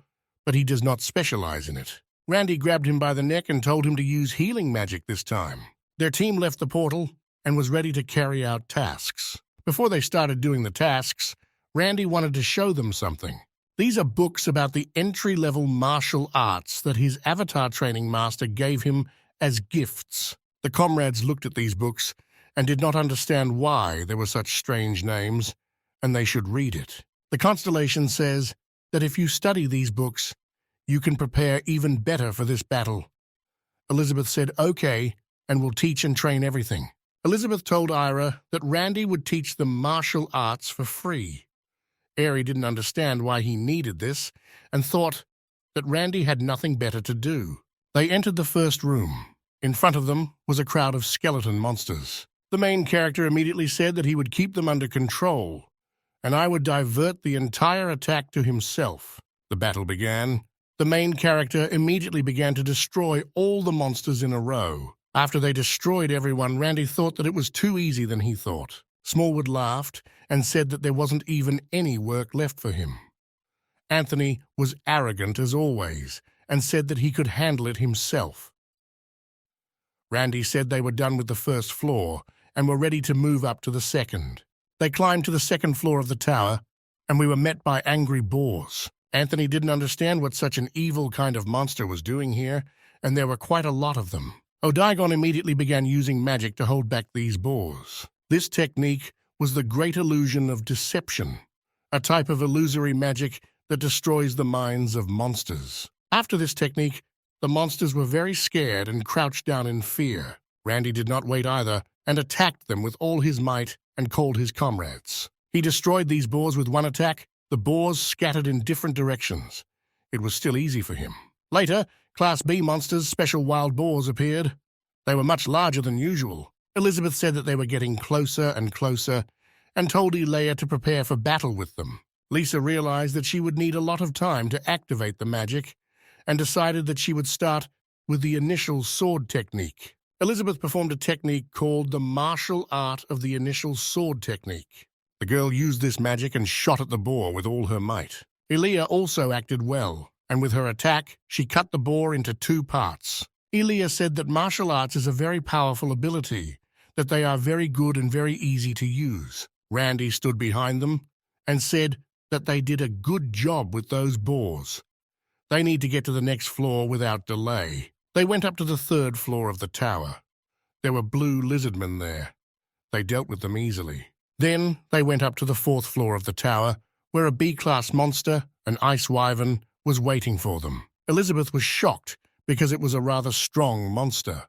but he does not specialize in it. Randy grabbed him by the neck and told him to use healing magic this time. Their team left the portal and was ready to carry out tasks. Before they started doing the tasks, Randy wanted to show them something. These are books about the entry-level martial arts that his Avatar training master gave him as gifts. The comrades looked at these books and did not understand why there were such strange names, and they should read it. The constellation says that if you study these books, you can prepare even better for this battle. Elizabeth said, "Okay, and will teach and train everything." Elizabeth told Ira that Randy would teach them martial arts for free. Aerie didn't understand why he needed this and thought that Randy had nothing better to do. They entered the first room. In front of them was a crowd of skeleton monsters. The main character immediately said that he would keep them under control, and I would divert the entire attack to himself. The battle began. The main character immediately began to destroy all the monsters in a row. After they destroyed everyone, Randy thought that it was too easy than he thought. Smallwood laughed and said that there wasn't even any work left for him. Anthony was arrogant as always and said that he could handle it himself. Randy said they were done with the first floor and were ready to move up to the second. They climbed to the second floor of the tower, and we were met by angry boars. Anthony didn't understand what such an evil kind of monster was doing here, and there were quite a lot of them. Odaigan immediately began using magic to hold back these boars. This technique was the great illusion of deception, a type of illusory magic that destroys the minds of monsters. After this technique, the monsters were very scared and crouched down in fear. Randy did not wait either and attacked them with all his might and called his comrades. He destroyed these boars with one attack. The boars scattered in different directions. It was still easy for him. Later, Class B monsters, special wild boars, appeared. They were much larger than usual. Elizabeth said that they were getting closer and closer and told Elea to prepare for battle with them. Lisa realized that she would need a lot of time to activate the magic and decided that she would start with the initial sword technique. Elizabeth performed a technique called the martial art of the initial sword technique. The girl used this magic and shot at the boar with all her might. Elea also acted well, and with her attack, she cut the boar into 2 parts. Elea said that martial arts is a very powerful ability, that they are very good and very easy to use. Randy stood behind them and said that they did a good job with those boars. They need to get to the next floor without delay. They went up to the 3rd floor of the tower. There were blue lizardmen there. They dealt with them easily. Then they went up to the 4th floor of the tower, where a B-class monster, an ice wyvern, was waiting for them. Elizabeth was shocked because it was a rather strong monster.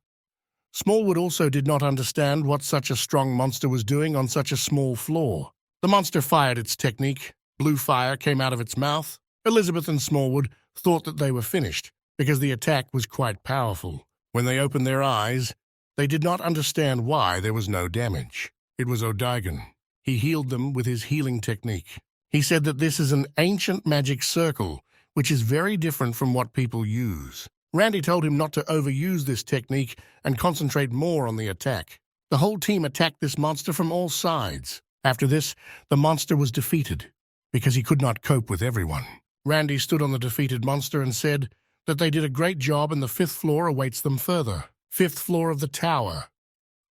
Smallwood also did not understand what such a strong monster was doing on such a small floor. The monster fired its technique. Blue fire came out of its mouth. Elizabeth and Smallwood thought that they were finished because the attack was quite powerful. When they opened their eyes, they did not understand why there was no damage. It was Odaigan. He healed them with his healing technique. He said that this is an ancient magic circle, which is very different from what people use. Randy told him not to overuse this technique and concentrate more on the attack. The whole team attacked this monster from all sides. After this, the monster was defeated because he could not cope with everyone. Randy stood on the defeated monster and said that they did a great job and the 5th floor awaits them further. 5th floor of the tower.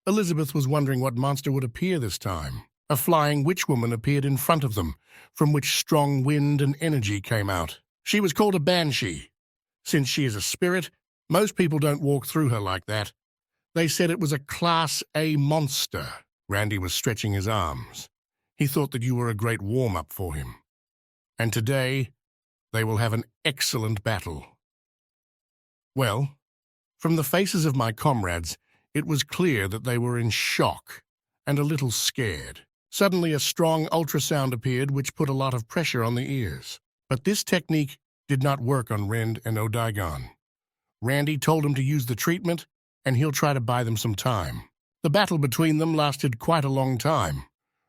Elizabeth was wondering what monster would appear this time. A flying witch woman appeared in front of them, from which strong wind and energy came out. She was called a banshee. Since she is a spirit, most people don't walk through her like that. They said it was a Class A monster. Randy was stretching his arms. He thought that you were a great warm-up for him. And today, they will have an excellent battle. Well, from the faces of my comrades, it was clear that they were in shock and a little scared. Suddenly, a strong ultrasound appeared which put a lot of pressure on the ears. But this technique did not work on Rend and Odigon. Randy told him to use the treatment, and he'll try to buy them some time. The battle between them lasted quite a long time.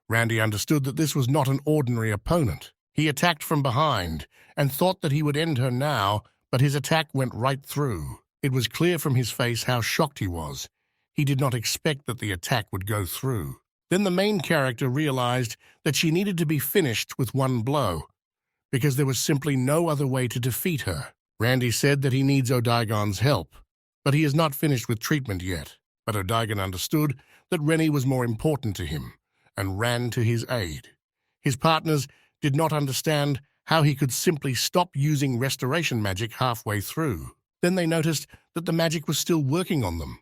Randy understood that this was not an ordinary opponent. He attacked from behind and thought that he would end her now, but his attack went right through. It was clear from his face how shocked he was. He did not expect that the attack would go through. Then the main character realized that she needed to be finished with one blow, because there was simply no other way to defeat her. Randy said that he needs Odigon's help, but he is not finished with treatment yet. But Odigon understood that Rennie was more important to him and ran to his aid. His partners did not understand how he could simply stop using restoration magic halfway through. Then they noticed that the magic was still working on them,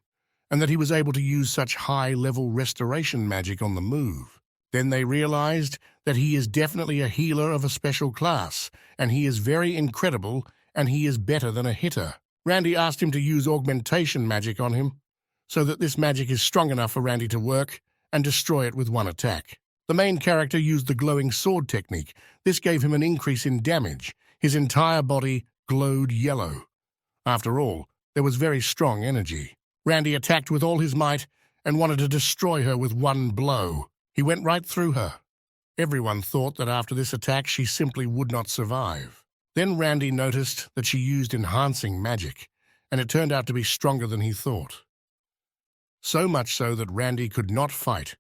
and that he was able to use such high-level restoration magic on the move. Then they realized that he is definitely a healer of a special class, and he is very incredible, and he is better than a hitter. Randy asked him to use augmentation magic on him, so that this magic is strong enough for Randy to work and destroy it with one attack. The main character used the glowing sword technique. This gave him an increase in damage. His entire body glowed yellow. After all, there was very strong energy. Randy attacked with all his might and wanted to destroy her with one blow. He went right through her. Everyone thought that after this attack she simply would not survive. Then Randy noticed that she used enhancing magic, and it turned out to be stronger than he thought. So much so that Randy could not fight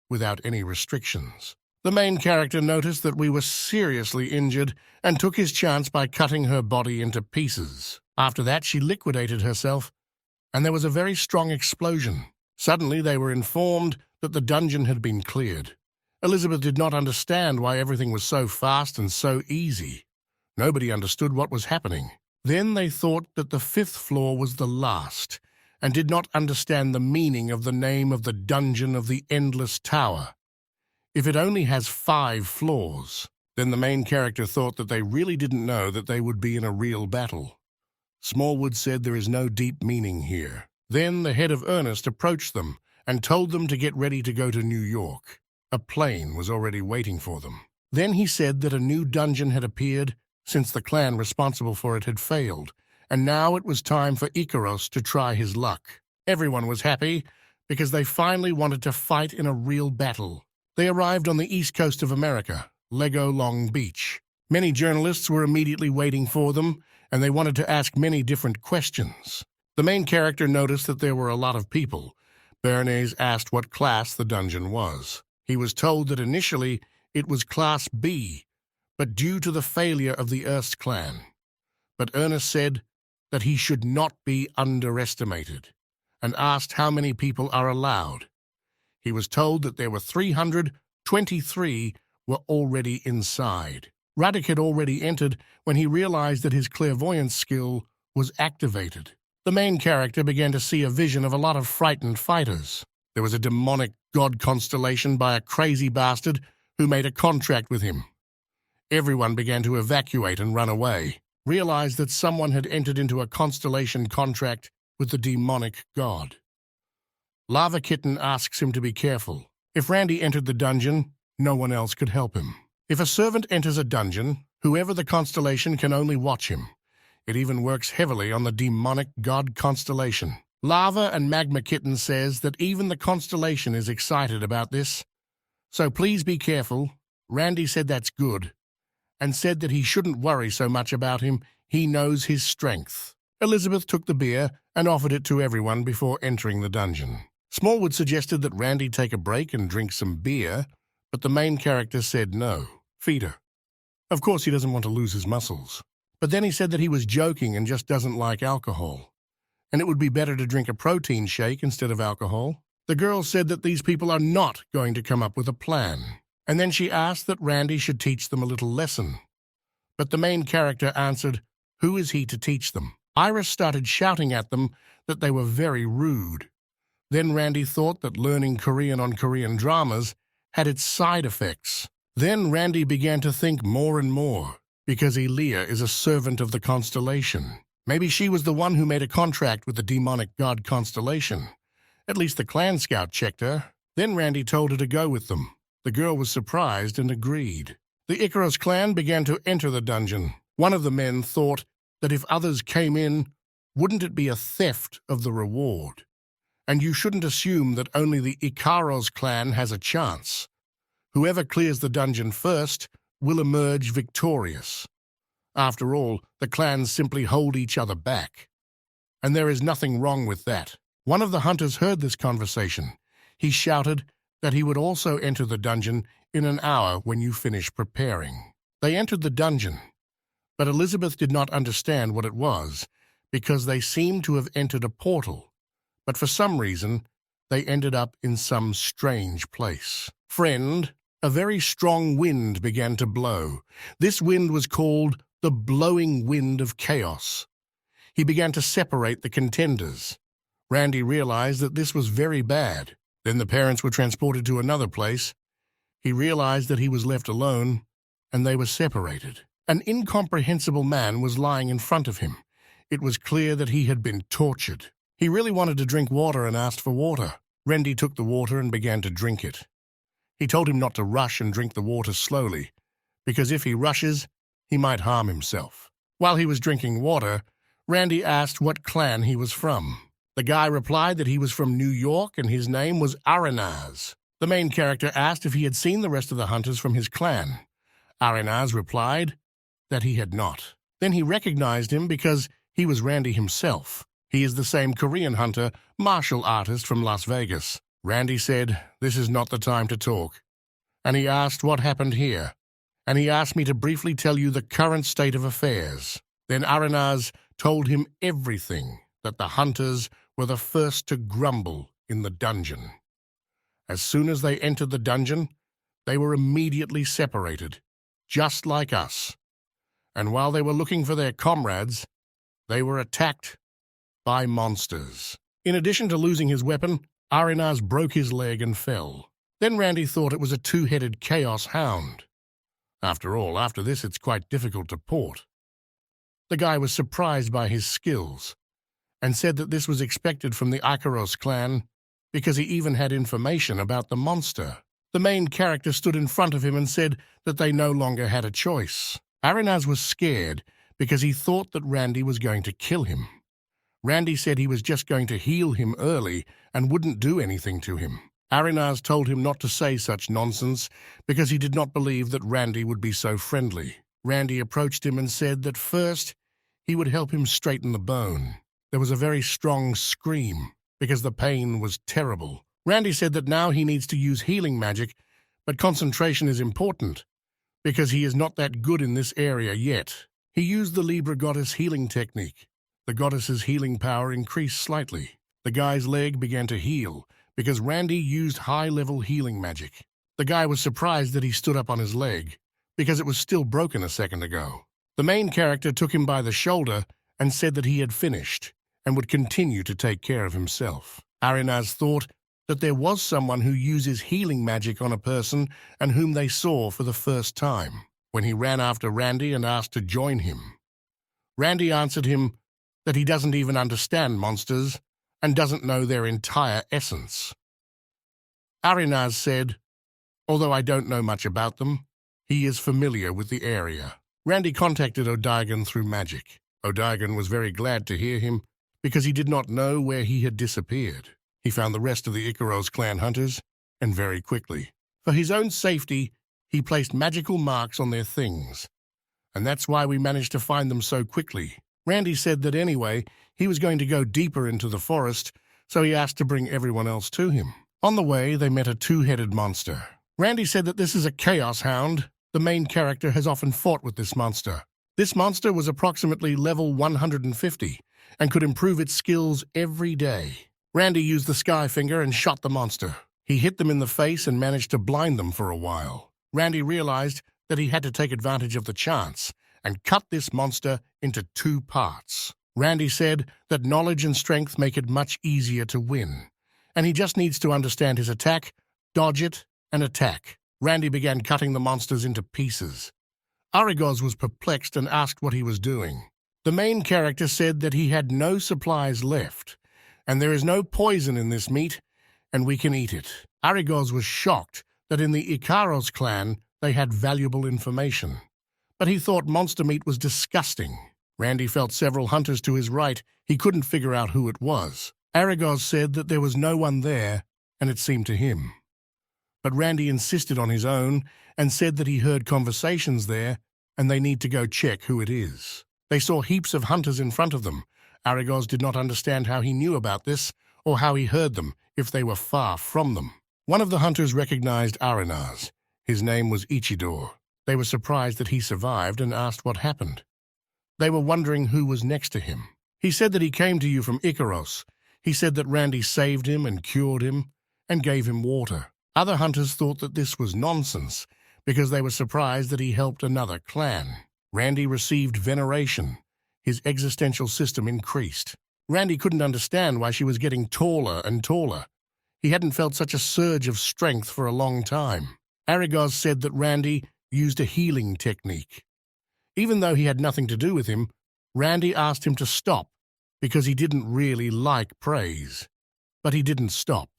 without any restrictions. The main character noticed that we were seriously injured and took his chance by cutting her body into pieces. After that, she liquidated herself, and there was a very strong explosion. Suddenly, they were informed that the dungeon had been cleared. Elizabeth did not understand why everything was so fast and so easy. Nobody understood what was happening. Then they thought that the 5th floor was the last, and did not understand the meaning of the name of the dungeon of the Endless Tower. If it only has 5 floors, then the main character thought that they really didn't know that they would be in a real battle. Smallwood said there is no deep meaning here. Then the head of Ernest approached them and told them to get ready to go to New York. A plane was already waiting for them. Then he said that a new dungeon had appeared since the clan responsible for it had failed, and now it was time for Ikaros to try his luck. Everyone was happy because they finally wanted to fight in a real battle. They arrived on the east coast of America, Lego Long Beach. Many journalists were immediately waiting for them, and they wanted to ask many different questions. The main character noticed that there were a lot of people. Bernays asked what class the dungeon was. He was told that initially it was Class B, but due to the failure of the Erst clan. But Ernest said that he should not be underestimated, and asked how many people are allowed. He was told that there were 323 were already inside. Radek had already entered when he realized that his clairvoyance skill was activated. The main character began to see a vision of a lot of frightened fighters. There was a demonic god constellation by a crazy bastard who made a contract with him. Everyone began to evacuate and run away, realized that someone had entered into a constellation contract with the demonic god. Lava Kitten asks him to be careful. If Randy entered the dungeon, no one else could help him. If a servant enters a dungeon, whoever the constellation can only watch him. It even works heavily on the demonic god constellation. Lava and Magma Kitten says that even the constellation is excited about this. So please be careful. Randy said that's good, and said that he shouldn't worry so much about him. He knows his strength. Elizabeth took the beer and offered it to everyone before entering the dungeon. Smallwood suggested that Randy take a break and drink some beer, but the main character said no. Feed her. Of course he doesn't want to lose his muscles. But then he said that he was joking and just doesn't like alcohol, and it would be better to drink a protein shake instead of alcohol. The girl said that these people are not going to come up with a plan, and then she asked that Randy should teach them a little lesson. But the main character answered, "Who is he to teach them?" Iris started shouting at them that they were very rude. Then Randy thought that learning Korean on Korean dramas had its side effects. Then Randy began to think more and more, because Elia is a servant of the constellation. Maybe she was the one who made a contract with the demonic god Constellation. At least the clan scout checked her. Then Randy told her to go with them. The girl was surprised and agreed. The Icaros clan began to enter the dungeon. One of the men thought that if others came in, wouldn't it be a theft of the reward? And you shouldn't assume that only the Icaros clan has a chance. Whoever clears the dungeon first will emerge victorious. After all, the clans simply hold each other back. And there is nothing wrong with that. One of the hunters heard this conversation. He shouted that he would also enter the dungeon in an hour when you finish preparing. They entered the dungeon, but Elizabeth did not understand what it was because they seemed to have entered a portal, but for some reason they ended up in some strange place. Friend, a very strong wind began to blow. This wind was called the blowing wind of chaos. He began to separate the contenders. Randy realized that this was very bad. Then the parents were transported to another place. He realized that he was left alone, and they were separated. An incomprehensible man was lying in front of him. It was clear that he had been tortured. He really wanted to drink water and asked for water. Randy took the water and began to drink it. He told him not to rush and drink the water slowly, because if he rushes, he might harm himself. While he was drinking water, Randy asked what clan he was from. The guy replied that he was from New York and his name was Arenaz. The main character asked if he had seen the rest of the hunters from his clan. Arenaz replied that he had not. Then he recognized him because he was Randy himself. He is the same Korean hunter, martial artist from Las Vegas. Randy said, "This is not the time to talk." And he asked what happened here. And he asked me to briefly tell you the current state of affairs. Then Arenaz told him everything, that the hunters were the first to grumble in the dungeon. As soon as they entered the dungeon, they were immediately separated, just like us. And while they were looking for their comrades, they were attacked by monsters. In addition to losing his weapon, Arenaz broke his leg and fell. Then Randy thought it was a two-headed chaos hound. After all, after this it's quite difficult to port. The guy was surprised by his skills, and said that this was expected from the Icaros clan because he even had information about the monster. The main character stood in front of him and said that they no longer had a choice. Arenaz was scared because he thought that Randy was going to kill him. Randy said he was just going to heal him early and wouldn't do anything to him. Arenaz told him not to say such nonsense because he did not believe that Randy would be so friendly. Randy approached him and said that first he would help him straighten the bone. There was a very strong scream because the pain was terrible. Randy said that now he needs to use healing magic, but concentration is important because he is not that good in this area yet. He used the Libra goddess healing technique. The goddess's healing power increased slightly. The guy's leg began to heal because Randy used high-level healing magic. The guy was surprised that he stood up on his leg because it was still broken a second ago. The main character took him by the shoulder and said that he had finished and would continue to take care of himself. Arenaz thought that there was someone who uses healing magic on a person and whom they saw for the first time, when he ran after Randy and asked to join him. Randy answered him that he doesn't even understand monsters and doesn't know their entire essence. Arenaz said, although I don't know much about them, he is familiar with the area. Randy contacted O'Digan through magic. O'Digan was very glad to hear him because he did not know where he had disappeared. He found the rest of the Icaros clan hunters, and very quickly. For his own safety, he placed magical marks on their things, and that's why we managed to find them so quickly. Randy said that anyway, he was going to go deeper into the forest, so he asked to bring everyone else to him. On the way, they met a two-headed monster. Randy said that this is a chaos hound. The main character has often fought with this monster. This monster was approximately level 150 and could improve its skills every day. Randy used the sky finger and shot the monster. He hit them in the face and managed to blind them for a while. Randy realized that he had to take advantage of the chance and cut this monster into 2 parts. Randy said that knowledge and strength make it much easier to win, and he just needs to understand his attack, dodge it, and attack. Randy began cutting the monsters into pieces. Aragos was perplexed and asked what he was doing. The main character said that he had no supplies left, and there is no poison in this meat, and we can eat it. Aragos was shocked that in the Ikaros clan they had valuable information, but he thought monster meat was disgusting. Randy felt several hunters to his right. He couldn't figure out who it was. Aragos said that there was no one there, and it seemed to him. But Randy insisted on his own and said that he heard conversations there, and they need to go check who it is. They saw heaps of hunters in front of them. Aragos did not understand how he knew about this or how he heard them if they were far from them. One of the hunters recognized Arenas. His name was Ichidor. They were surprised that he survived and asked what happened. They were wondering who was next to him. He said that he came to you from Ikaros. He said that Randy saved him and cured him and gave him water. Other hunters thought that this was nonsense because they were surprised that he helped another clan. Randy received veneration. His existential system increased. Randy couldn't understand why she was getting taller and taller. He hadn't felt such a surge of strength for a long time. Aragos said that Randy used a healing technique. Even though he had nothing to do with him, Randy asked him to stop because he didn't really like praise. But he didn't stop.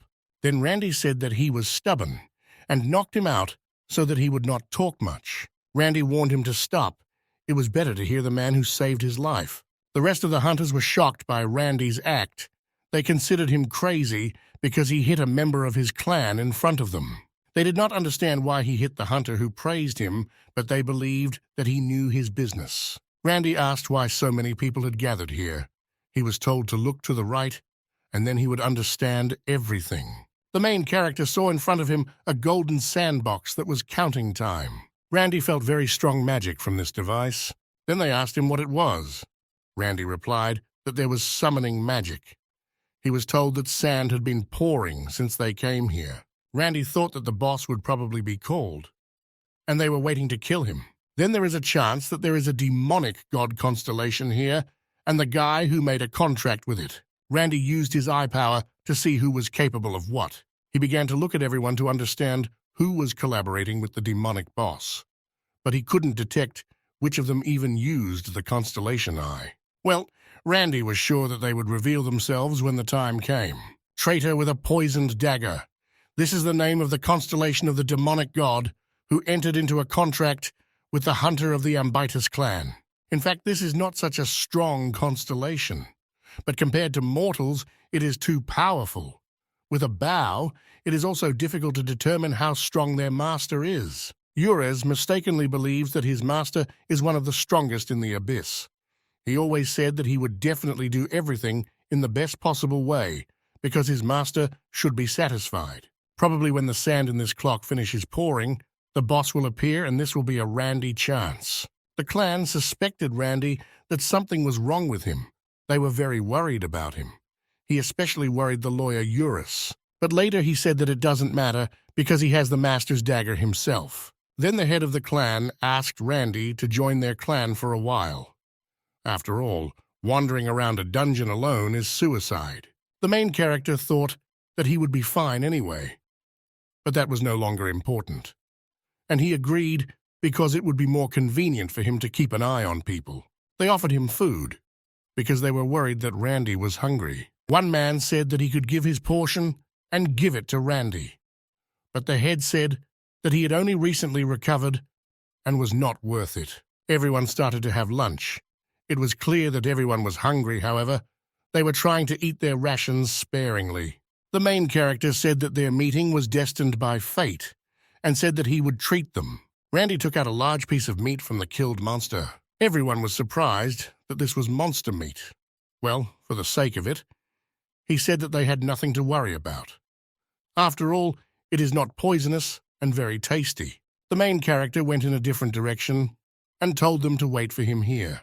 Then Randy said that he was stubborn and knocked him out so that he would not talk much. Randy warned him to stop. It was better to hear the man who saved his life. The rest of the hunters were shocked by Randy's act. They considered him crazy because he hit a member of his clan in front of them. They did not understand why he hit the hunter who praised him, but they believed that he knew his business. Randy asked why so many people had gathered here. He was told to look to the right, and then he would understand everything. The main character saw in front of him a golden sandbox that was counting time. Randy felt very strong magic from this device. Then they asked him what it was. Randy replied that there was summoning magic. He was told that sand had been pouring since they came here. Randy thought that the boss would probably be called, and they were waiting to kill him. Then there is a chance that there is a demonic god constellation here, and the guy who made a contract with it. Randy used his eye power to see who was capable of what. He began to look at everyone to understand who was collaborating with the demonic boss, but he couldn't detect which of them even used the constellation eye. Well, Randy was sure that they would reveal themselves when the time came. Traitor with a poisoned dagger. This is the name of the constellation of the demonic god who entered into a contract with the hunter of the Ambitus clan. In fact, this is not such a strong constellation, but compared to mortals, it is too powerful. With a bow, it is also difficult to determine how strong their master is. Ures mistakenly believes that his master is one of the strongest in the abyss. He always said that he would definitely do everything in the best possible way because his master should be satisfied. Probably when the sand in this clock finishes pouring, the boss will appear and this will be a Randy chance. The clan suspected Randy that something was wrong with him. They were very worried about him. He especially worried the lawyer Eurus. But later he said that it doesn't matter because he has the master's dagger himself. Then the head of the clan asked Randy to join their clan for a while. After all, wandering around a dungeon alone is suicide. The main character thought that he would be fine anyway. But that was no longer important. And he agreed because it would be more convenient for him to keep an eye on people. They offered him food because they were worried that Randy was hungry. One man said that he could give his portion and give it to Randy. But the head said that he had only recently recovered and was not worth it. Everyone started to have lunch. It was clear that everyone was hungry, however. They were trying to eat their rations sparingly. The main character said that their meeting was destined by fate and said that he would treat them. Randy took out a large piece of meat from the killed monster. Everyone was surprised that this was monster meat. Well, for the sake of it, he said that they had nothing to worry about. After all, it is not poisonous and very tasty. The main character went in a different direction and told them to wait for him here.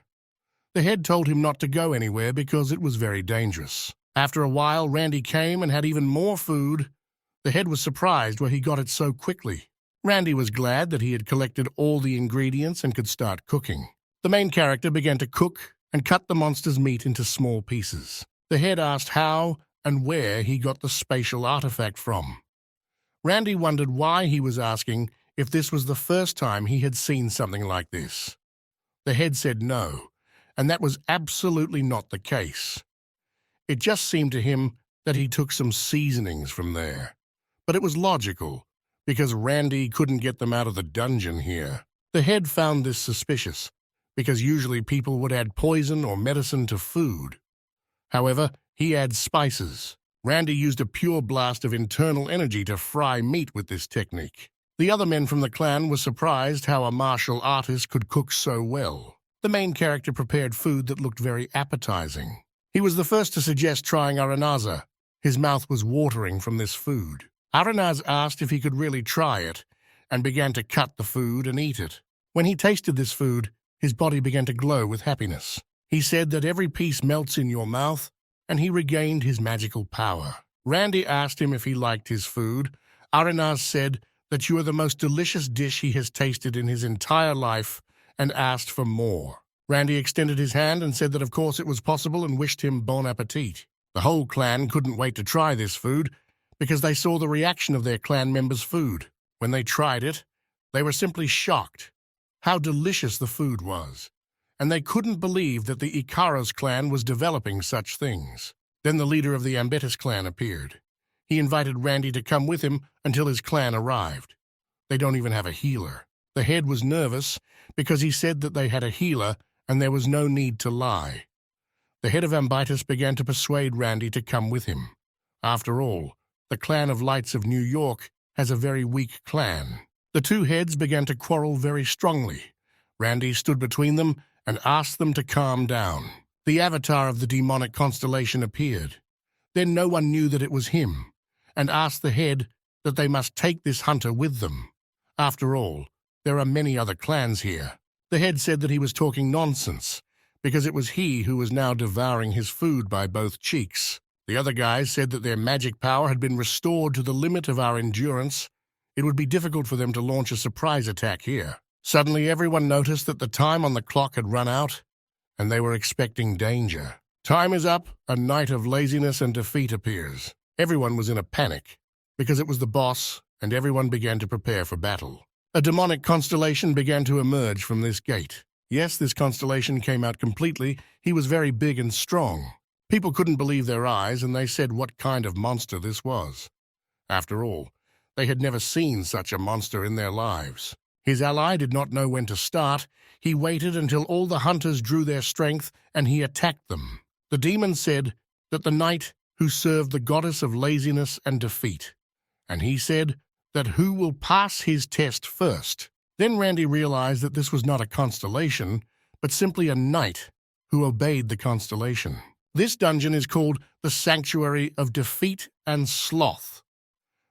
The head told him not to go anywhere because it was very dangerous. After a while, Randy came and had even more food. The head was surprised where he got it so quickly. Randy was glad that he had collected all the ingredients and could start cooking. The main character began to cook and cut the monster's meat into small pieces. The head asked how and where he got the spatial artifact from. Randy wondered why he was asking if this was the first time he had seen something like this. The head said no, and that was absolutely not the case. It just seemed to him that he took some seasonings from there. But it was logical, because Randy couldn't get them out of the dungeon here. The head found this suspicious, because usually people would add poison or medicine to food. However, he adds spices. Randy used a pure blast of internal energy to fry meat with this technique. The other men from the clan were surprised how a martial artist could cook so well. The main character prepared food that looked very appetizing. He was the first to suggest trying Aranaz. His mouth was watering from this food. Aranaz asked if he could really try it, and began to cut the food and eat it. When he tasted this food, his body began to glow with happiness. He said that every piece melts in your mouth, and he regained his magical power. Randy asked him if he liked his food. Aranaz said that you are the most delicious dish he has tasted in his entire life, and asked for more. Randy extended his hand and said that of course it was possible and wished him bon appetit. The whole clan couldn't wait to try this food, because they saw the reaction of their clan members' food. When they tried it, they were simply shocked how delicious the food was, and they couldn't believe that the Ikaros clan was developing such things. Then the leader of the Ambetis clan appeared. He invited Randy to come with him until his clan arrived. They don't even have a healer. The head was nervous because he said that they had a healer and there was no need to lie. The head of Ambetis began to persuade Randy to come with him. After all, the Clan of Lights of New York has a very weak clan. The two heads began to quarrel very strongly. Randy stood between them and asked them to calm down. The avatar of the demonic constellation appeared. Then no one knew that it was him, and asked the head that they must take this hunter with them. After all, there are many other clans here. The head said that he was talking nonsense, because it was he who was now devouring his food by both cheeks. The other guys said that their magic power had been restored to the limit of our endurance. It would be difficult for them to launch a surprise attack here. Suddenly, everyone noticed that the time on the clock had run out, and they were expecting danger. Time is up, a night of laziness and defeat appears. Everyone was in a panic, because it was the boss, and everyone began to prepare for battle. A demonic constellation began to emerge from this gate. Yes, this constellation came out completely. He was very big and strong. People couldn't believe their eyes, and they said what kind of monster this was. After all, they had never seen such a monster in their lives. His ally did not know when to start. He waited until all the hunters drew their strength, and he attacked them. The demon said that the knight who served the goddess of laziness and defeat. And he said that who will pass his test first. Then Randy realized that this was not a constellation, but simply a knight who obeyed the constellation. This dungeon is called the Sanctuary of Defeat and Sloth.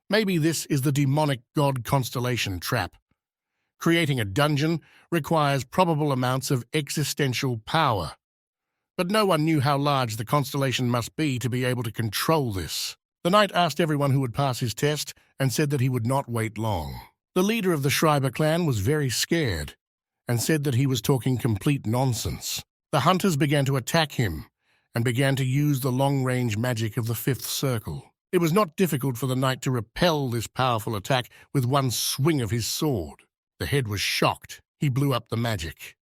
Maybe this is the demonic god constellation trap. Creating a dungeon requires probable amounts of existential power. But no one knew how large the constellation must be to be able to control this. The knight asked everyone who would pass his test and said that he would not wait long. The leader of the Schreiber clan was very scared and said that he was talking complete nonsense. The hunters began to attack him and began to use the long-range magic of the fifth circle. It was not difficult for the knight to repel this powerful attack with one swing of his sword. The head was shocked. He blew up the magic.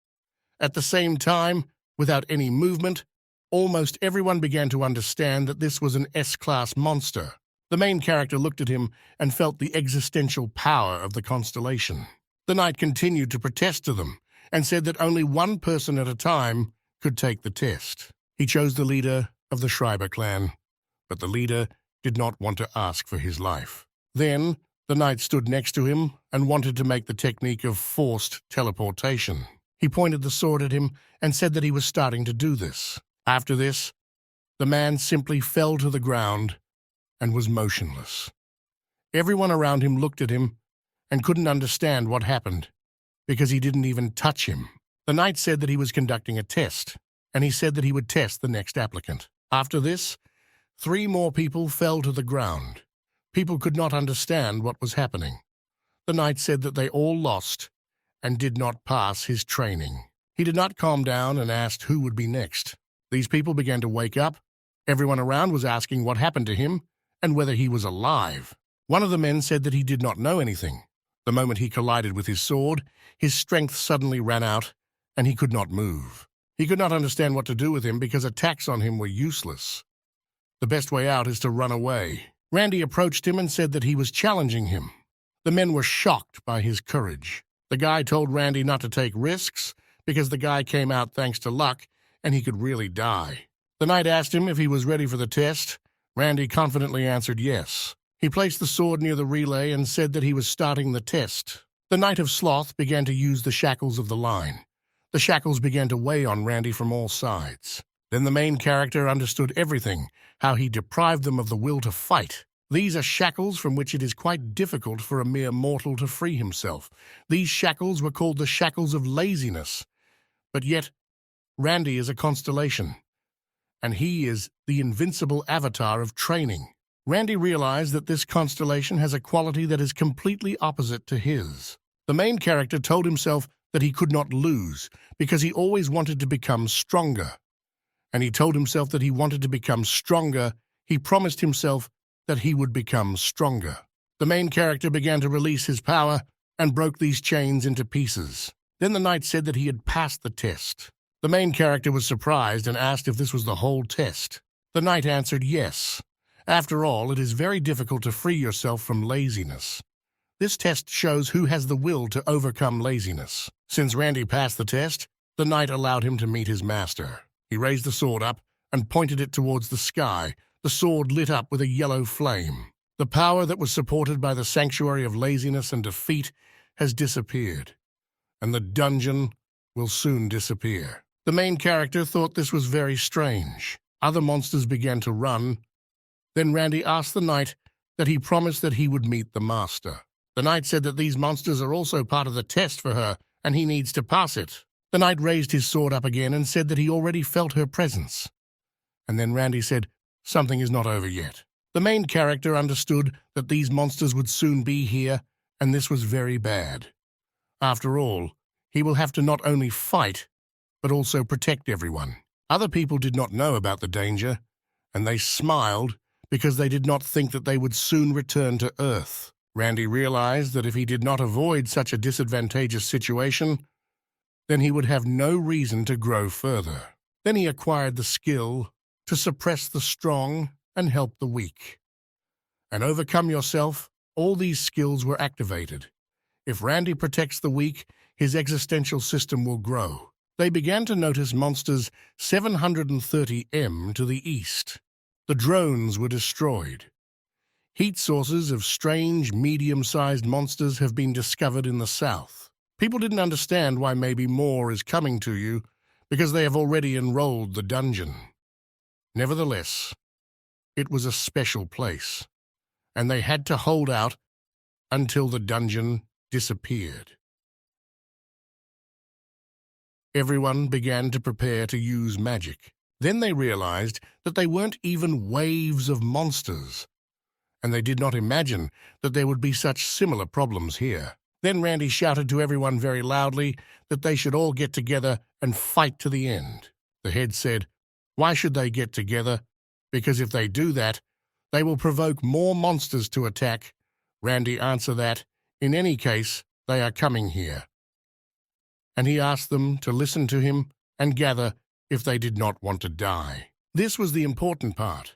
At the same time, without any movement, almost everyone began to understand that this was an S-class monster. The main character looked at him and felt the existential power of the constellation. The knight continued to protest to them and said that only one person at a time could take the test. He chose the leader of the Schreiber clan, but the leader did not want to ask for his life. Then, the knight stood next to him and wanted to make the technique of forced teleportation. He pointed the sword at him and said that he was starting to do this. After this, the man simply fell to the ground and was motionless. Everyone around him looked at him and couldn't understand what happened, because he didn't even touch him. The knight said that he was conducting a test, and he said that he would test the next applicant. After this, 3 more people fell to the ground. People could not understand what was happening. The knight said that they all lost and did not pass his training. He did not calm down and asked who would be next. These people began to wake up. Everyone around was asking what happened to him and whether he was alive. One of the men said that he did not know anything. The moment he collided with his sword, his strength suddenly ran out and he could not move. He could not understand what to do with him because attacks on him were useless. The best way out is to run away. Randy approached him and said that he was challenging him. The men were shocked by his courage. The guy told Randy not to take risks because the guy came out thanks to luck and he could really die. The knight asked him if he was ready for the test. Randy confidently answered yes. He placed the sword near the relay and said that he was starting the test. The Knight of Sloth began to use the shackles of the line. The shackles began to weigh on Randy from all sides. Then the main character understood everything, how he deprived them of the will to fight. These are shackles from which it is quite difficult for a mere mortal to free himself. These shackles were called the shackles of laziness. But yet, Randy is a constellation, and he is the invincible avatar of training. Randy realized that this constellation has a quality that is completely opposite to his. The main character told himself that he could not lose because he always wanted to become stronger. And he told himself that he wanted to become stronger. He promised himself that he would become stronger. The main character began to release his power and broke these chains into pieces. Then the knight said that he had passed the test. The main character was surprised and asked if this was the whole test. The knight answered yes. After all, it is very difficult to free yourself from laziness. This test shows who has the will to overcome laziness. Since Randy passed the test, the knight allowed him to meet his master. He raised the sword up and pointed it towards the sky. The sword lit up with a yellow flame. The power that was supported by the sanctuary of laziness and defeat has disappeared, and the dungeon will soon disappear. The main character thought this was very strange. Other monsters began to run. Then Randy asked the knight that he promised that he would meet the master. The knight said that these monsters are also part of the test for her, and he needs to pass it. The knight raised his sword up again and said that he already felt her presence. And then Randy said, "Something is not over yet." The main character understood that these monsters would soon be here, and this was very bad. After all, he will have to not only fight, but also protect everyone. Other people did not know about the danger, and they smiled because they did not think that they would soon return to Earth. Randy realized that if he did not avoid such a disadvantageous situation, then he would have no reason to grow further. Then he acquired the skill to suppress the strong and help the weak. And overcome yourself, all these skills were activated. If Randy protects the weak, his existential system will grow. They began to notice monsters 730 m to the east. The drones were destroyed. Heat sources of strange, medium-sized monsters have been discovered in the south. People didn't understand why maybe more is coming to you because they have already enrolled the dungeon. Nevertheless, it was a special place, and they had to hold out until the dungeon disappeared. Everyone began to prepare to use magic. Then they realized that they weren't even waves of monsters, and they did not imagine that there would be such similar problems here. Then Randy shouted to everyone very loudly that they should all get together and fight to the end. The head said, "Why should they get together? Because if they do that, they will provoke more monsters to attack." Randy answered that, in any case, they are coming here. And he asked them to listen to him and gather if they did not want to die. This was the important part.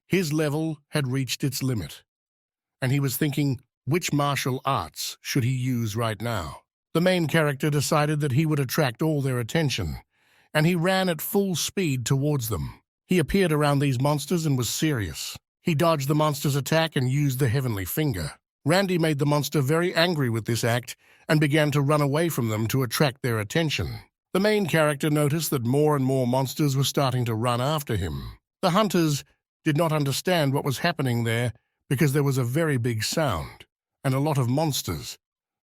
His level had reached its limit, and he was thinking, which martial arts should he use right now? The main character decided that he would attract all their attention, and he ran at full speed towards them. He appeared around these monsters and was serious. He dodged the monster's attack and used the heavenly finger. Randy made the monster very angry with this act and began to run away from them to attract their attention. The main character noticed that more and more monsters were starting to run after him. The hunters did not understand what was happening there because there was a very big sound and a lot of monsters.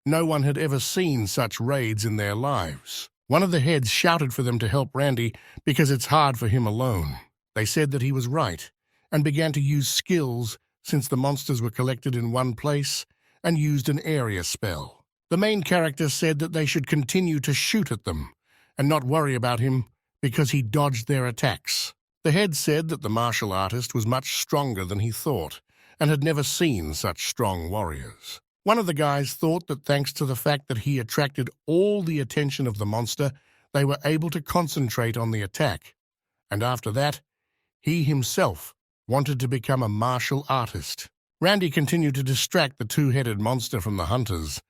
No one had ever seen such raids in their lives. One of the heads shouted for them to help Randy because it's hard for him alone. They said that he was right, and began to use skills since the monsters were collected in one place and used an area spell. The main character said that they should continue to shoot at them and not worry about him because he dodged their attacks. The head said that the martial artist was much stronger than he thought and had never seen such strong warriors. One of the guys thought that thanks to the fact that he attracted all the attention of the monster, they were able to concentrate on the attack. And after that, he himself wanted to become a martial artist. Randy continued to distract the two-headed monster from the hunters.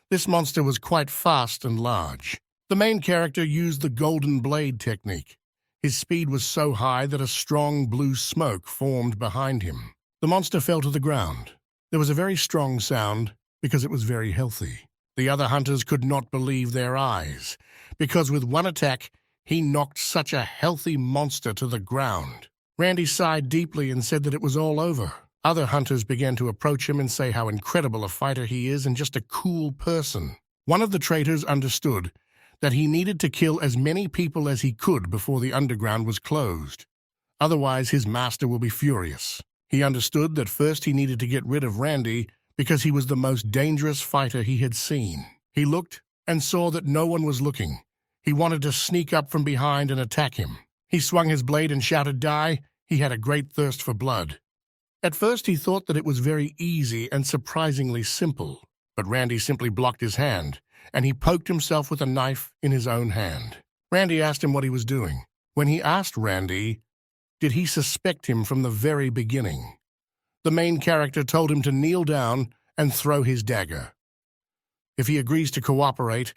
This monster was quite fast and large. The main character used the golden blade technique. His speed was so high that a strong blue smoke formed behind him. The monster fell to the ground. There was a very strong sound because it was very healthy. The other hunters could not believe their eyes, because with one attack, he knocked such a healthy monster to the ground. Randy sighed deeply and said that it was all over. Other hunters began to approach him and say how incredible a fighter he is and just a cool person. One of the traitors understood that he needed to kill as many people as he could before the underground was closed. Otherwise, his master will be furious. He understood that first he needed to get rid of Randy because he was the most dangerous fighter he had seen. He looked and saw that no one was looking. He wanted to sneak up from behind and attack him. He swung his blade and shouted, "Die!" He had a great thirst for blood. At first he thought that it was very easy and surprisingly simple, but Randy simply blocked his hand, and he poked himself with a knife in his own hand. Randy asked him what he was doing. When he asked Randy, did he suspect him from the very beginning? The main character told him to kneel down and throw his dagger. If he agrees to cooperate,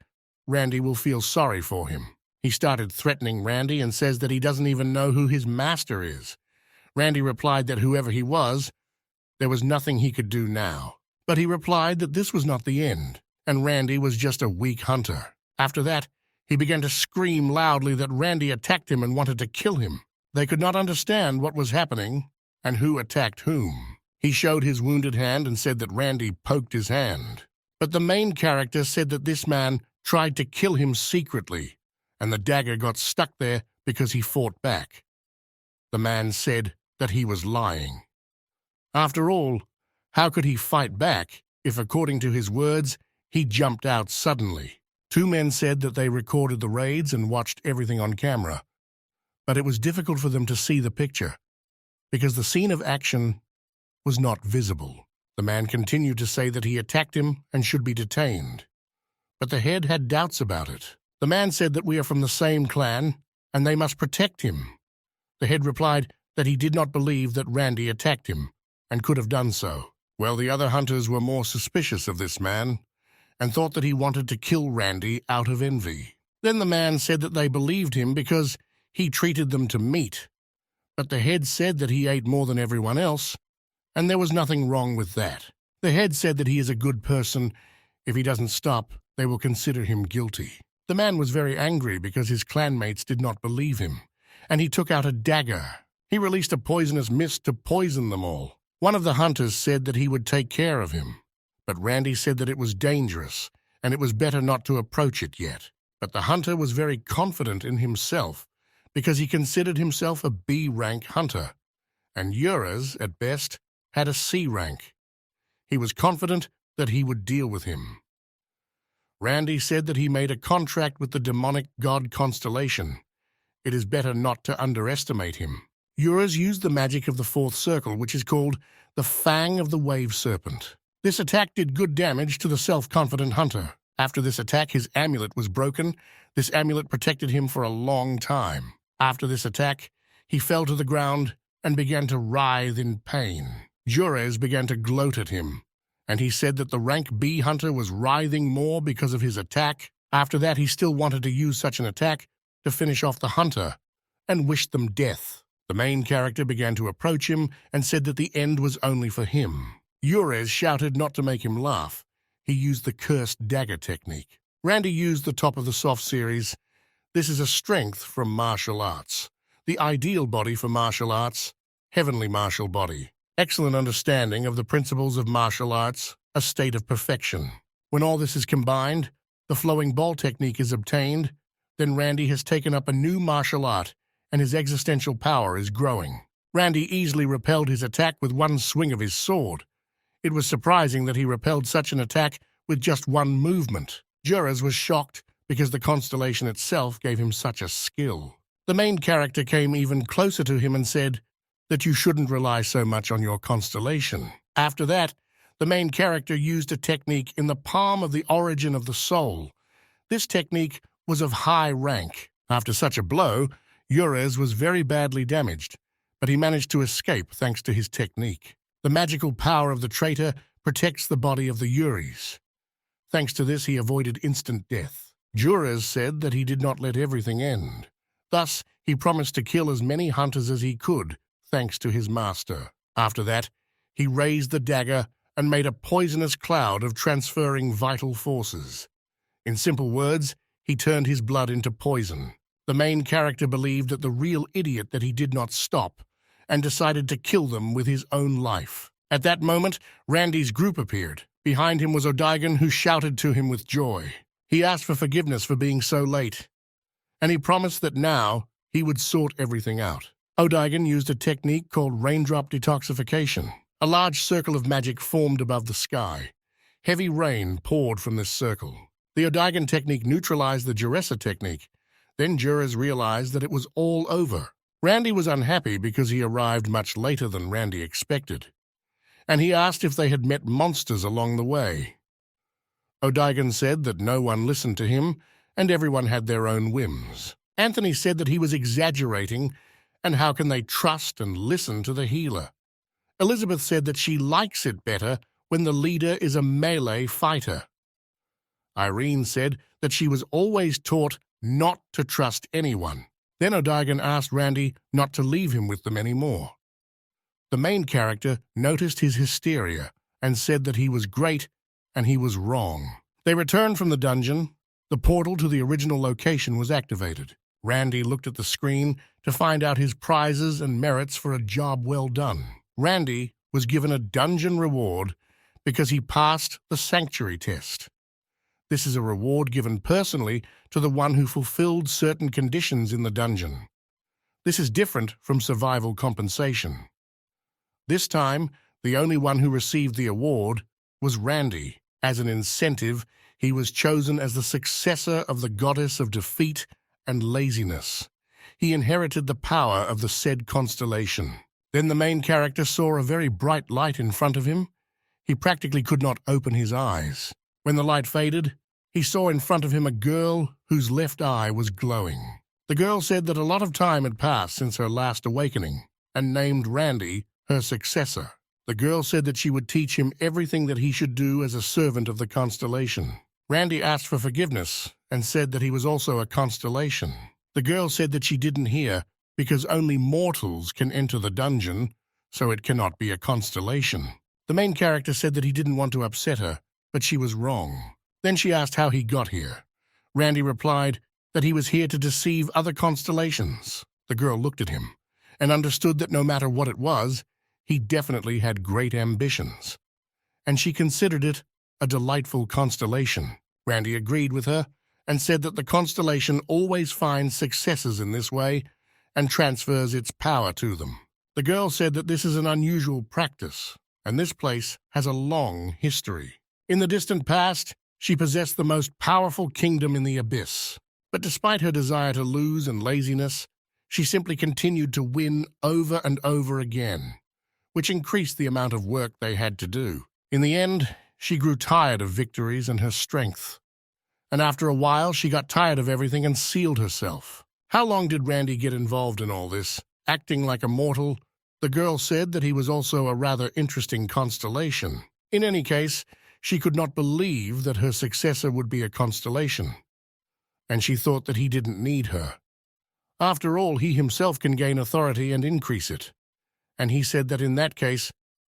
Randy will feel sorry for him. He started threatening Randy and says that he doesn't even know who his master is. Randy replied that whoever he was, there was nothing he could do now. But he replied that this was not the end, and Randy was just a weak hunter. After that, he began to scream loudly that Randy attacked him and wanted to kill him. They could not understand what was happening and who attacked whom. He showed his wounded hand and said that Randy poked his hand. But the main character said that this man tried to kill him secretly, and the dagger got stuck there because he fought back. The man said that he was lying. After all, how could he fight back if, according to his words, he jumped out suddenly? Two men said that they recorded the raids and watched everything on camera, but it was difficult for them to see the picture because the scene of action was not visible. The man continued to say that he attacked him and should be detained, but the head had doubts about it. The man said that we are from the same clan and they must protect him. The head replied that he did not believe that Randy attacked him and could have done so. Well, the other hunters were more suspicious of this man and thought that he wanted to kill Randy out of envy. Then the man said that they believed him because he treated them to meat, but the head said that he ate more than everyone else, and there was nothing wrong with that. The head said that he is a good person. If he doesn't stop, they will consider him guilty. The man was very angry because his clanmates did not believe him, and he took out a dagger. He released a poisonous mist to poison them all. One of the hunters said that he would take care of him, but Randy said that it was dangerous, and it was better not to approach it yet. But the hunter was very confident in himself because he considered himself a B-rank hunter, and Ura's, at best, had a C rank. He was confident that he would deal with him. Randy said that he made a contract with the demonic god Constellation. It is better not to underestimate him. Ura's used the magic of the fourth circle, which is called the Fang of the Wave Serpent. This attack did good damage to the self-confident hunter. After this attack, his amulet was broken. This amulet protected him for a long time. After this attack, he fell to the ground and began to writhe in pain. Jurez began to gloat at him, and he said that the rank B hunter was writhing more because of his attack. After that, he still wanted to use such an attack to finish off the hunter and wished them death. The main character began to approach him and said that the end was only for him. Jurez shouted not to make him laugh. He used the cursed dagger technique. Randy used the top of the soft series. This is a strength from martial arts. The ideal body for martial arts, heavenly martial body. Excellent understanding of the principles of martial arts, a state of perfection. When all this is combined, the flowing ball technique is obtained, then Randy has taken up a new martial art and his existential power is growing. Randy easily repelled his attack with one swing of his sword. It was surprising that he repelled such an attack with just one movement. Juras was shocked because the constellation itself gave him such a skill. The main character came even closer to him and said that you shouldn't rely so much on your constellation. After that, the main character used a technique in the palm of the origin of the soul. This technique was of high rank. After such a blow, Juras was very badly damaged, but he managed to escape thanks to his technique. The magical power of the traitor protects the body of the Yuris. Thanks to this, he avoided instant death. Juras said that he did not let everything end. Thus, he promised to kill as many hunters as he could, thanks to his master. After that, he raised the dagger and made a poisonous cloud of transferring vital forces. In simple words, he turned his blood into poison. The main character believed that the real idiot that he did not stop, and decided to kill them with his own life. At that moment, Randy's group appeared. Behind him was Odaigan, who shouted to him with joy. He asked for forgiveness for being so late, and he promised that now he would sort everything out. Odaigan used a technique called raindrop detoxification. A large circle of magic formed above the sky. Heavy rain poured from this circle. The Odaigan technique neutralized the Juresa technique. Then Juras realized that it was all over. Randy was unhappy because he arrived much later than Randy expected, and he asked if they had met monsters along the way. Odaigan said that no one listened to him and everyone had their own whims. Anthony said that he was exaggerating, and how can they trust and listen to the healer? Elizabeth said that she likes it better when the leader is a melee fighter. Irene said that she was always taught not to trust anyone. Then Odaigan asked Randy not to leave him with them anymore. The main character noticed his hysteria and said that he was great and he was wrong. They returned from the dungeon. The portal to the original location was activated. Randy looked at the screen to find out his prizes and merits for a job well done. Randy was given a dungeon reward because he passed the sanctuary test. This is a reward given personally to the one who fulfilled certain conditions in the dungeon. This is different from survival compensation. This time, the only one who received the award was Randy. As an incentive, he was chosen as the successor of the goddess of defeat and laziness. He inherited the power of the said constellation. Then the main character saw a very bright light in front of him. He practically could not open his eyes. When the light faded, he saw in front of him a girl whose left eye was glowing. The girl said that a lot of time had passed since her last awakening, and named Randy her successor. The girl said that she would teach him everything that he should do as a servant of the constellation. Randy asked for forgiveness and said that he was also a constellation. The girl said that she didn't hear because only mortals can enter the dungeon, so it cannot be a constellation. The main character said that he didn't want to upset her, but she was wrong. Then she asked how he got here. Randy replied that he was here to deceive other constellations. The girl looked at him and understood that no matter what it was, he definitely had great ambitions, and she considered it a delightful constellation. Randy agreed with her and said that the constellation always finds successes in this way and transfers its power to them. The girl said that this is an unusual practice, and this place has a long history. In the distant past, she possessed the most powerful kingdom in the abyss. But despite her desire to lose and laziness, she simply continued to win over and over again, which increased the amount of work they had to do. In the end, she grew tired of victories and her strength. And after a while, she got tired of everything and sealed herself. How long did Randy get involved in all this, acting like a mortal? The girl said that he was also a rather interesting constellation. In any case, she could not believe that her successor would be a constellation, and she thought that he didn't need her. After all, he himself can gain authority and increase it. And he said that in that case,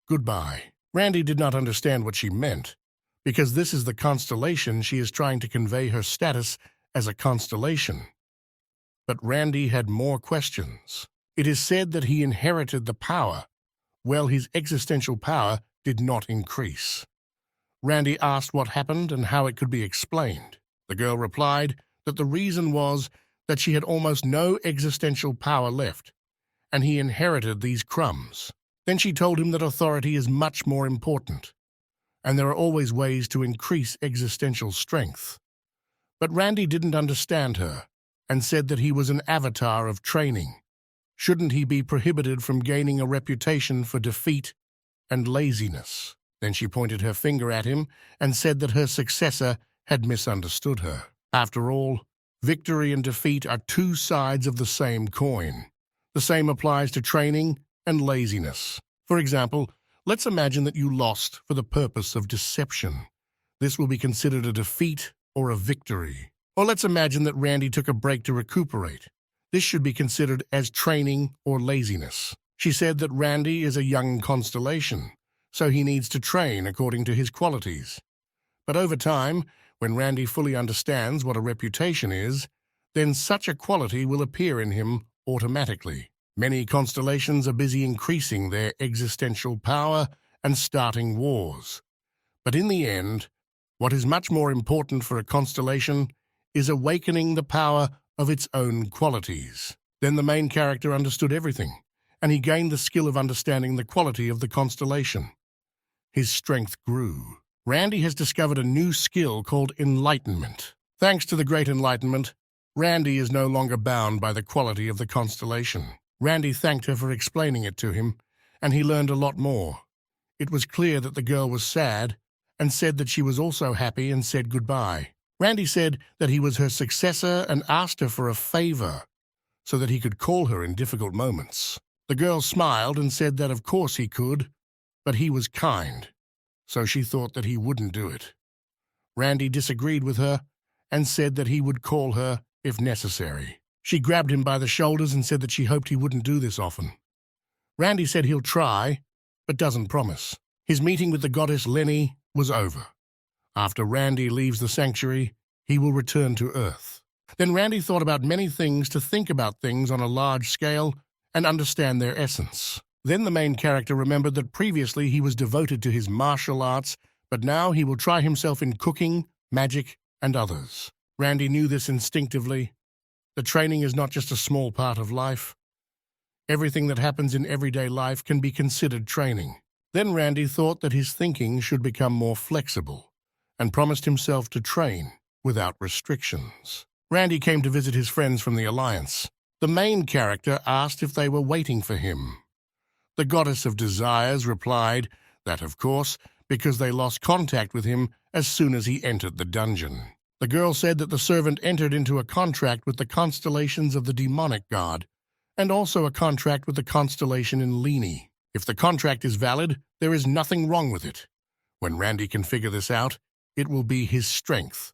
goodbye. Randy did not understand what she meant, because this is the constellation she is trying to convey her status as a constellation. But Randy had more questions. It is said that he inherited the power. Well, his existential power did not increase. Randy asked what happened and how it could be explained. The girl replied that the reason was that she had almost no existential power left, and he inherited these crumbs. Then she told him that authority is much more important, and there are always ways to increase existential strength. But Randy didn't understand her, and said that he was an avatar of training. Shouldn't he be prohibited from gaining a reputation for defeat and laziness? Then she pointed her finger at him and said that her successor had misunderstood her. After all, victory and defeat are two sides of the same coin. The same applies to training and laziness. For example, let's imagine that you lost for the purpose of deception. This will be considered a defeat or a victory. Or let's imagine that Randy took a break to recuperate. This should be considered as training or laziness. She said that Randy is a young constellation, so he needs to train according to his qualities. But over time, when Randy fully understands what a reputation is, then such a quality will appear in him automatically. Many constellations are busy increasing their existential power and starting wars. But in the end, what is much more important for a constellation is awakening the power of its own qualities. Then the main character understood everything, and he gained the skill of understanding the quality of the constellation. His strength grew. Randy has discovered a new skill called Enlightenment. Thanks to the Great Enlightenment, Randy is no longer bound by the quality of the constellation. Randy thanked her for explaining it to him, and he learned a lot more. It was clear that the girl was sad, and said that she was also happy and said goodbye. Randy said that he was her successor and asked her for a favor, so that he could call her in difficult moments. The girl smiled and said that of course he could, but he was kind, so she thought that he wouldn't do it. Randy disagreed with her and said that he would call her if necessary. She grabbed him by the shoulders and said that she hoped he wouldn't do this often. Randy said he'll try, but doesn't promise. His meeting with the goddess Lenny was over. After Randy leaves the sanctuary, he will return to Earth. Then Randy thought about many things to think about things on a large scale and understand their essence. Then the main character remembered that previously he was devoted to his martial arts, but now he will try himself in cooking, magic, and others. Randy knew this instinctively. The training is not just a small part of life. Everything that happens in everyday life can be considered training. Then Randy thought that his thinking should become more flexible, and promised himself to train without restrictions. Randy came to visit his friends from the Alliance. The main character asked if they were waiting for him. The goddess of desires replied that, of course, because they lost contact with him as soon as he entered the dungeon. The girl said that the servant entered into a contract with the constellations of the demonic god, and also a contract with the constellation in Leni. If the contract is valid, there is nothing wrong with it. When Randy can figure this out, it will be his strength.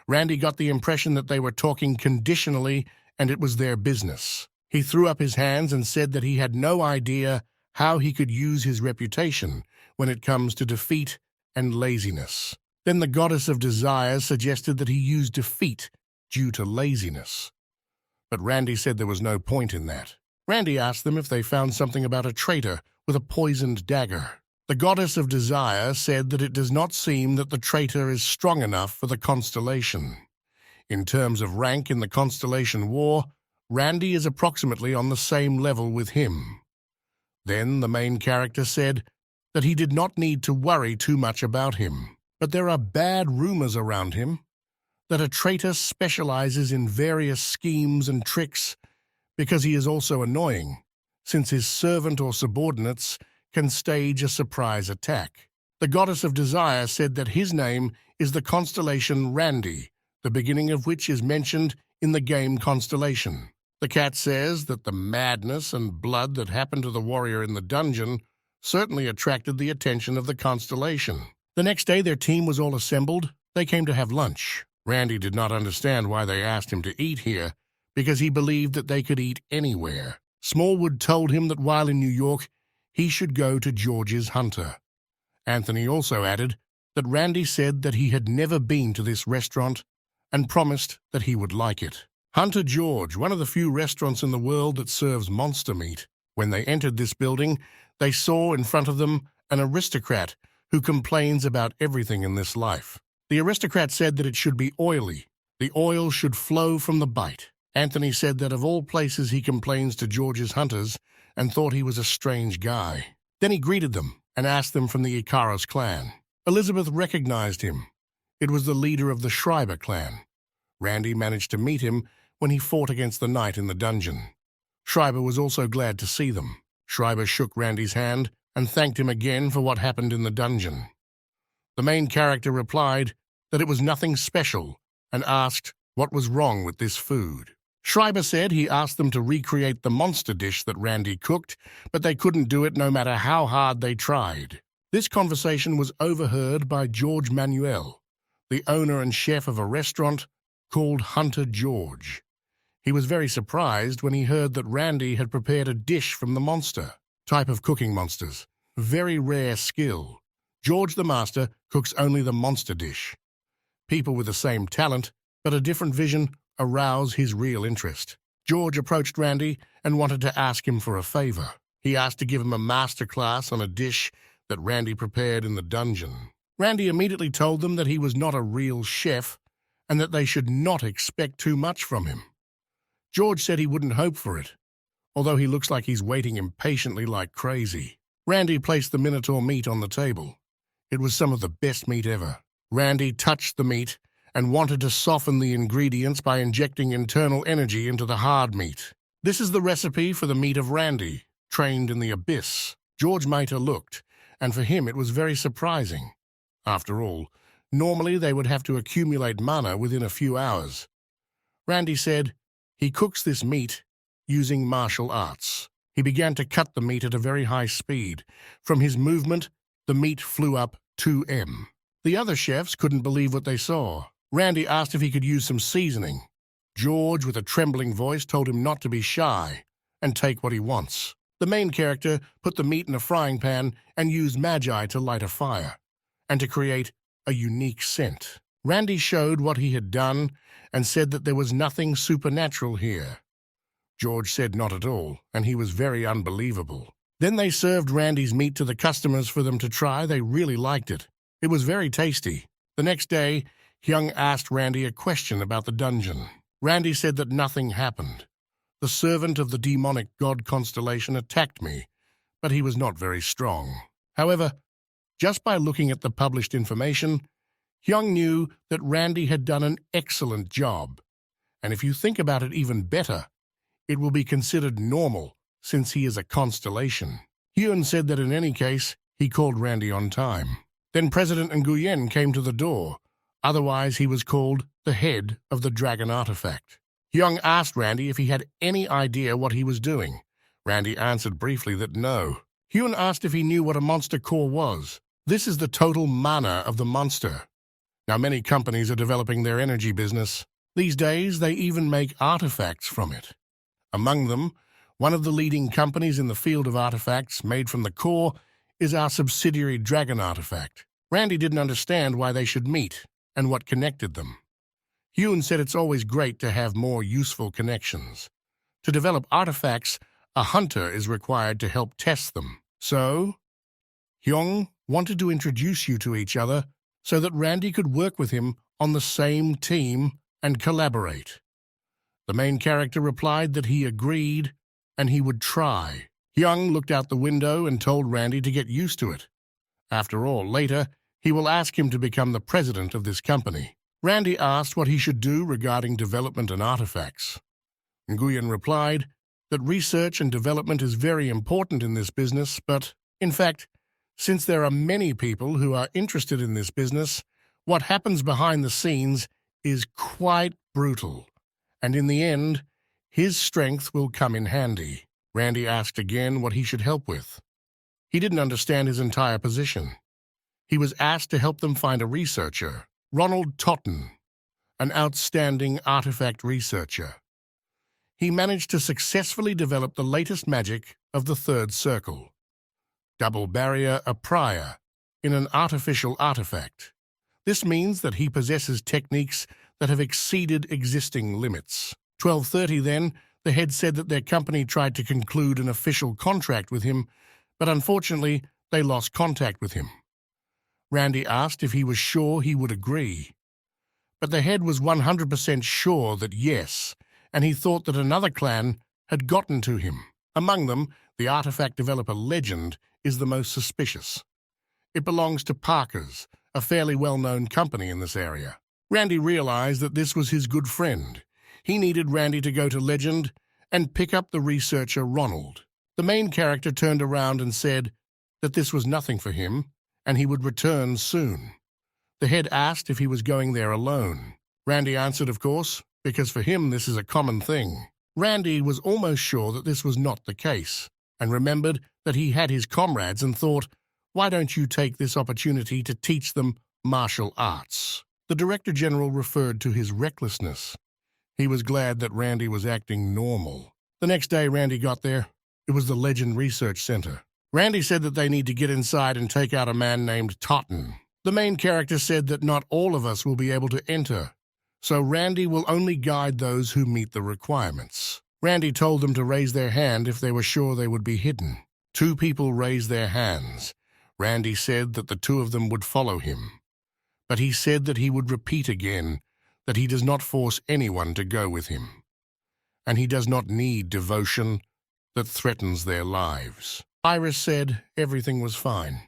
Randy got the impression that they were talking conditionally and it was their business. He threw up his hands and said that he had no idea how he could use his reputation when it comes to defeat and laziness. Then the goddess of desires suggested that he use defeat due to laziness. But Randy said there was no point in that. Randy asked them if they found something about a traitor with a poisoned dagger. The goddess of desire said that it does not seem that the traitor is strong enough for the constellation. In terms of rank in the constellation war, Randy is approximately on the same level with him. Then the main character said that he did not need to worry too much about him. But there are bad rumors around him that a traitor specializes in various schemes and tricks because he is also annoying, since his servant or subordinates can stage a surprise attack. The goddess of desire said that his name is the constellation Randy, the beginning of which is mentioned in the game Constellation. The cat says that the madness and blood that happened to the warrior in the dungeon certainly attracted the attention of the constellation. The next day their team was all assembled. They came to have lunch. Randy did not understand why they asked him to eat here, because he believed that they could eat anywhere. Smallwood told him that while in New York, he should go to George's Hunter. Anthony also added that Randy said that he had never been to this restaurant and promised that he would like it. Hunter George, one of the few restaurants in the world that serves monster meat. When they entered this building, they saw in front of them an aristocrat who complains about everything in this life. The aristocrat said that it should be oily. The oil should flow from the bite. Anthony said that of all places he complains to George's Hunters, and thought he was a strange guy. Then he greeted them and asked them from the Ikaros clan. Elizabeth recognized him. It was the leader of the Schreiber clan. Randy managed to meet him when he fought against the knight in the dungeon. Schreiber was also glad to see them. Schreiber shook Randy's hand and thanked him again for what happened in the dungeon. The main character replied that it was nothing special and asked what was wrong with this food. Schreiber said he asked them to recreate the monster dish that Randy cooked, but they couldn't do it no matter how hard they tried. This conversation was overheard by George Manuel, the owner and chef of a restaurant called Hunter George. He was very surprised when he heard that Randy had prepared a dish from the monster, type of cooking monsters. Very rare skill. George the master cooks only the monster dish. People with the same talent, but a different vision, arouse his real interest. George approached Randy and wanted to ask him for a favor. He asked to give him a master class on a dish that Randy prepared in the dungeon. Randy immediately told them that he was not a real chef and that they should not expect too much from him. George said he wouldn't hope for it, although he looks like he's waiting impatiently like crazy. Randy placed the Minotaur meat on the table. It was some of the best meat ever. Randy touched the meat and wanted to soften the ingredients by injecting internal energy into the hard meat. This is the recipe for the meat of Randy, trained in the abyss. George Mater looked, and for him it was very surprising. After all, normally they would have to accumulate mana within a few hours. Randy said he cooks this meat using martial arts. He began to cut the meat at a very high speed. From his movement, the meat flew up 2m. The other chefs couldn't believe what they saw. Randy asked if he could use some seasoning. George, with a trembling voice, told him not to be shy and take what he wants. The main character put the meat in a frying pan and used magi to light a fire and to create a unique scent. Randy showed what he had done and said that there was nothing supernatural here. George said not at all, and he was very unbelievable. Then they served Randy's meat to the customers for them to try. They really liked it. It was very tasty. The next day, Hyung asked Randy a question about the dungeon. Randy said that nothing happened. The servant of the demonic god Constellation attacked me, but he was not very strong. However, just by looking at the published information, Hyung knew that Randy had done an excellent job. And if you think about it even better, it will be considered normal since he is a constellation. Hyun said that in any case, he called Randy on time. Then President Nguyen came to the door. Otherwise, he was called the head of the dragon artifact. Hyung asked Randy if he had any idea what he was doing. Randy answered briefly that no. Hyun asked if he knew what a monster core was. This is the total mana of the monster. Now, many companies are developing their energy business. These days, they even make artifacts from it. Among them, one of the leading companies in the field of artifacts made from the core is our subsidiary Dragon Artifact. Randy didn't understand why they should meet and what connected them. Hyun said it's always great to have more useful connections. To develop artifacts, a hunter is required to help test them. So, Hyung wanted to introduce you to each other so that Randy could work with him on the same team and collaborate. The main character replied that he agreed and he would try. Hyung looked out the window and told Randy to get used to it. After all, later, he will ask him to become the president of this company. Randy asked what he should do regarding development and artifacts. Nguyen replied that research and development is very important in this business, but, in fact, since there are many people who are interested in this business, what happens behind the scenes is quite brutal, and in the end, his strength will come in handy. Randy asked again what he should help with. He didn't understand his entire position. He was asked to help them find a researcher, Ronald Totten, an outstanding artifact researcher. He managed to successfully develop the latest magic of the third circle, double barrier a prior, in an artificial artifact. This means that he possesses techniques that have exceeded existing limits. 12:30 then, the head said that their company tried to conclude an official contract with him, but unfortunately, they lost contact with him. Randy asked if he was sure he would agree. But the head was 100% sure that yes, and he thought that another clan had gotten to him. Among them, the artifact developer Legend is the most suspicious. It belongs to Parker's, a fairly well-known company in this area. Randy realized that this was his good friend. He needed Randy to go to Legend and pick up the researcher Ronald. The main character turned around and said that this was nothing for him, and he would return soon. The head asked if he was going there alone. Randy answered, of course, because for him this is a common thing. Randy was almost sure that this was not the case, and remembered that he had his comrades and thought, why don't you take this opportunity to teach them martial arts? The Director General referred to his recklessness. He was glad that Randy was acting normal. The next day Randy got there. It was the Legend Research Center. Randy said that they need to get inside and take out a man named Totten. The main character said that not all of us will be able to enter, so Randy will only guide those who meet the requirements. Randy told them to raise their hand if they were sure they would be hidden. 2 people raised their hands. Randy said that the 2 of them would follow him. But he said that he would repeat again that he does not force anyone to go with him. And he does not need devotion that threatens their lives. Iris said everything was fine,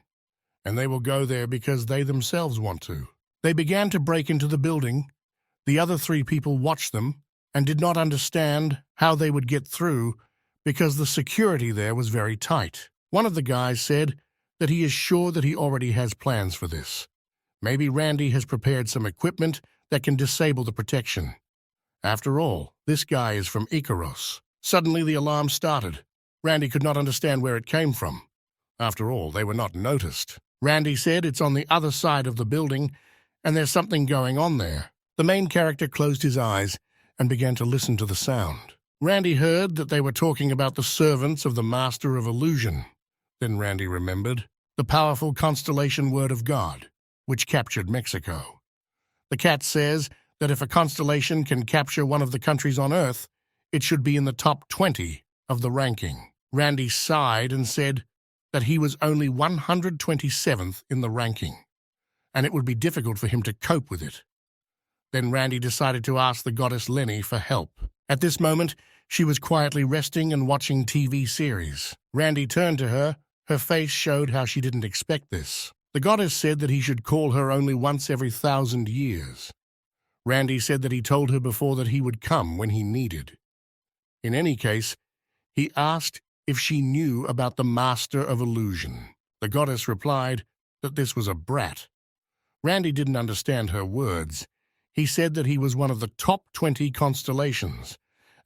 and they will go there because they themselves want to. They began to break into the building. The other 3 people watched them and did not understand how they would get through because the security there was very tight. One of the guys said that he is sure that he already has plans for this. Maybe Randy has prepared some equipment that can disable the protection. After all, this guy is from Icaros. Suddenly the alarm started. Randy could not understand where it came from. After all, they were not noticed. Randy said it's on the other side of the building, and there's something going on there. The main character closed his eyes and began to listen to the sound. Randy heard that they were talking about the servants of the Master of Illusion. Then Randy remembered the powerful constellation Word of God, which captured Mexico. The cat says that if a constellation can capture one of the countries on Earth, it should be in the top 20 of the ranking. Randy sighed and said that he was only 127th in the ranking, and it would be difficult for him to cope with it. Then Randy decided to ask the goddess Lenny for help. At this moment, she was quietly resting and watching TV series. Randy turned to her. Her face showed how she didn't expect this. The goddess said that he should call her only once every 1,000 years. Randy said that he told her before that he would come when he needed. In any case, he asked if she knew about the Master of Illusion. The goddess replied that this was a brat. Randy didn't understand her words. He said that he was one of the top 20 constellations,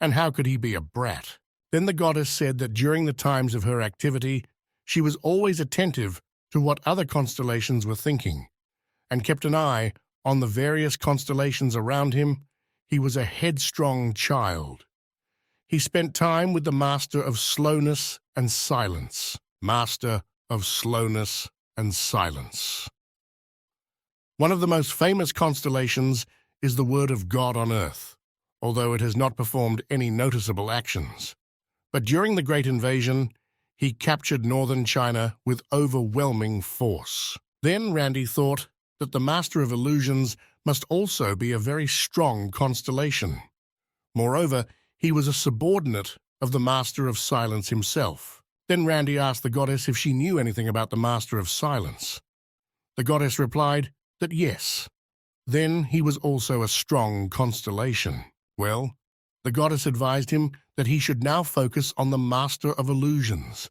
and how could he be a brat? Then the goddess said that during the times of her activity, she was always attentive to what other constellations were thinking, and kept an eye on the various constellations around him. He was a headstrong child. He spent time with the Master of Slowness and Silence. Master of Slowness and Silence. One of the most famous constellations is the Word of God on Earth, although it has not performed any noticeable actions. But during the Great Invasion, he captured northern China with overwhelming force. Then Randy thought that the Master of Illusions must also be a very strong constellation. Moreover, he was a subordinate of the Master of Silence himself. Then Randy asked the goddess if she knew anything about the Master of Silence. The goddess replied that yes. Then he was also a strong constellation. Well, the goddess advised him that he should now focus on the Master of Illusions.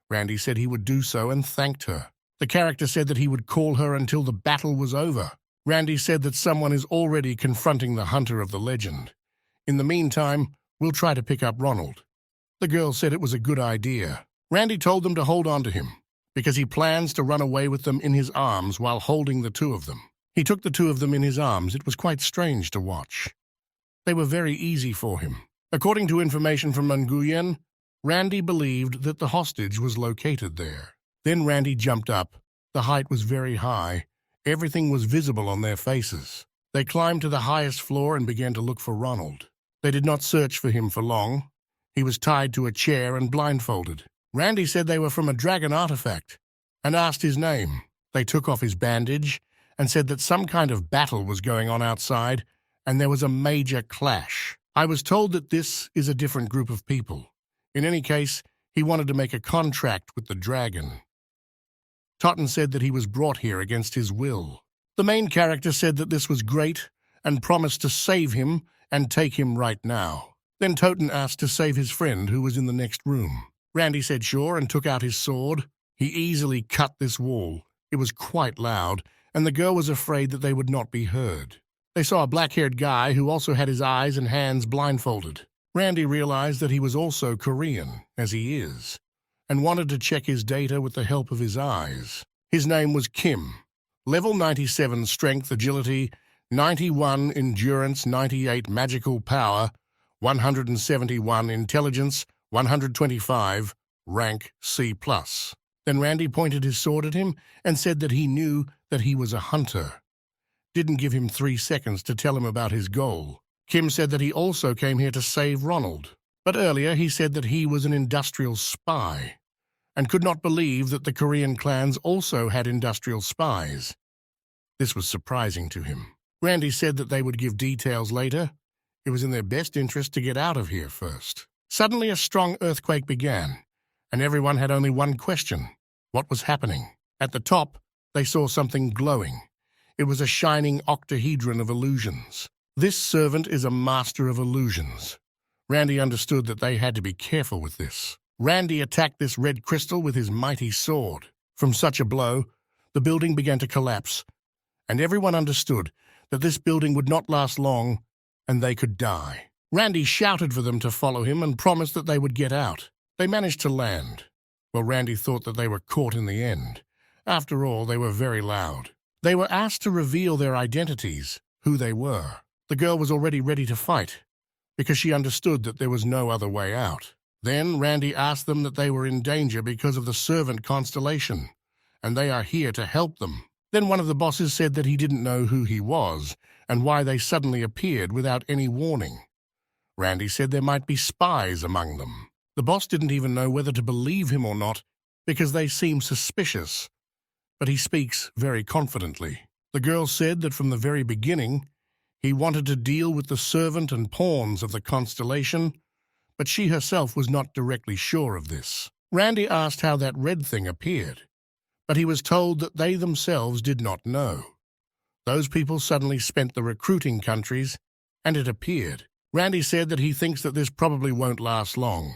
Randy said he would do so and thanked her. The character said that he would call her until the battle was over. Randy said that someone is already confronting the hunter of the legend. In the meantime, we'll try to pick up Ronald. The girl said it was a good idea. Randy told them to hold on to him, because he plans to run away with them in his arms while holding the 2 of them. He took the 2 of them in his arms. It was quite strange to watch. They were very easy for him. According to information from Nguyen, Randy believed that the hostage was located there. Then Randy jumped up. The height was very high. Everything was visible on their faces. They climbed to the highest floor and began to look for Ronald. They did not search for him for long. He was tied to a chair and blindfolded. Randy said they were from a dragon artifact and asked his name. They took off his bandage and said that some kind of battle was going on outside and there was a major clash. I was told that this is a different group of people. In any case, He wanted to make a contract with the dragon. Totten said that he was brought here against his will. The main character said that this was great and promised to save him and take him right now. Then Totten asked to save his friend who was in the next room. Randy said sure and took out his sword. He easily cut this wall. It was quite loud, and the girl was afraid that they would not be heard. They saw a black-haired guy who also had his eyes and hands blindfolded. Randy realized that he was also Korean, as he is, and wanted to check his data with the help of his eyes. His name was Kim. Level 97 Strength, Agility, 91 Endurance, 98 Magical Power, 171 Intelligence, 125, rank C+. Then Randy pointed his sword at him and said that he knew that he was a hunter. Didn't give him 3 seconds to tell him about his goal. Kim said that he also came here to save Ronald, but earlier he said that he was an industrial spy and could not believe that the Korean clans also had industrial spies. This was surprising to him. Randy said that they would give details later. It was in their best interest to get out of here first. Suddenly a strong earthquake began, and everyone had only one question. What was happening? At the top, they saw something glowing. It was a shining octahedron of illusions. This servant is a master of illusions. Randy understood that they had to be careful with this. Randy attacked this red crystal with his mighty sword. From such a blow, the building began to collapse, and everyone understood that this building would not last long and they could die. Randy shouted for them to follow him and promised that they would get out. They managed to land. Well, Randy thought that they were caught in the end. After all, they were very loud. They were asked to reveal their identities, who they were. The girl was already ready to fight, because she understood that there was no other way out. Then Randy asked them that they were in danger because of the servant constellation, and they are here to help them. Then one of the bosses said that he didn't know who he was and why they suddenly appeared without any warning. Randy said there might be spies among them. The boss didn't even know whether to believe him or not because they seemed suspicious, but he speaks very confidently. The girl said that from the very beginning, he wanted to deal with the servant and pawns of the constellation, but she herself was not directly sure of this. Randy asked how that red thing appeared, but he was told that they themselves did not know. Those people suddenly spent the recruiting countries, and it appeared. Randy said that he thinks that this probably won't last long,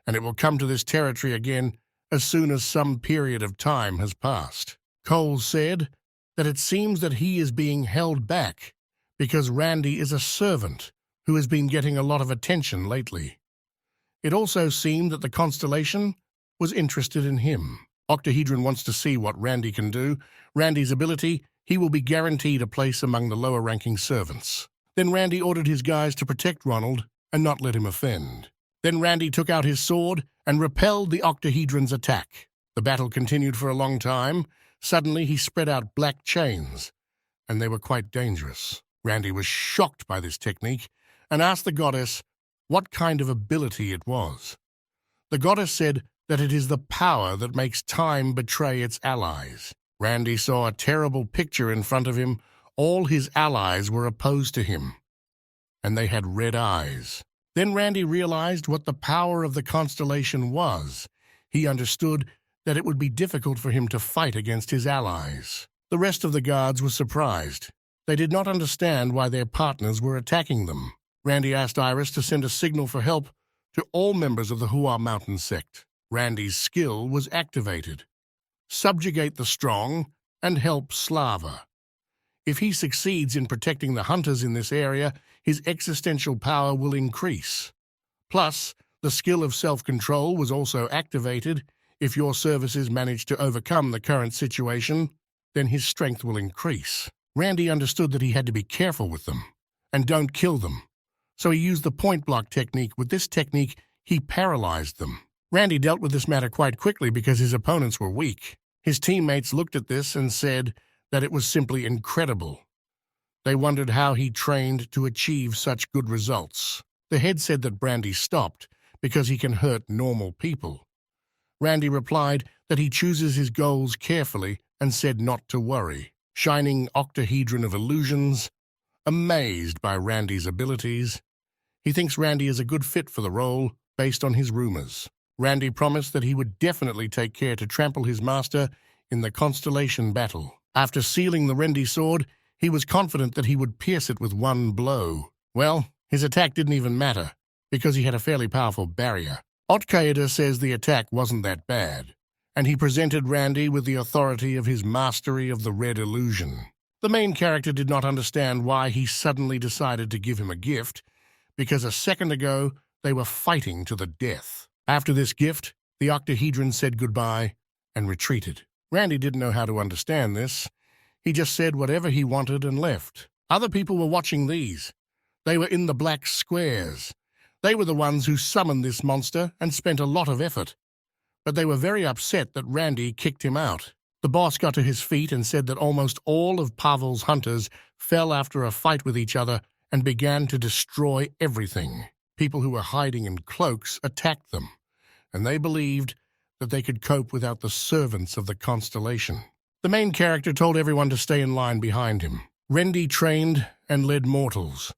and it will come to this territory again as soon as some period of time has passed. Cole said that it seems that he is being held back because Randy is a servant who has been getting a lot of attention lately. It also seemed that the constellation was interested in him. Octahedron wants to see what Randy can do. Randy's ability, he will be guaranteed a place among the lower-ranking servants. Then Randy ordered his guys to protect Ronald and not let him offend. Then Randy took out his sword and repelled the Octahedron's attack. The battle continued for a long time. Suddenly he spread out black chains, and they were quite dangerous. Randy was shocked by this technique and asked the goddess what kind of ability it was. The goddess said that it is the power that makes time betray its allies. Randy saw a terrible picture in front of him. All his allies were opposed to him, and they had red eyes. Then Randy realized what the power of the constellation was. He understood that it would be difficult for him to fight against his allies. The rest of the guards were surprised. They did not understand why their partners were attacking them. Randy asked Iris to send a signal for help to all members of the Hua Mountain sect. Randy's skill was activated. Subjugate the strong and help Slava. If he succeeds in protecting the hunters in this area, his existential power will increase. Plus, the skill of self-control was also activated. If your services manage to overcome the current situation, then his strength will increase. Randy understood that he had to be careful with them and don't kill them. So he used the point block technique. With this technique, he paralyzed them. Randy dealt with this matter quite quickly because his opponents were weak. His teammates looked at this and said that it was simply incredible. They wondered how he trained to achieve such good results. The head said that Randy stopped because he can hurt normal people. Randy replied that he chooses his goals carefully and said not to worry. Shining octahedron of illusions. Amazed by Randy's abilities, he thinks Randy is a good fit for the role based on his rumors. Randy promised that he would definitely take care to trample his master in the constellation battle. After sealing the Rendi sword, he was confident that he would pierce it with one blow. Well, his attack didn't even matter, because he had a fairly powerful barrier. Al-Qaeda says the attack wasn't that bad, and he presented Randy with the authority of his mastery of the red illusion. The main character did not understand why he suddenly decided to give him a gift, because a second ago they were fighting to the death. After this gift, the octahedron said goodbye and retreated. Randy didn't know how to understand this. He just said whatever he wanted and left. Other people were watching these. They were in the black squares. They were the ones who summoned this monster and spent a lot of effort. But they were very upset that Randy kicked him out. The boss got to his feet and said that almost all of Pavel's hunters fell after a fight with each other and began to destroy everything. People who were hiding in cloaks attacked them, and they believed that they could cope without the servants of the constellation. The main character told everyone to stay in line behind him. Randy trained and led mortals.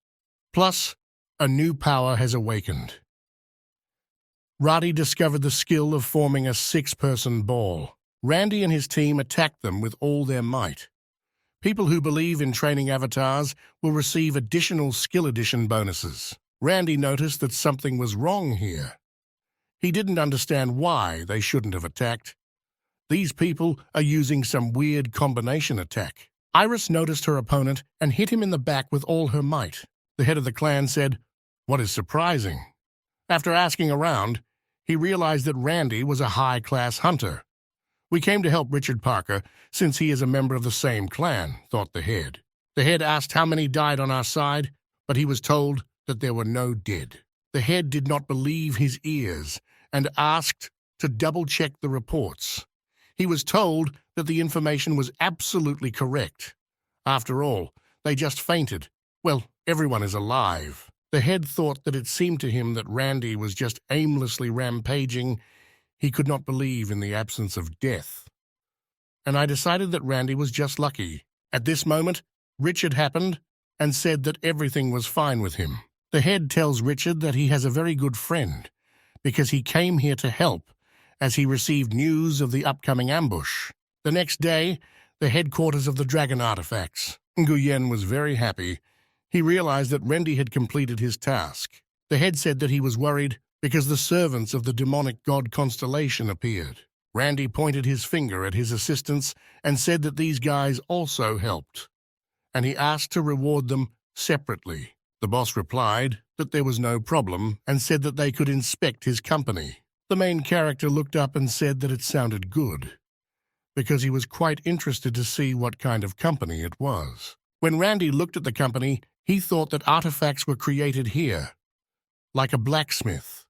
Plus, a new power has awakened. Roddy discovered the skill of forming a 6-person ball. Randy and his team attacked them with all their might. People who believe in training avatars will receive additional skill addition bonuses. Randy noticed that something was wrong here. He didn't understand why they shouldn't have attacked. These people are using some weird combination attack. Iris noticed her opponent and hit him in the back with all her might. The head of the clan said, "What is surprising?" After asking around, he realized that Randy was a high-class hunter. "We came to help Richard Parker, since he is a member of the same clan," thought the head. The head asked how many died on our side, but he was told that there were no dead. The head did not believe his ears and asked to double-check the reports. He was told that the information was absolutely correct. After all, they just fainted. Well, everyone is alive. The head thought that it seemed to him that Randy was just aimlessly rampaging. He could not believe in the absence of death. And I decided that Randy was just lucky. At this moment, Richard happened and said that everything was fine with him. The head tells Richard that he has a very good friend, because he came here to help, as he received news of the upcoming ambush. The next day, the headquarters of the dragon artifacts. Nguyen was very happy. He realized that Randy had completed his task. The head said that he was worried because the servants of the demonic god Constellation appeared. Randy pointed his finger at his assistants and said that these guys also helped, and he asked to reward them separately. The boss replied that there was no problem and said that they could inspect his company. The main character looked up and said that it sounded good, because he was quite interested to see what kind of company it was. When Randy looked at the company, he thought that artifacts were created here, like a blacksmith.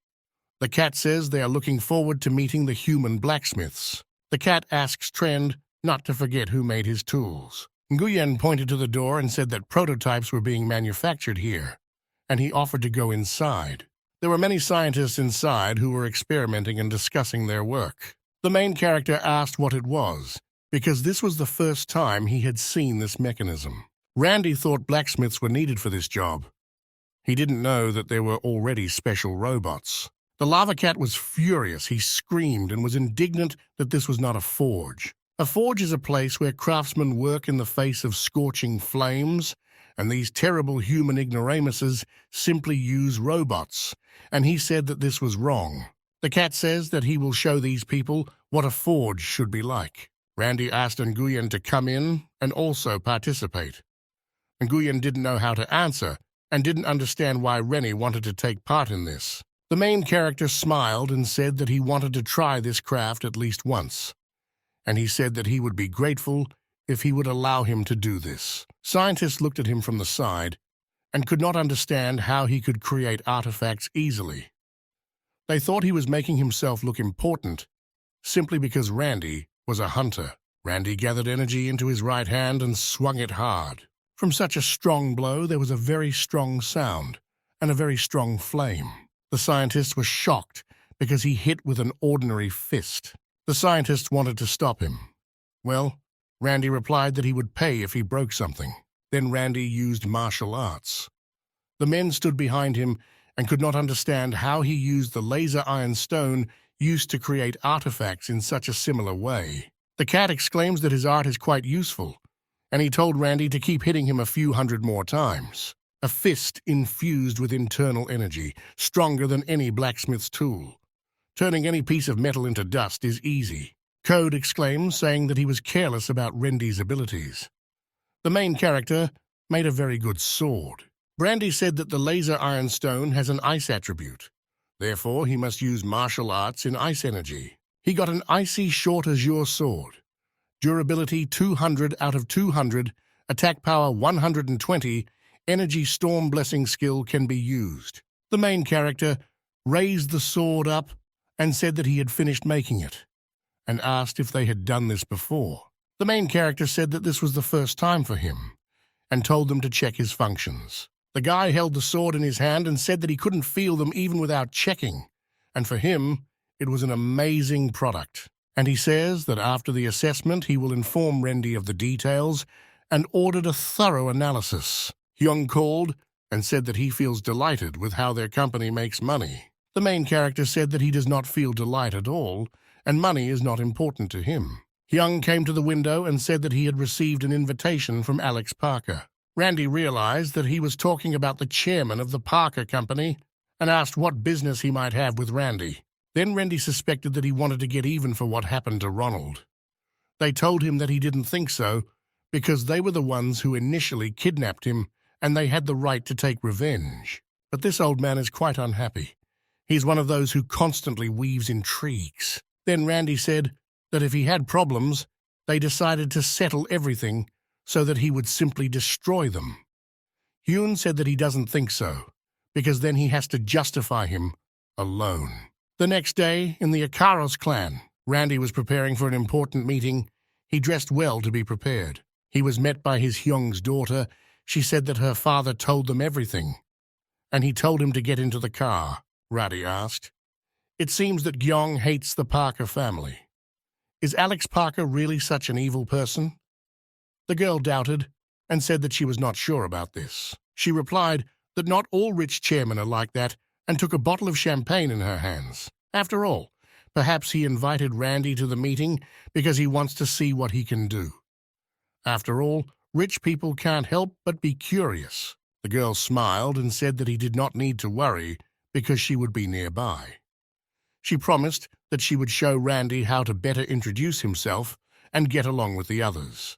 The cat says they are looking forward to meeting the human blacksmiths. The cat asks Trend not to forget who made his tools. Nguyen pointed to the door and said that prototypes were being manufactured here, and he offered to go inside. There were many scientists inside who were experimenting and discussing their work. The main character asked what it was, because this was the first time he had seen this mechanism. Randy thought blacksmiths were needed for this job. He didn't know that there were already special robots. The lava cat was furious. He screamed and was indignant that this was not a forge. A forge is a place where craftsmen work in the face of scorching flames, and these terrible human ignoramuses simply use robots, and he said that this was wrong. The cat says that he will show these people what a forge should be like. Randy asked Nguyen to come in and also participate. Nguyen didn't know how to answer and didn't understand why Rennie wanted to take part in this. The main character smiled and said that he wanted to try this craft at least once, and he said that he would be grateful if he would allow him to do this. Scientists looked at him from the side and could not understand how he could create artifacts easily. They thought he was making himself look important simply because Randy was a hunter. Randy gathered energy into his right hand and swung it hard. From such a strong blow, there was a very strong sound and a very strong flame. The scientists were shocked because he hit with an ordinary fist. The scientists wanted to stop him. Well, Randy replied that he would pay if he broke something. Then Randy used martial arts. The men stood behind him and could not understand how he used the laser iron stone used to create artifacts in such a similar way. The cat exclaims that his art is quite useful, and he told Randy to keep hitting him a few hundred more times. A fist infused with internal energy, stronger than any blacksmith's tool. Turning any piece of metal into dust is easy. Code exclaims, saying that he was careless about Randy's abilities. The main character made a very good sword. Brandy said that the laser iron stone has an ice attribute. Therefore, he must use martial arts in ice energy. He got an icy short azure sword. Durability 200 out of 200, attack power 120, energy storm blessing skill can be used. The main character raised the sword up and said that he had finished making it, and asked if they had done this before. The main character said that this was the first time for him, and told them to check his functions. The guy held the sword in his hand and said that he couldn't feel them even without checking, and for him, it was an amazing product. And he says that after the assessment, he will inform Randy of the details and ordered a thorough analysis. Hyung called and said that he feels delighted with how their company makes money. The main character said that he does not feel delight at all, and money is not important to him. Hyung came to the window and said that he had received an invitation from Alex Parker. Randy realized that he was talking about the chairman of the Parker Company and asked what business he might have with Randy. Then Randy suspected that he wanted to get even for what happened to Ronald. They told him that he didn't think so because they were the ones who initially kidnapped him and they had the right to take revenge. But this old man is quite unhappy. He's one of those who constantly weaves intrigues. Then Randy said that if he had problems, they decided to settle everything so that he would simply destroy them. Hyun said that he doesn't think so, because then he has to justify him alone. The next day, in the Ikaros clan, Randy was preparing for an important meeting. He dressed well to be prepared. He was met by his Hyung's daughter. She said that her father told them everything, and he told him to get into the car. Randy asked. It seems that Gyeong hates the Parker family. Is Alex Parker really such an evil person? The girl doubted and said that she was not sure about this. She replied that not all rich chairmen are like that and took a bottle of champagne in her hands. After all, perhaps he invited Randy to the meeting because he wants to see what he can do. After all, rich people can't help but be curious. The girl smiled and said that he did not need to worry because she would be nearby. She promised that she would show Randy how to better introduce himself and get along with the others.